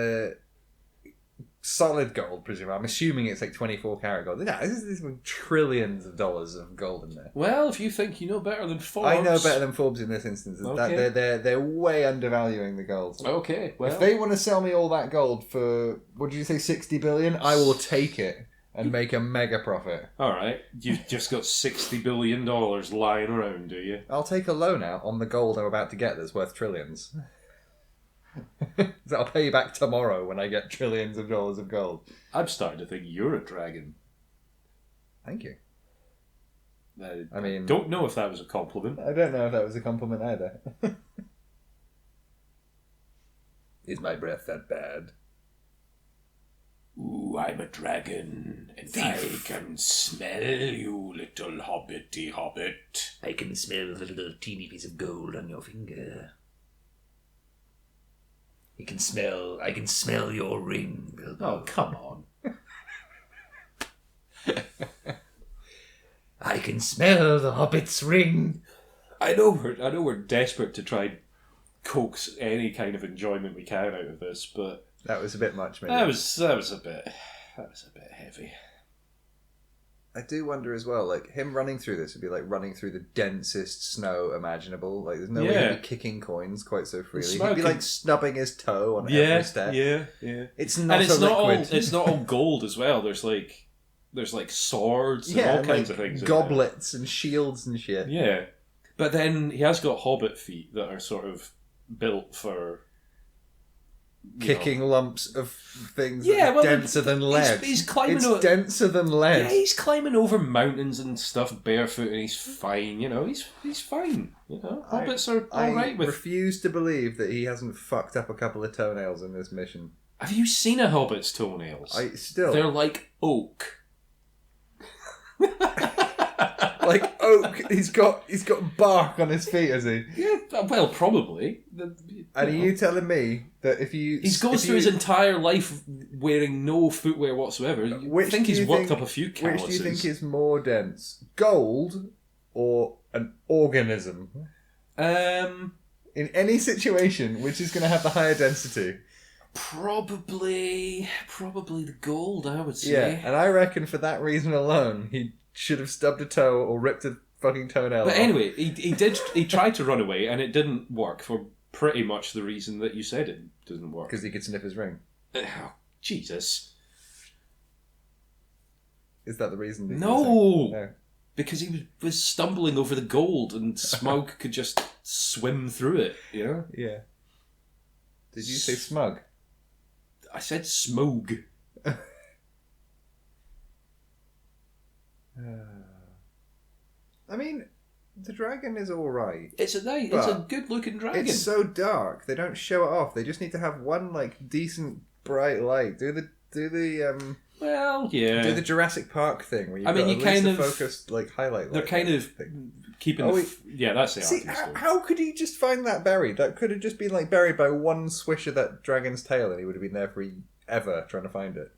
solid gold, presumably. I'm assuming it's like 24 karat gold. No, this is trillions of dollars of gold in there. Well, if you think you know better than Forbes... I know better than Forbes in this instance. Okay. They're way undervaluing the gold. Okay, well... If they want to sell me all that gold for, what did you say, 60 billion? I will take it and make a mega profit. Alright, you've just got $60 billion lying around, do you? I'll take a loan out on the gold I'm about to get that's worth trillions. I'll pay you back tomorrow when I get trillions of dollars of gold. I'm starting to think you're a dragon. Thank you. I mean... don't know if that was a compliment. I don't know if that was a compliment either. Is my breath that bad? Ooh, I'm a dragon, and thief. I can smell you, little hobbity hobbit. I can smell the little teeny piece of gold on your finger. I can smell your ring, Bilbo. Oh, come on. I can smell the hobbit's ring. I know we're desperate to try and coax any kind of enjoyment we can out of this, but That was a bit much, maybe. that was a bit heavy. I do wonder as well, like, him running through this would be like running through the densest snow imaginable. Like, there's no way he'd be kicking coins quite so freely. He'd be, like, snubbing his toe on every step. Yeah. It's not And it's a not liquid. it's not all gold as well. There's like swords and all kinds of things. Goblets and shields and shit. Yeah. But then he has got hobbit feet that are sort of built for Kicking lumps of things Yeah, that are well, denser than lead. he's climbing It's over- denser than lead. Yeah, he's climbing over mountains and stuff barefoot, and he's fine. He's fine. Hobbits are all right with. I refuse to believe that he hasn't fucked up a couple of toenails in this mission. Have you seen a hobbit's toenails? They're like oak. Like oak. He's got bark on his feet, has he? Yeah, well, probably. And are you telling me that if you... He goes through his entire life wearing no footwear whatsoever. I think he's worked up a few calluses. Which do you think is more dense? Gold or an organism? In any situation, which is going to have the higher density? Probably the gold, I would say. Yeah, and I reckon for that reason alone, he should have stubbed a toe or ripped a fucking toenail But off. anyway, he tried to run away, and it didn't work for pretty much the reason that you said it doesn't work. Because he could sniff his ring. Oh, Jesus. Is that the reason? That No! Because he was stumbling over the gold, and Smaug could just swim through it, Yeah. Did you say smug? I said Smaug. I mean, the dragon is alright. It's a good-looking dragon. It's so dark. They don't show it off. They just need to have one decent bright light. Do the Well, yeah. Do the Jurassic Park thing where you focused highlight. They're kind of keeping. Yeah, that's the See, how could he just find that buried? That could have just been buried by one swish of that dragon's tail, and he would have been there forever trying to find it.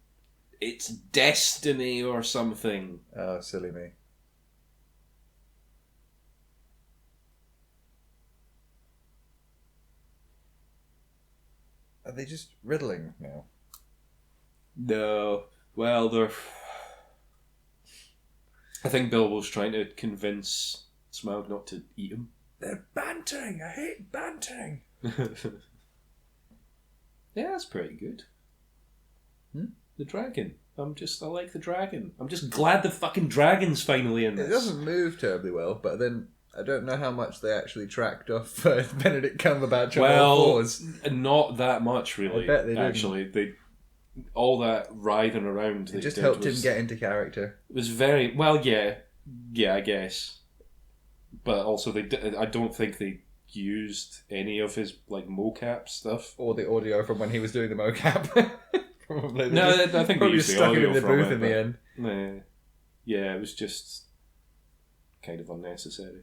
It's destiny or something. Oh, silly me. Are they just riddling now? No. Well, they're... I think Bilbo's trying to convince Smaug not to eat him. They're bantering! I hate bantering! Yeah, that's pretty good. The dragon. I like the dragon. I'm just glad the fucking dragon's finally in this. It doesn't move terribly well, but then I don't know how much they actually tracked off Benedict Cumberbatch on all fours. Not that much, really. I bet they didn't. Actually, all that writhing around. It just helped him get into character. It was very well, yeah, I guess. But also, I don't think they used any of his mocap stuff or the audio from when he was doing the mocap. Probably. No, I think they used the stuck audio it in the from booth it, in the end. Yeah, it was just kind of unnecessary.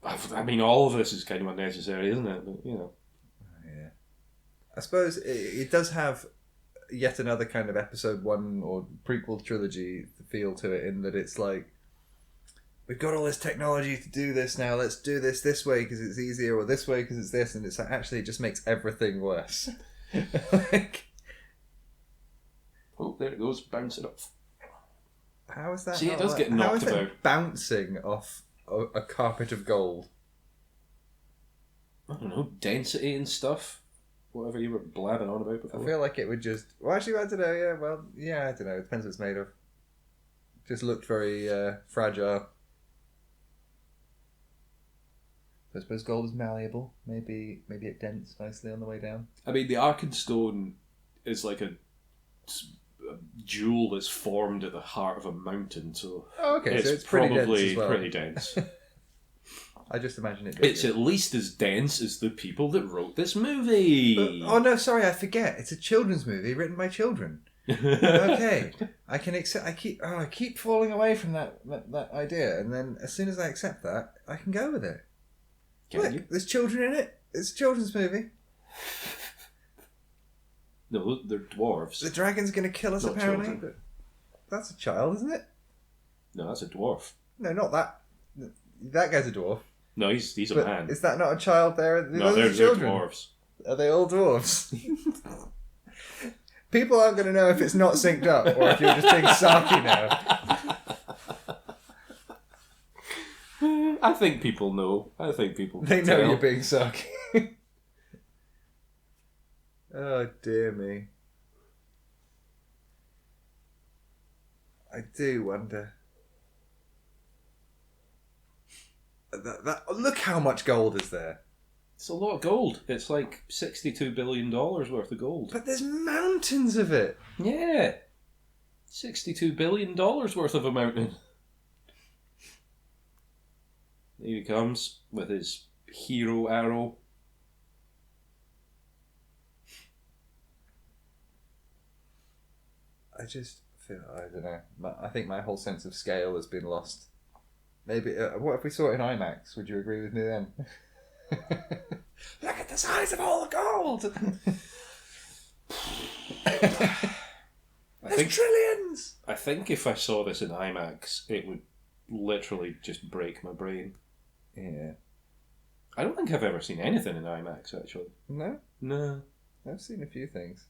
I mean, all of this is kind of unnecessary, isn't it? But, Yeah. I suppose it does have yet another kind of episode 1 or prequel trilogy feel to it, in that it's like, we've got all this technology to do this now, let's do this way because it's easier, or this way because it's this, and it's actually it just makes everything worse. Oh, there it goes, bouncing off. How is that? See, it does get knocked how is about. It bouncing off a carpet of gold? I don't know, density and stuff. Whatever you were blabbing on about before. I feel like it would just... Well, actually, I don't know. Yeah, I don't know. It depends what it's made of. Just looked very fragile. So I suppose gold is malleable. Maybe it dents nicely on the way down. I mean, the Arkenstone is like a jewel that's formed at the heart of a mountain, so okay, it's, so it's pretty probably dense as well. pretty dense. I just imagine it. It's at least as dense as the people that wrote this movie. Oh no, sorry, I forget. It's a children's movie written by children. Okay, I can accept. I keep falling away from that idea, and then as soon as I accept that, I can go with it. Look, there's children in it. It's a children's movie. No, they're dwarves. The dragon's going to kill us, Not apparently. children. But that's a child, isn't it? No, that's a dwarf. No, not that. That guy's a dwarf. No, he's a But man. is that not a child there? No, Those are they're children. dwarves. Are they all dwarves? People aren't going to know if it's not synced up or if you're just being sarky now. I think people know. I think people They can know tell. you're being sarky. Oh, dear me. I do wonder. Look how much gold is there. It's a lot of gold. It's like $62 billion worth of gold. But there's mountains of it. Yeah. $62 billion worth of a mountain. Here he comes with his hero arrow. I just feel, I don't know. I think my whole sense of scale has been lost. Maybe, what if we saw it in IMAX? Would you agree with me then? Look at the size of all the gold! There's trillions! I think if I saw this in IMAX, it would literally just break my brain. Yeah. I don't think I've ever seen anything in IMAX, actually. No? No. I've seen a few things.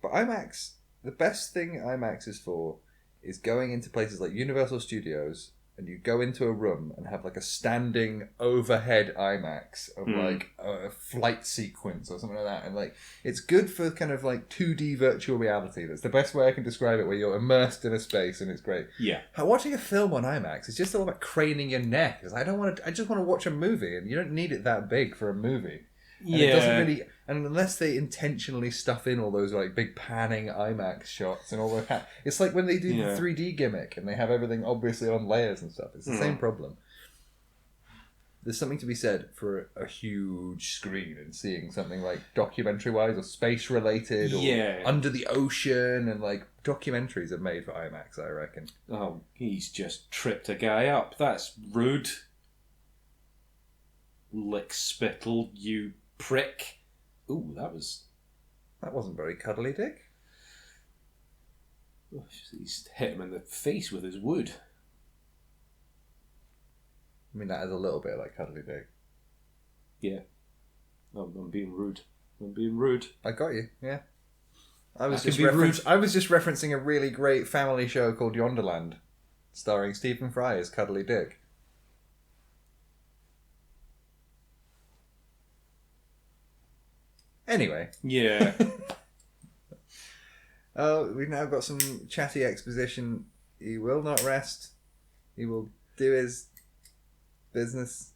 But IMAX, the best thing IMAX is for is going into places like Universal Studios and you go into a room and have like a standing overhead IMAX of like a flight sequence or something like that. And like, it's good for kind of like 2D virtual reality. That's the best way I can describe it, where you're immersed in a space and it's great. Yeah. Watching a film on IMAX is just all about craning your neck. It's like, I just want to watch a movie, and you don't need it that big for a movie. And it doesn't really, and unless they intentionally stuff in all those like big panning IMAX shots and all that, it's like when they do the 3D gimmick and they have everything obviously on layers and stuff. It's the same problem. There's something to be said for a huge screen and seeing something like documentary-wise or space-related or under the ocean, and like documentaries are made for IMAX, I reckon. Oh, he's just tripped a guy up. That's rude. Lick spittle, you prick. Ooh, that wasn't very cuddly, Dick. Oh, he's hit him in the face with his wood. I mean, that is a little bit like cuddly Dick. Yeah. I'm being rude. I got you, yeah. I was That just could be rude. I was just referencing a really great family show called Yonderland, starring Stephen Fry as Cuddly Dick. Anyway. Yeah. We've now got some chatty exposition. He will not rest. He will do his business.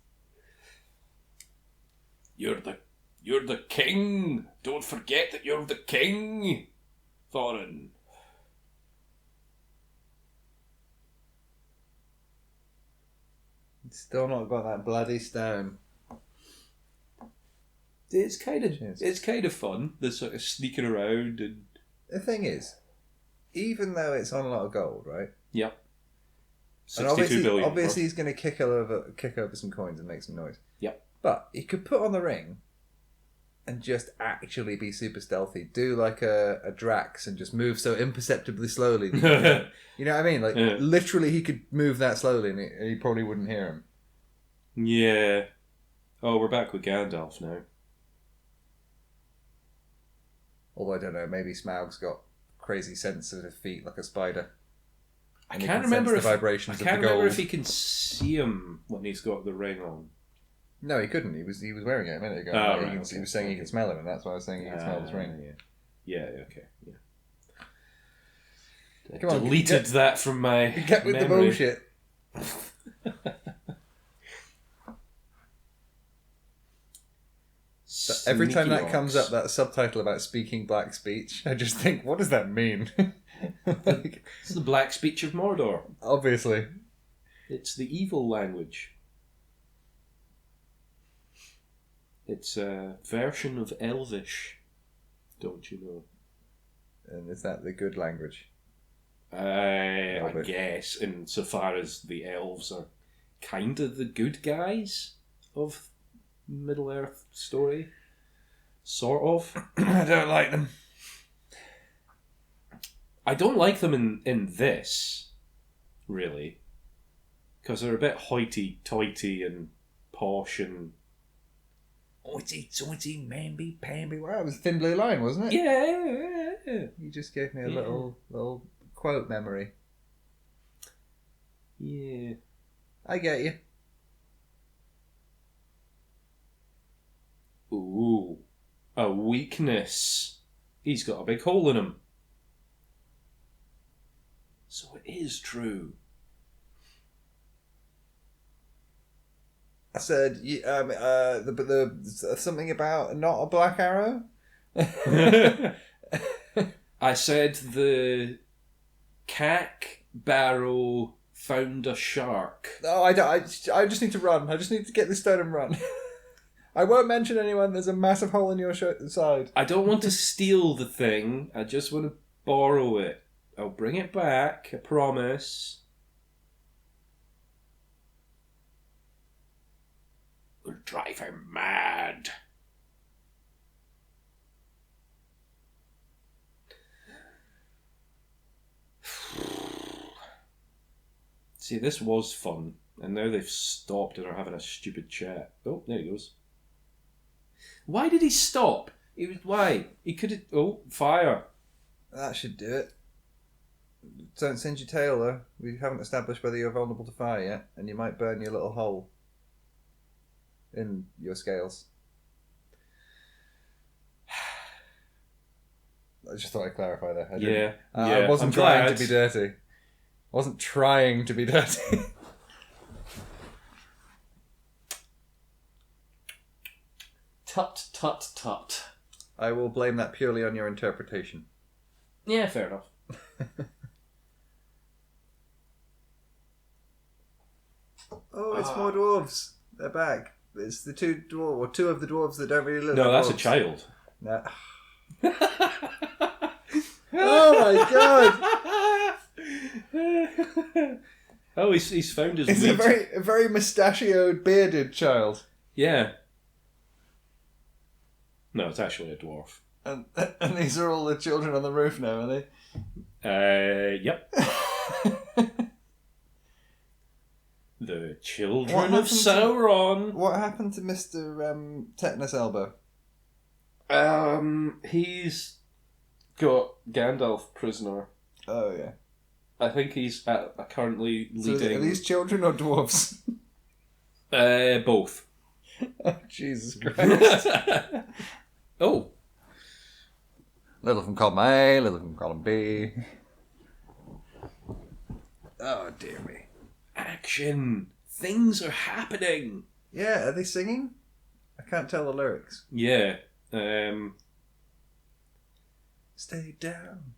You're the king. Don't forget that you're the king, Thorin. Still not got that bloody stone. It's kind of fun. The sort of sneaking around and. The thing is, even though it's on a lot of gold, right? Yep. And 62 billion. obviously he's going to kick over some coins and make some noise. Yep. But he could put on the ring and just actually be super stealthy. Do like a Drax and just move so imperceptibly slowly. You know what I mean? Like, literally he could move that slowly and he probably wouldn't hear him. Yeah. Oh, we're back with Gandalf now. Although I don't know, maybe Smaug's got crazy sensitive feet like a spider. I And he can't can remember sense if the vibrations I can't of the remember gold. if he can see him when he's got the ring on. No, he couldn't. He was wearing it a minute ago. Oh, He right, was saying he could smell him, and that's why I was saying he could smell his ring. Yeah, okay. Yeah. Come on, Deleted that from my Get with memory. the bullshit. Every time that comes up, that subtitle about speaking black speech, I just think, what does that mean? Like, It's the black speech of Mordor. obviously. It's the evil language. It's a version of Elvish, don't you know? And is that the good language? I Elvish. guess, insofar as the elves are kind of the good guys of Middle Earth story. Sort of. I don't like them. I don't like them in this, really. Because they're a bit hoity-toity and posh and... Hoity-toity, mamby-pamby. Wow, it was a Thin Blue Line, wasn't it? Yeah. You just gave me a Yeah. little quote memory. Yeah. I get you. Ooh. A weakness. He's got a big hole in him. So it is true. I said, the something about not a black arrow. I said the cack barrow found a shark. No, I don't. I just need to run. I just need to get this done and run. I won't mention anyone. There's a massive hole in your side. I don't want to steal the thing. I just want to borrow it. I'll bring it back. I promise. We'll drive him mad. See, this was fun, and now they've stopped and are having a stupid chat. Oh, there he goes. Why did he stop? Why? He could have... Oh, fire. That should do it. Don't send your tail though. We haven't established whether you're vulnerable to fire yet, and you might burn your little hole in your scales. I just thought I'd clarify that. I wasn't trying to be dirty. I wasn't trying to be dirty. Tut, tut, tut. I will blame that purely on your interpretation. Yeah, fair enough. Oh, it's more dwarves. They're back. It's the two of the dwarves that don't really look No, like that's a dwarves. child. Nah. Oh my god! Oh, he's found his It's wheat. a very mustachioed, bearded child. Yeah. No, it's actually a dwarf. And these are all the children on the roof now, are they? Yep. The children What of happened to- Sauron. What happened to Mr. Tetanus Elbow? He's got Gandalf prisoner. Oh yeah. I think he's currently So leading. are these children or dwarves? Both. Oh, Jesus Christ. Oh. Little of them column A, little of them column B. Oh dear me. Action. Things are happening. Yeah, are they singing? I can't tell the lyrics. Yeah. Stay down.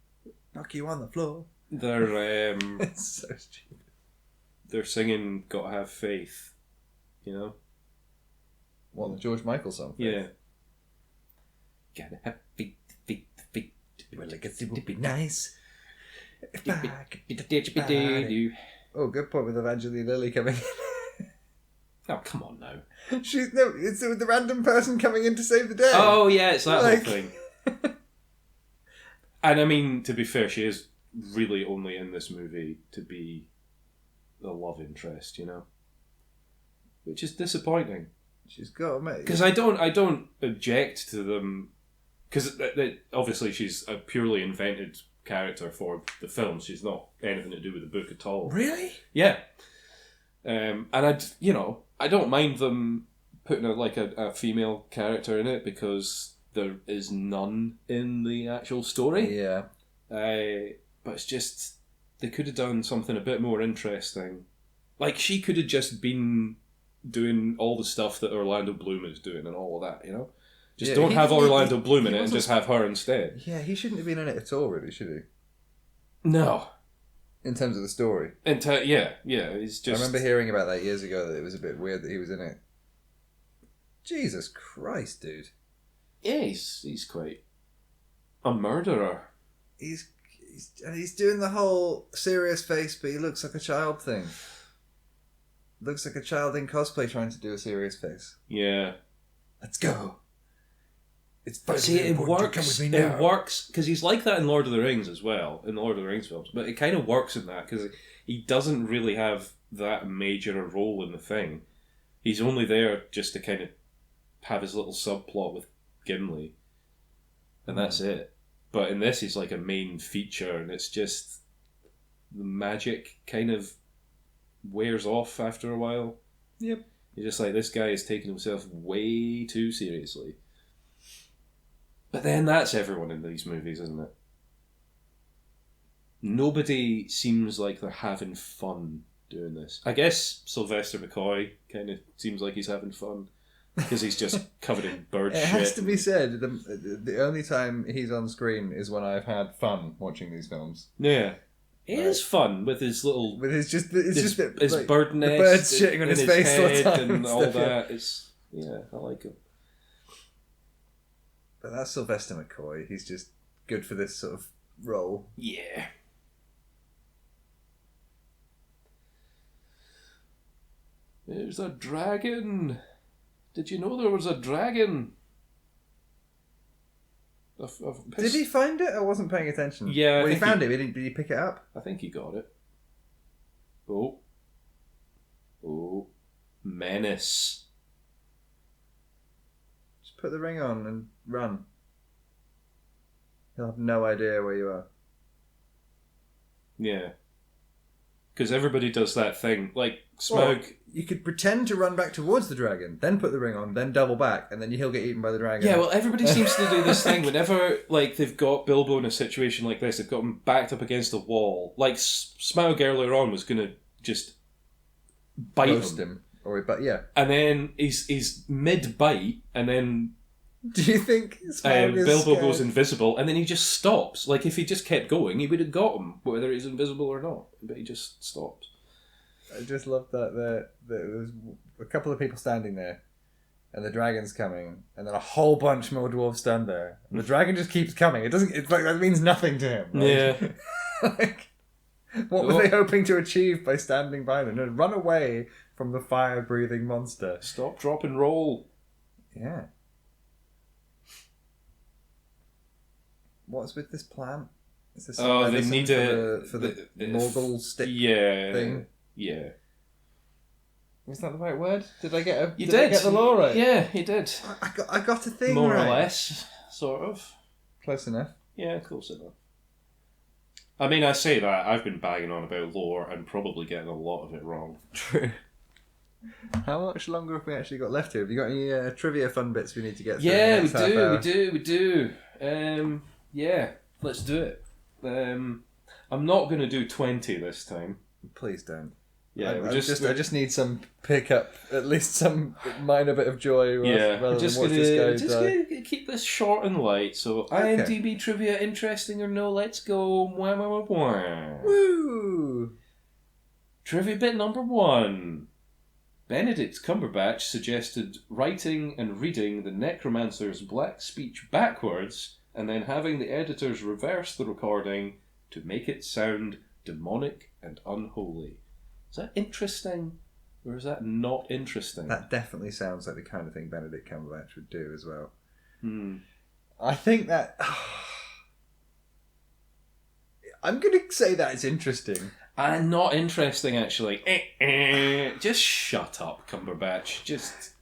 Knock you on the floor. They're It's so stupid. they're singing "Gotta Have Faith," you know. What, the George Michael song? Yeah. Gotta have faith, faith, faith. Well, I guess it would be nice if I could be Oh, good point with Evangeline Lilly coming in. Oh, come on now. It's the random person coming in to save the day. Oh, yeah, it's that Like- whole thing. And I mean, to be fair, she is really only in this movie to be the love interest, you know? Which is disappointing. She's got to make Because I don't object to them... Because obviously she's a purely invented character for the film. She's not anything to do with the book at all. Really? Yeah. And I don't mind them putting a female character in it because there is none in the actual story. Yeah. But it's just, they could have done something a bit more interesting. Like, she could have just been doing all the stuff that Orlando Bloom is doing and all of that, Just don't have Orlando Bloom in it and just have her instead. Yeah, he shouldn't have been in it at all, really, should he? No. In terms of the story. Yeah, he's just... I remember hearing about that years ago, that it was a bit weird that he was in it. Jesus Christ, dude. Yeah, he's quite a murderer. He's doing the whole serious face, but he looks like a child thing. Looks like a child in cosplay trying to do a serious face. Yeah. Let's go. It's see, it works. It works because he's like that in Lord of the Rings as well, in the Lord of the Rings films. But it kind of works in that because he doesn't really have that major a role in the thing. He's only there just to kind of have his little subplot with Gimli, and that's it. But in this, he's like a main feature, and it's just the magic kind of wears off after a while. Yep. You're just like, this guy is taking himself way too seriously. But then that's everyone in these movies, isn't it? Nobody seems like they're having fun doing this. I guess Sylvester McCoy kind of seems like he's having fun because he's just covered in bird shit. It has to be said, the only time he's on screen is when I've had fun watching these films. Yeah. It is fun with his little... With his like, bird nest. The birds shitting on his face all the time. And all that. Yeah, I like him. But that's Sylvester McCoy. He's just good for this sort of role. Yeah. There's a dragon. Did you know there was a dragon? Did he find it? I wasn't paying attention. Yeah. Well, he found it. Did he pick it up? I think he got it. Oh. Menace. Just put the ring on and run. He'll have no idea where you are. Yeah. Because everybody does that thing. Like, Smaug... Well, you could pretend to run back towards the dragon, then put the ring on, then double back, and then he'll get eaten by the dragon. Yeah, well, everybody seems to do this thing. Whenever, like, they've got Bilbo in a situation like this, they've got him backed up against a wall. Like, Smaug earlier on was going to just bite him. But yeah. And then he's mid-bite, and then... Do you think Bilbo goes invisible, and then he just stops? Like, if he just kept going, he would have got him, whether he's invisible or not. But he just stops. I just love that there was a couple of people standing there, and the dragon's coming, and then a whole bunch more dwarves stand there. And the dragon just keeps coming. It's like that means nothing to him. Right? Yeah. Like, what were they hoping to achieve by standing by them? No, run away from the fire-breathing monster. Stop, drop, and roll. Yeah. What's with this plant? Is this they need for the Morgul stick thing? Yeah. Was that the right word? Did I get I get the law right? Yeah, you did. I got a thing More right. or less, sort of. Close enough. Yeah, close enough. I mean, I say that, I've been bagging on about lore and probably getting a lot of it wrong. True. How much longer have we actually got left here? Have you got any trivia fun bits we need to get through? Yeah, we do. Yeah, let's do it. I'm not going to do 20 this time. Please don't. Yeah, I just need some pickup, at least some minor bit of joy. Rather just than watch gonna this guy die. keep this short and light. So, IMDb trivia, interesting or no? Let's go. Wah, wah, wah, wah. Woo! Trivia bit number 1. Benedict Cumberbatch suggested writing and reading the Necromancer's black speech backwards, and then having the editors reverse the recording to make it sound demonic and unholy. Is that interesting, or is that not interesting? That definitely sounds like the kind of thing Benedict Cumberbatch would do as well. Hmm. I think that... I'm going to say that it's interesting. Not interesting, actually. Just shut up, Cumberbatch.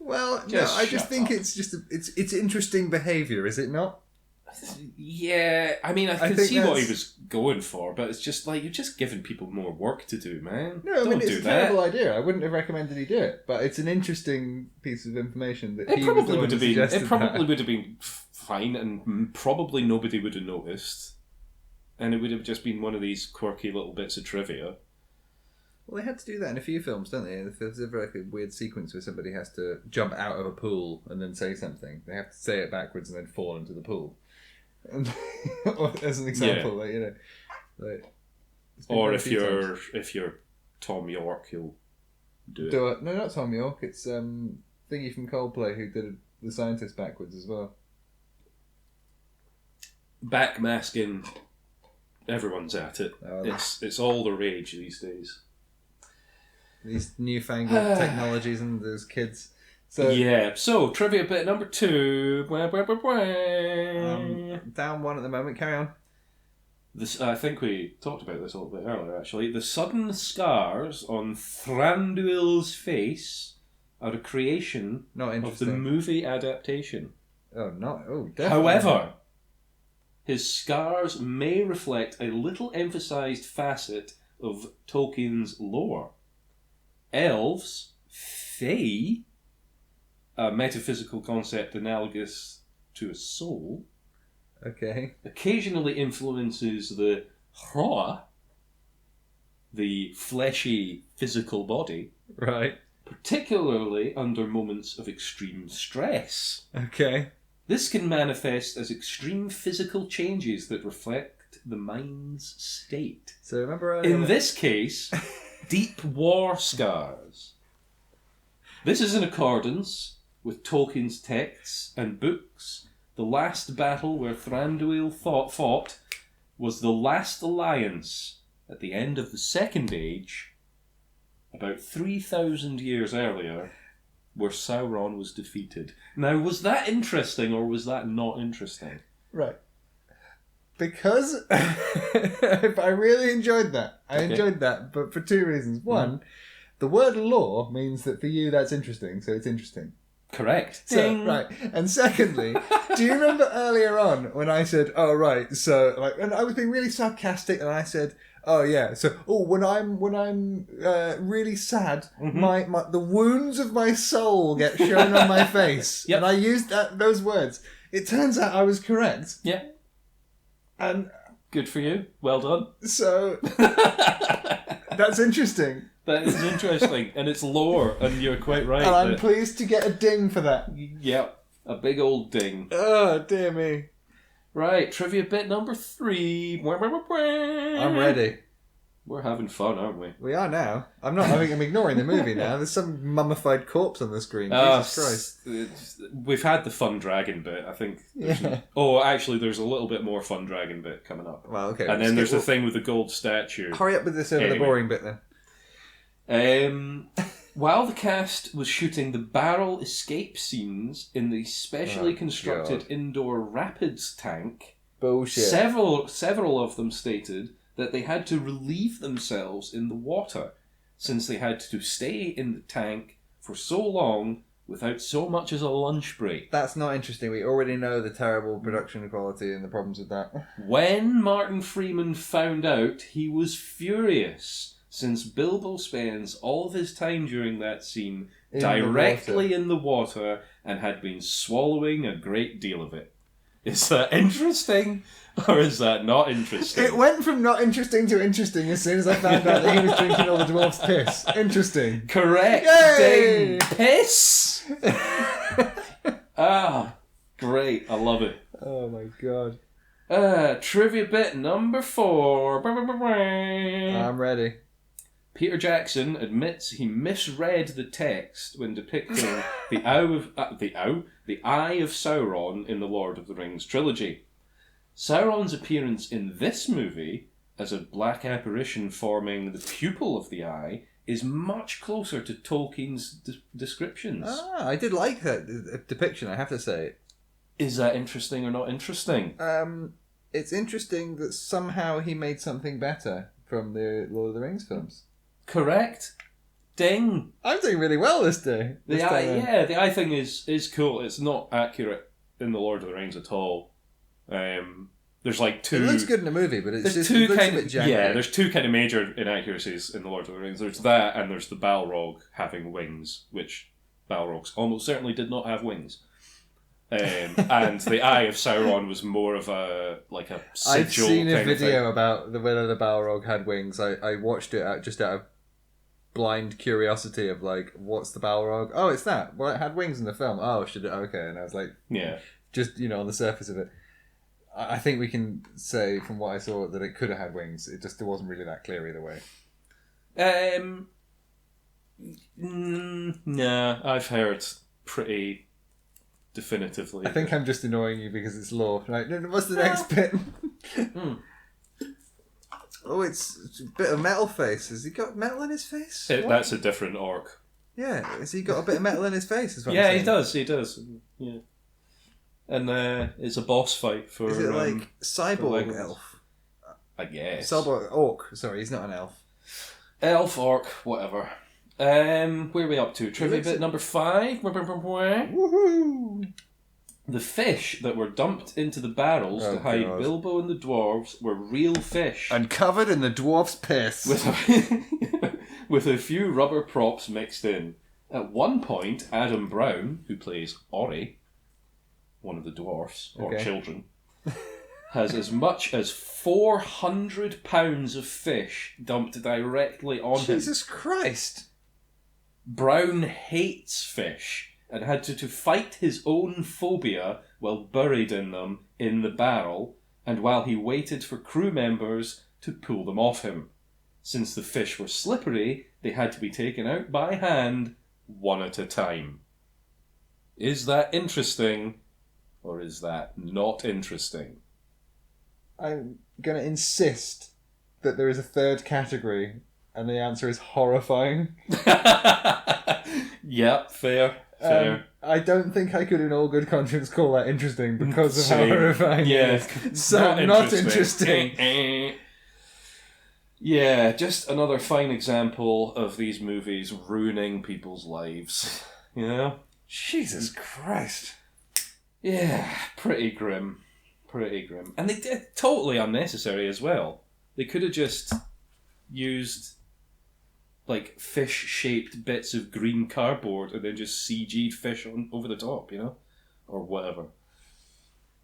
I just think it's just it's interesting behaviour, is it not? Yeah, I mean, I can think see what he that's- was going for, but it's just like, you're just giving people more work to do, man. No, I mean, Don't it's do a that. terrible idea. I wouldn't have recommended he do it, but it's an interesting piece of information that It he probably was would have been. suggested It probably that. would have been fine, and probably nobody would have noticed, and it would have just been one of these quirky little bits of trivia. Well, they had to do that in a few films, don't they? If there's ever like a weird sequence where somebody has to jump out of a pool and then say something, they have to say it backwards and then fall into the pool. And as an example, like, you know, like, it's been Or quite a if few times. you're Tom York, he'll do it. Do it. No, not Tom York. It's Thingy from Coldplay who did The Scientist backwards as well. Backmasking, everyone's at it. Oh, It's all the rage these days. These newfangled technologies and those kids. So Yeah. So trivia bit number 2. down one at the moment. Carry on. This, I think we talked about this a little bit earlier, actually. The sudden scars on Thranduil's face are a creation Not of the interesting. movie adaptation. Definitely. However, his scars may reflect a little emphasised facet of Tolkien's lore. Elves, fae, a metaphysical concept analogous to a soul, Okay. occasionally influences the Hroa, the fleshy physical body, Right. particularly under moments of extreme stress. Okay. This can manifest as extreme physical changes that reflect the mind's state. So remember earlier. In this case, deep war scars. This is in accordance with Tolkien's texts and books. The last battle where Thranduil fought was the last alliance at the end of the Second Age, about 3,000 years earlier, where Sauron was defeated. Now, was that interesting or was that not interesting? Right. Because I really enjoyed that. I enjoyed that, but for two reasons. One, the word law means that for you that's interesting, so it's interesting. Correct. So, Ding. right. And secondly, do you remember earlier on when I said, oh, right, so, like, and I was being really sarcastic and I said, oh, yeah, so, when I'm really sad, my the wounds of my soul get shown on my face. Yep. And I used those words. It turns out I was correct. Yeah. And Good for you. Well done. so, that's interesting. That is interesting, and it's lore, and you're quite right. And I'm that- pleased to get a ding for that. yeah, a big old ding. Oh, dear me. Right, trivia bit number 3. I'm ready. We're having fun, aren't we? We are now. I'm ignoring the movie now. There's some mummified corpse on the screen. Jesus Christ. We've had the fun dragon bit, I think. Actually, there's a little bit more fun dragon bit coming up. Well, okay. And then there's the thing with the gold statue. Hurry up with this over the Anyway. boring bit then. While the cast was shooting the barrel escape scenes in the specially constructed God. indoor rapids tank, Bullshit. several of them stated that they had to relieve themselves in the water since they had to stay in the tank for so long without so much as a lunch break. That's not interesting. We already know the terrible production quality and the problems with that. When Martin Freeman found out, he was furious, since Bilbo spends all of his time during that scene In directly the in the water and had been swallowing a great deal of it. Is that interesting, or is that not interesting? It went from not interesting to interesting as soon as I found out that he was drinking all the dwarf's piss. Interesting. Correct. Yay! Ding. Piss. Great. I love it. Oh my god. Trivia bit number 4. I'm ready. Peter Jackson admits he misread the text when depicting the Eye of Sauron in the Lord of the Rings trilogy. Sauron's appearance in this movie as a black apparition forming the pupil of the eye is much closer to Tolkien's descriptions. I did like that depiction, I have to say. Is that interesting or not interesting? It's interesting that somehow he made something better from the Lord of the Rings films. Correct. Ding. I'm doing really well this day. The eye thing is cool. It's not accurate in the Lord of the Rings at all. There's like two. It looks good in the movie, but it's There's just two it looks kind a bit of janky. there's two kind of major inaccuracies in the Lord of the Rings. There's that, and there's the Balrog having wings, which Balrogs almost certainly did not have wings. And the Eye of Sauron was more of a sigil. I've seen a kind of video thing. about whether the Balrog had wings. I watched it out of blind curiosity of like, what's the Balrog? Oh, it's that. Well, it had wings in the film. Oh, should it? Okay, and I was like, Yeah. just on the surface of it. I think we can say from what I saw that it could have had wings. It wasn't really that clear either way. Nah, I've heard pretty definitively. I think I'm just annoying you because it's lore. Right? What's the next bit? Oh, it's a bit of metal face. Has he got metal in his face? That's a different orc. Yeah, has he got a bit of metal in his face? Is what I'm Yeah, saying? he does. Yeah. And it's a boss fight for. Is it like cyborg Legolas. elf? I guess. Cyborg orc. Sorry, he's not an elf. Elf, orc, whatever. Where are we up to? Trivia looks bit number 5. Woohoo! The fish that were dumped into the barrels Oh, to hide God. Bilbo and the dwarves were real fish. And covered in the dwarf's piss. With a few rubber props mixed in. At one point, Adam Brown, who plays Ori, one of the dwarfs, or Okay. children, has as much as 400 pounds of fish dumped directly on him. Jesus Christ! Brown hates fish and had to fight his own phobia while buried in them in the barrel and while he waited for crew members to pull them off him. Since the fish were slippery, they had to be taken out by hand, one at a time. Is that interesting, or is that not interesting? I'm going to insist that there is a third category, and the answer is horrifying. Yep, fair. I don't think I could, in all good conscience, call that interesting because of Same. how horrifying Yeah, it is. So, not interesting. Yeah, just another fine example of these movies ruining people's lives. You know? Jesus Christ. Yeah, pretty grim. Pretty grim. And they did totally unnecessary as well. They could have just used like fish-shaped bits of green cardboard and then just CG'd fish on over the top, you know? Or whatever.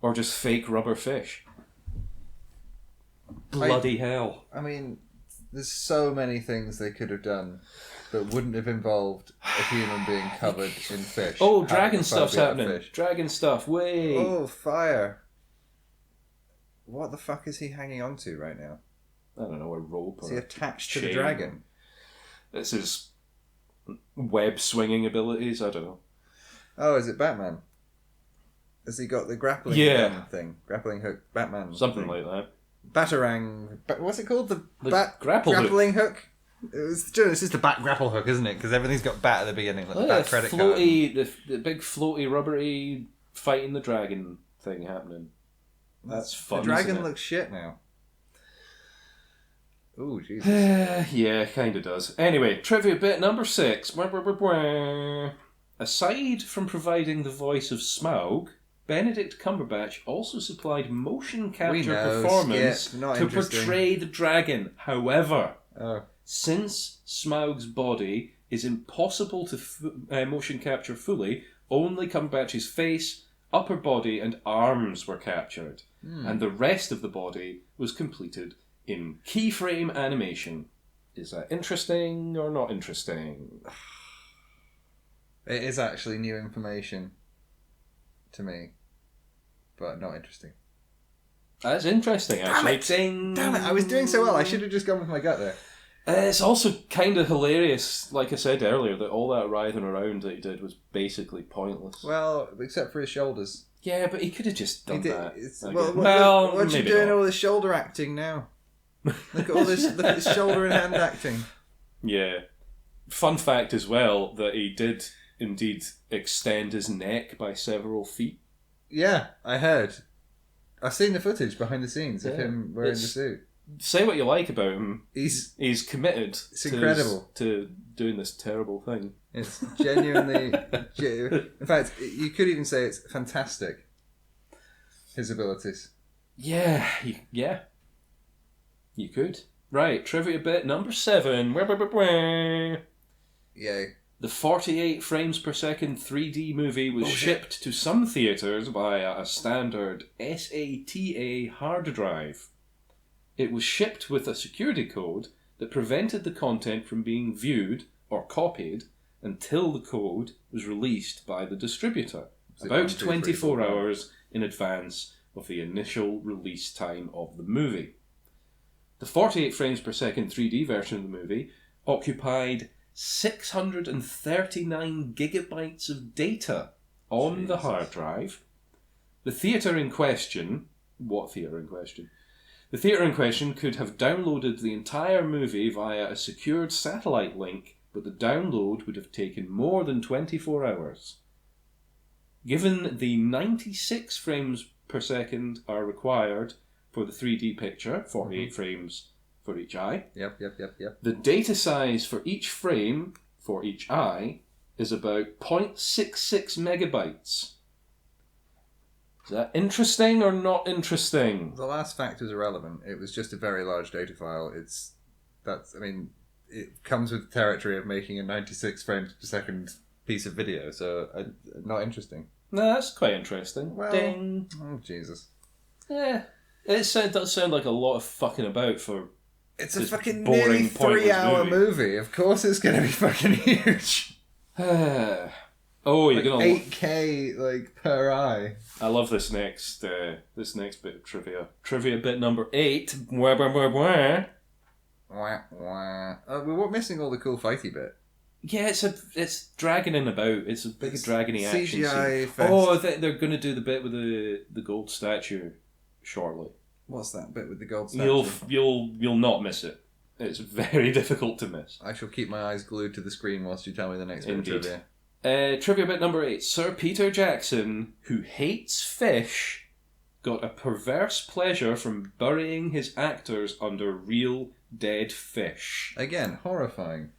Or just fake rubber fish. Bloody hell. I mean, there's so many things they could have done that wouldn't have involved a human being covered in fish. Oh, having dragon a stuff's phobia of happening. fish. Dragon stuff, way. Oh, fire. What the fuck is he hanging on to right now? I don't know, a rope Is or he attached to the chain. dragon? It's his web swinging abilities, I don't know. Oh, is it Batman? Has he got the grappling gun thing? Grappling hook, Batman. Something thing. like that. Batarang. What's it called? The grapple hook. grappling hook? It's just the bat grapple hook, isn't it? Because everything's got bat at the beginning, like the bat credit card. The big floaty, rubbery fighting the dragon thing happening. That's fun. The dragon isn't it? looks shit now. Oh, Jesus. Yeah, kind of does. Anyway, trivia bit number 6. Aside from providing the voice of Smaug, Benedict Cumberbatch also supplied motion capture performance Skip, not to interesting. portray the dragon. However, Oh. since Smaug's body is impossible to motion capture fully, only Cumberbatch's face, upper body and arms were captured, and the rest of the body was completed in keyframe animation. Is that interesting or not interesting? It is actually new information to me, but not interesting. That's interesting, actually. Damn it, I was doing so well. I should have just gone with my gut there. It's also kind of hilarious, like I said earlier, that all that writhing around that he did was basically pointless. Well, except for his shoulders. Yeah, but he could have just done that. Well, what you maybe doing not. all this shoulder acting now? Look at all this, look at this shoulder and hand acting. Yeah. Fun fact as well, that he did indeed extend his neck by several feet. Yeah, I heard. I've seen the footage behind the scenes of Yeah. him wearing the It's- suit. Say what you like about him, He's he's committed incredible. to doing this terrible thing. It's genuinely... in fact, you could even say it's fantastic. his abilities. Yeah. You could. Right, trivia bit number 7. Yay. The 48 frames per second 3D movie was shipped to some theatres via a standard SATA hard drive. It was shipped with a security code that prevented the content from being viewed or copied until the code was released by the distributor, about 24 hours in advance of the initial release time of the movie. The 48 frames per second 3D version of the movie occupied 639 gigabytes of data on the hard drive. The theatre in question... What theatre in question? The theatre in question could have downloaded the entire movie via a secured satellite link, but the download would have taken more than 24 hours. Given the 96 frames per second are required for the 3D picture, 48 frames for each eye. Yep. The data size for each frame for each eye is about 0.66 megabytes. Is that interesting or not interesting? The last fact was irrelevant. It was just a very large data file. It comes with the territory of making a 96 frames per second piece of video, so not interesting. No, that's quite interesting. Well, Ding. Oh, Jesus. Yeah. It does sound like a lot of fucking about for... It's a this fucking boring, nearly pointless 3-hour movie. Of course it's going to be fucking huge. You're gonna 8K per eye. I love this next bit of trivia. Trivia bit number 8. Wah, wah, wah, wah. Wah, wah. We're missing all the cool fighty bit. Yeah, it's dragoning about. It's a big dragony action CGI scene. fest. Oh, they're going to do the bit with the gold statue shortly. What's that bit with the gold statue? You'll not miss it. It's very difficult to miss. I shall keep my eyes glued to the screen whilst you tell me the next bit of trivia. Trivia bit number 8. Sir Peter Jackson, who hates fish, got a perverse pleasure from burying his actors under real dead fish. Again, horrifying.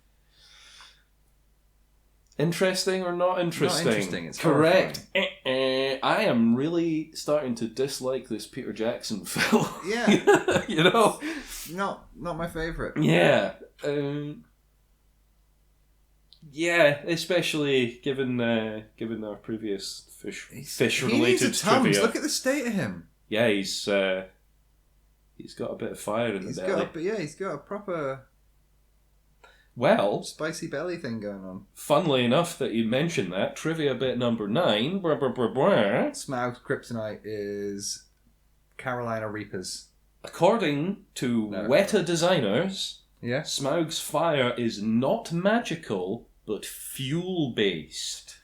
Interesting or not interesting? Not interesting, it's correct. I am really starting to dislike this Peter Jackson film. Yeah. You know? Not my favourite. Yeah. Yeah, especially given our previous fish related trivia. Look at the state of him. Yeah, he's got a bit of fire in the belly. He's got a proper Well, spicy belly thing going on. Funnily enough that you mentioned that, trivia bit number 9. Smaug's kryptonite is Carolina Reapers. According to Weta designers, Yeah. Smaug's fire is not magical, but fuel-based.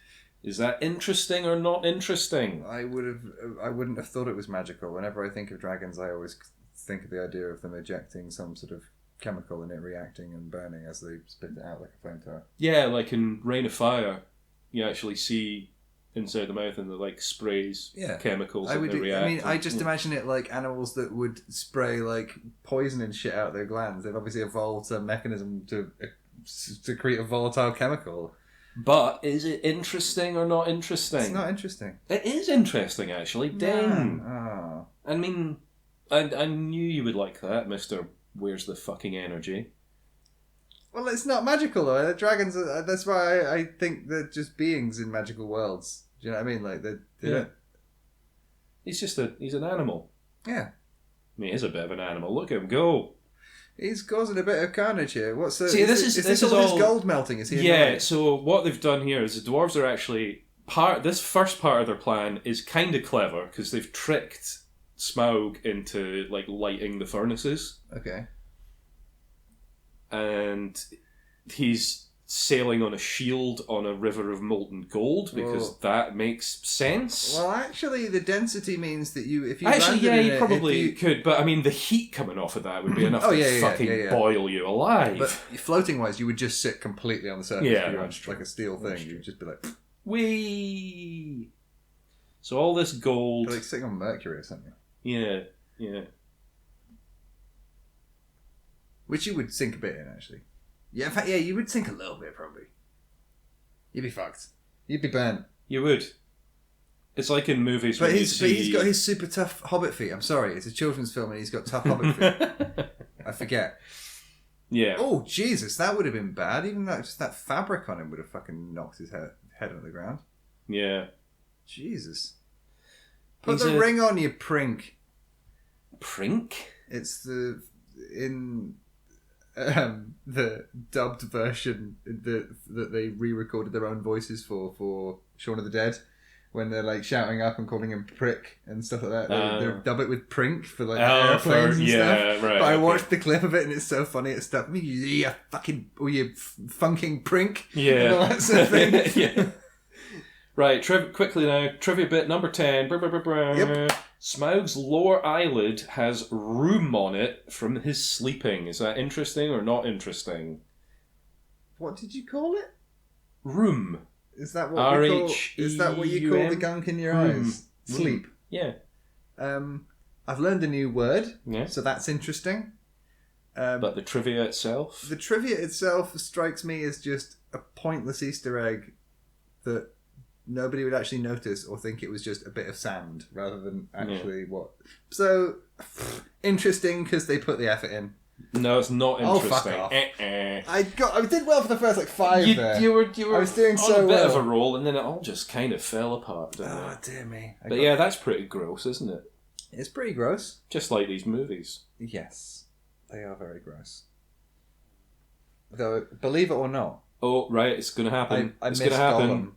Is that interesting or not interesting? I wouldn't have thought it was magical. Whenever I think of dragons, I always think of the idea of them ejecting some sort of chemical and it reacting and burning as they spit it out like a flamethrower. Yeah, like in Rain of Fire, you actually see inside the mouth and the sprays chemicals and they react. I just imagine it like animals that would spray poison and shit out their glands. They've obviously evolved a mechanism to create a volatile chemical. But is it interesting or not interesting? It's not interesting. It is interesting, actually. Dang. Oh. I mean, I knew you would like that, Mr. Where's the fucking energy? Well, it's not magical though. The dragons. That's why I think they're just beings in magical worlds. Do you know what I mean? Yeah. He's an animal. Yeah. I mean, he's a bit of an animal. Look at him go. He's causing a bit of carnage here. What's the? See, this is all his gold melting. Is he? Yeah. So what they've done here is the dwarves are actually this first part of their plan is kind of clever because they've tricked Smaug into lighting the furnaces. Okay. And he's sailing on a shield on a river of molten gold because that makes sense. Well, actually, the density means that if you actually, landed in you it, probably could, but I mean, the heat coming off of that would be enough to fucking boil you alive. But floating wise, you would just sit completely on the surface. Yeah, you're that's true. like a steel thing. You'd just be like, wee. So all this gold, like sitting on Mercury or something. Yeah. Which you would sink a bit in, actually. Yeah, in fact, you would sink a little bit, probably. You'd be fucked. You'd be burnt. You would. It's like in movies But when he's got his super tough Hobbit feet. I'm sorry, it's a children's film and he's got tough Hobbit feet. I forget. Yeah. Oh Jesus, that would have been bad. Even that fabric on him would have fucking knocked his head on the ground. Yeah. Jesus. Put the ring on, you prink. Prink? It's in the dubbed version that they re-recorded their own voices for Shaun of the Dead. When they're like shouting up and calling him prick and stuff like that, they dub it with prink for like airplanes and stuff. Right, but I watched the clip of it and it's so funny. It stuck me. You fucking, you funking prink. Yeah, and all that sort of thing. Yeah. Right, quickly now. Trivia bit number 10. Yep. Smaug's lower eyelid has rheum on it from his sleeping. Is that interesting or not interesting? What did you call it? Rheum. Is that what we call? Is that what you call the gunk in your eyes? Sleep. Yeah. I've learned a new word. Yeah. So that's interesting. But the trivia itself. The trivia itself strikes me as just a pointless Easter egg that nobody would actually notice or think it was just a bit of sand rather than actually what. So interesting because they put the effort in. No, it's not interesting. Oh, fuck off. I did well for the first 5 there. You were I was doing on so a bit well. of a roll, and then it all just kind of fell apart, didn't it? Oh, dear me. But yeah, that's pretty gross, isn't it? It's pretty gross. Just like these movies. Yes, they are very gross. Though, believe it or not. Oh, right, it's going to happen. It's going to happen. Gollum.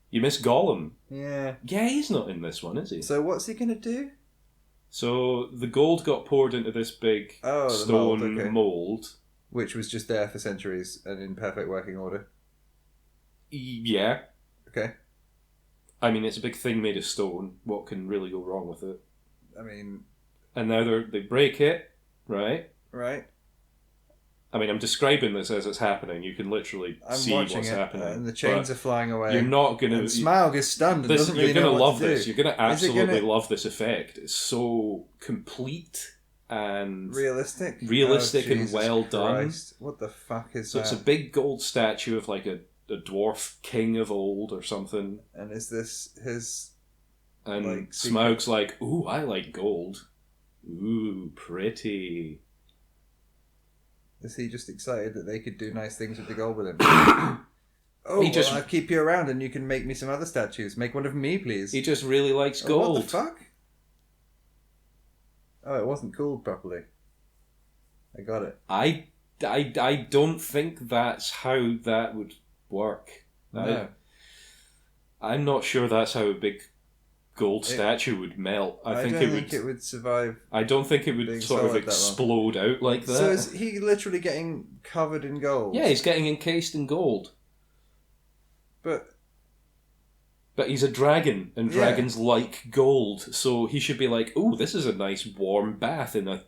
You miss Gollum. Yeah. Yeah, he's not in this one, is he? So what's he going to do? So the gold got poured into this big stone mould. Which was just there for centuries and in perfect working order. Yeah. Okay. I mean, it's a big thing made of stone. What can really go wrong with it? I mean... And now they break it, right? Right. I mean, I'm describing this as it's happening. You can literally see what's happening. And the chains are flying away. You're not going to... And Smaug is stunned and doesn't really know what to do. You're going to love this. You're going to absolutely love this effect. It's so complete and... Realistic? And well done. What the fuck is that? So it's a big gold statue of like a dwarf king of old or something. And is this his... And like, Smaug's like, ooh, I like gold. Ooh, pretty... Is he just excited that they could do nice things with the gold with him? I'll keep you around and you can make me some other statues. Make one of me, please. He just really likes gold. What the fuck? Oh, it wasn't cooled properly. I got it. I don't think that's how that would work. No. I'm not sure that's how a big gold statue would melt. I don't think it would survive. I don't think it would sort of explode out like that. So is he literally getting covered in gold? Yeah, he's getting encased in gold. But he's a dragon, and dragons like gold, so he should be like, "Oh, this is a nice warm bath in a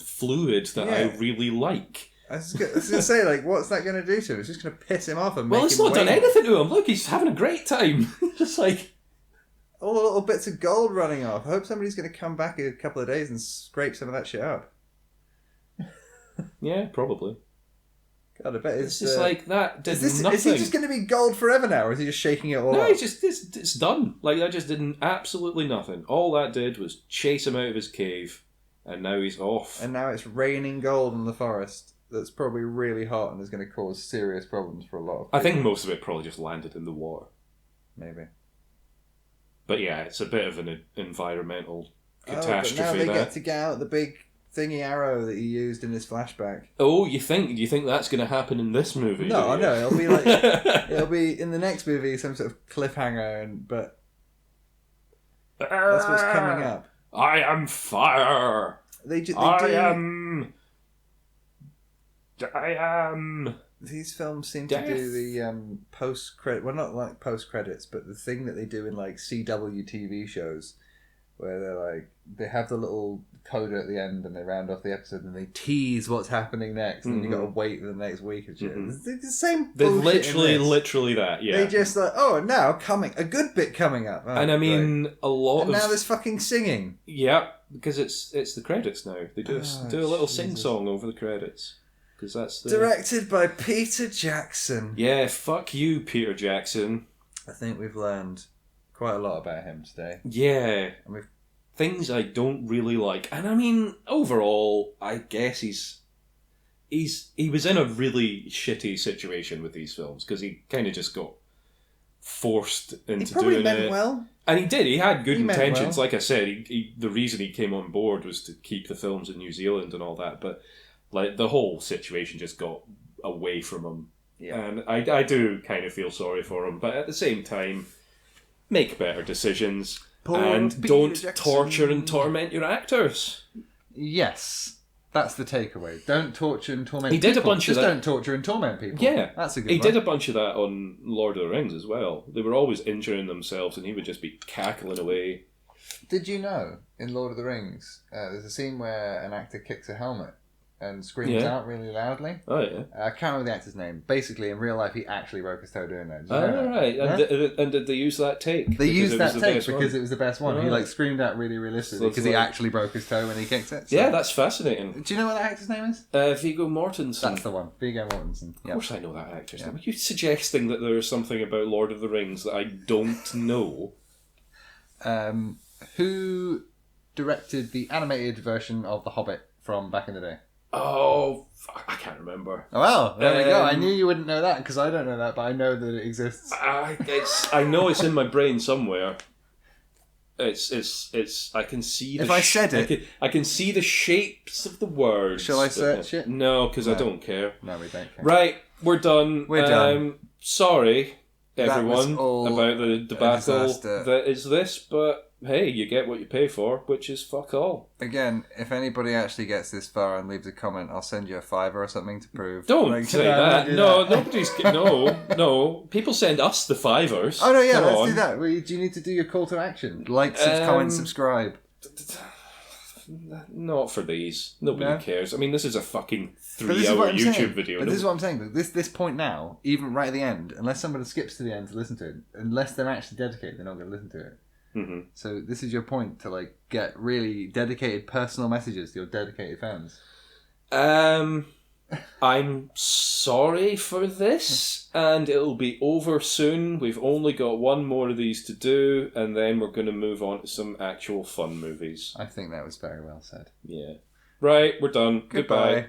fluid that I really like." I was going to say, like, what's that going to do to him? It's just going to piss him off and make him it's not done anything to him. Look, he's having a great time. Just like... all the little bits of gold running off. I hope somebody's going to come back in a couple of days and scrape some of that shit up. Yeah, probably. God, I bet it's just like that did Is nothing. he just going to be gold forever now, or is he just shaking it all No, off? it's done. Like, that just did absolutely nothing. All that did was chase him out of his cave, and now he's off. And now it's raining gold in the forest. That's probably really hot and is going to cause serious problems for a lot of people. I think most of it probably just landed in the water. Maybe. But yeah, it's a bit of an environmental catastrophe. But now they get out the big thingy arrow that he used in his flashback. Oh, you think that's going to happen in this movie? No, it'll be like it'll be in the next movie some sort of cliffhanger, but that's what's coming up. I am fire. I am. These films seem to do the post-credit... Well, not like post-credits, but the thing that they do in like CW TV shows where they're like... They have the little coda at the end and they round off the episode and they tease what's happening next and then you got to wait for the next week and shit. It's the same bullshit. They're literally that, yeah. They just like, now a good bit coming up. Oh, and I mean, great. And now there's fucking singing. Yeah, because it's the credits now. They do a little sing-song over the credits. Because that's directed by Peter Jackson. Yeah, fuck you, Peter Jackson. I think we've learned quite a lot about him today. Yeah. And we've things I don't really like. And I mean, overall, I guess he was in a really shitty situation with these films because he kind of just got forced into He probably doing meant it. well. And he did. He had good He meant intentions. well. Like I said, the reason he came on board was to keep the films in New Zealand and all that. But like the whole situation just got away from him. Yeah. And I do kind of feel sorry for him. But at the same time, make better decisions. And Peter don't Jackson. torture and torment your actors. Yes. That's the takeaway. Don't torture and torment He people. did a bunch of Just that. don't torture and torment people. Yeah. That's a good He one. did a bunch of that on Lord of the Rings as well. They were always injuring themselves and he would just be cackling away. Did you know, in Lord of the Rings, there's a scene where an actor kicks a helmet and screams Yeah. out really loudly? Oh, yeah. I can't remember the actor's name. Basically, in real life, he actually broke his toe doing that. Did you Oh, know that? right. Yeah? And did they use that take? They Because used it that was the take best because one? it was the best one. He Right. screamed out really realistically So because it's he like- actually broke his toe when he kicked it. So. Yeah, that's fascinating. Do you know what that actor's name is? Viggo Mortensen. That's the one. Viggo Mortensen. Of course I know that actor's name. Are you suggesting that there is something about Lord of the Rings that I don't know? Who directed the animated version of The Hobbit from back in the day? Oh, I can't remember. Oh, well, there we go. I Um, knew you wouldn't know that because I don't know that, but I know that it exists. I know it's in my brain somewhere. It's. I can see. If I said it- I can see the shapes of the words. Shall I search it? No, because I No. don't care. No, we don't care. Right, we're done. We're done. Sorry, That was everyone, all about the debacle disaster. that is this, but hey, you get what you pay for, which is fuck all. Again, if anybody actually gets this far and leaves a comment, I'll send you a $5 or something to prove. Don't Like, say no, that. don't do No, that. nobody's. No. People send us the fivers. Oh, no, yeah, Come let's on. do that. Do you need to do your call to action? Like, comment, subscribe. Not for these. Nobody No? cares. I mean, this is a fucking But this is what 3-hour YouTube I'm saying. video. But this is what I'm saying. Though. This point now, even right at the end, unless somebody skips to the end to listen to it, unless they're actually dedicated, they're not going to listen to it. Mm-hmm. So this is your point to get really dedicated personal messages to your dedicated fans. I'm sorry for this, and it'll be over soon. We've only got one more of these to do, and then we're going to move on to some actual fun movies. I think that was very well said. Yeah. Right, we're done. Goodbye.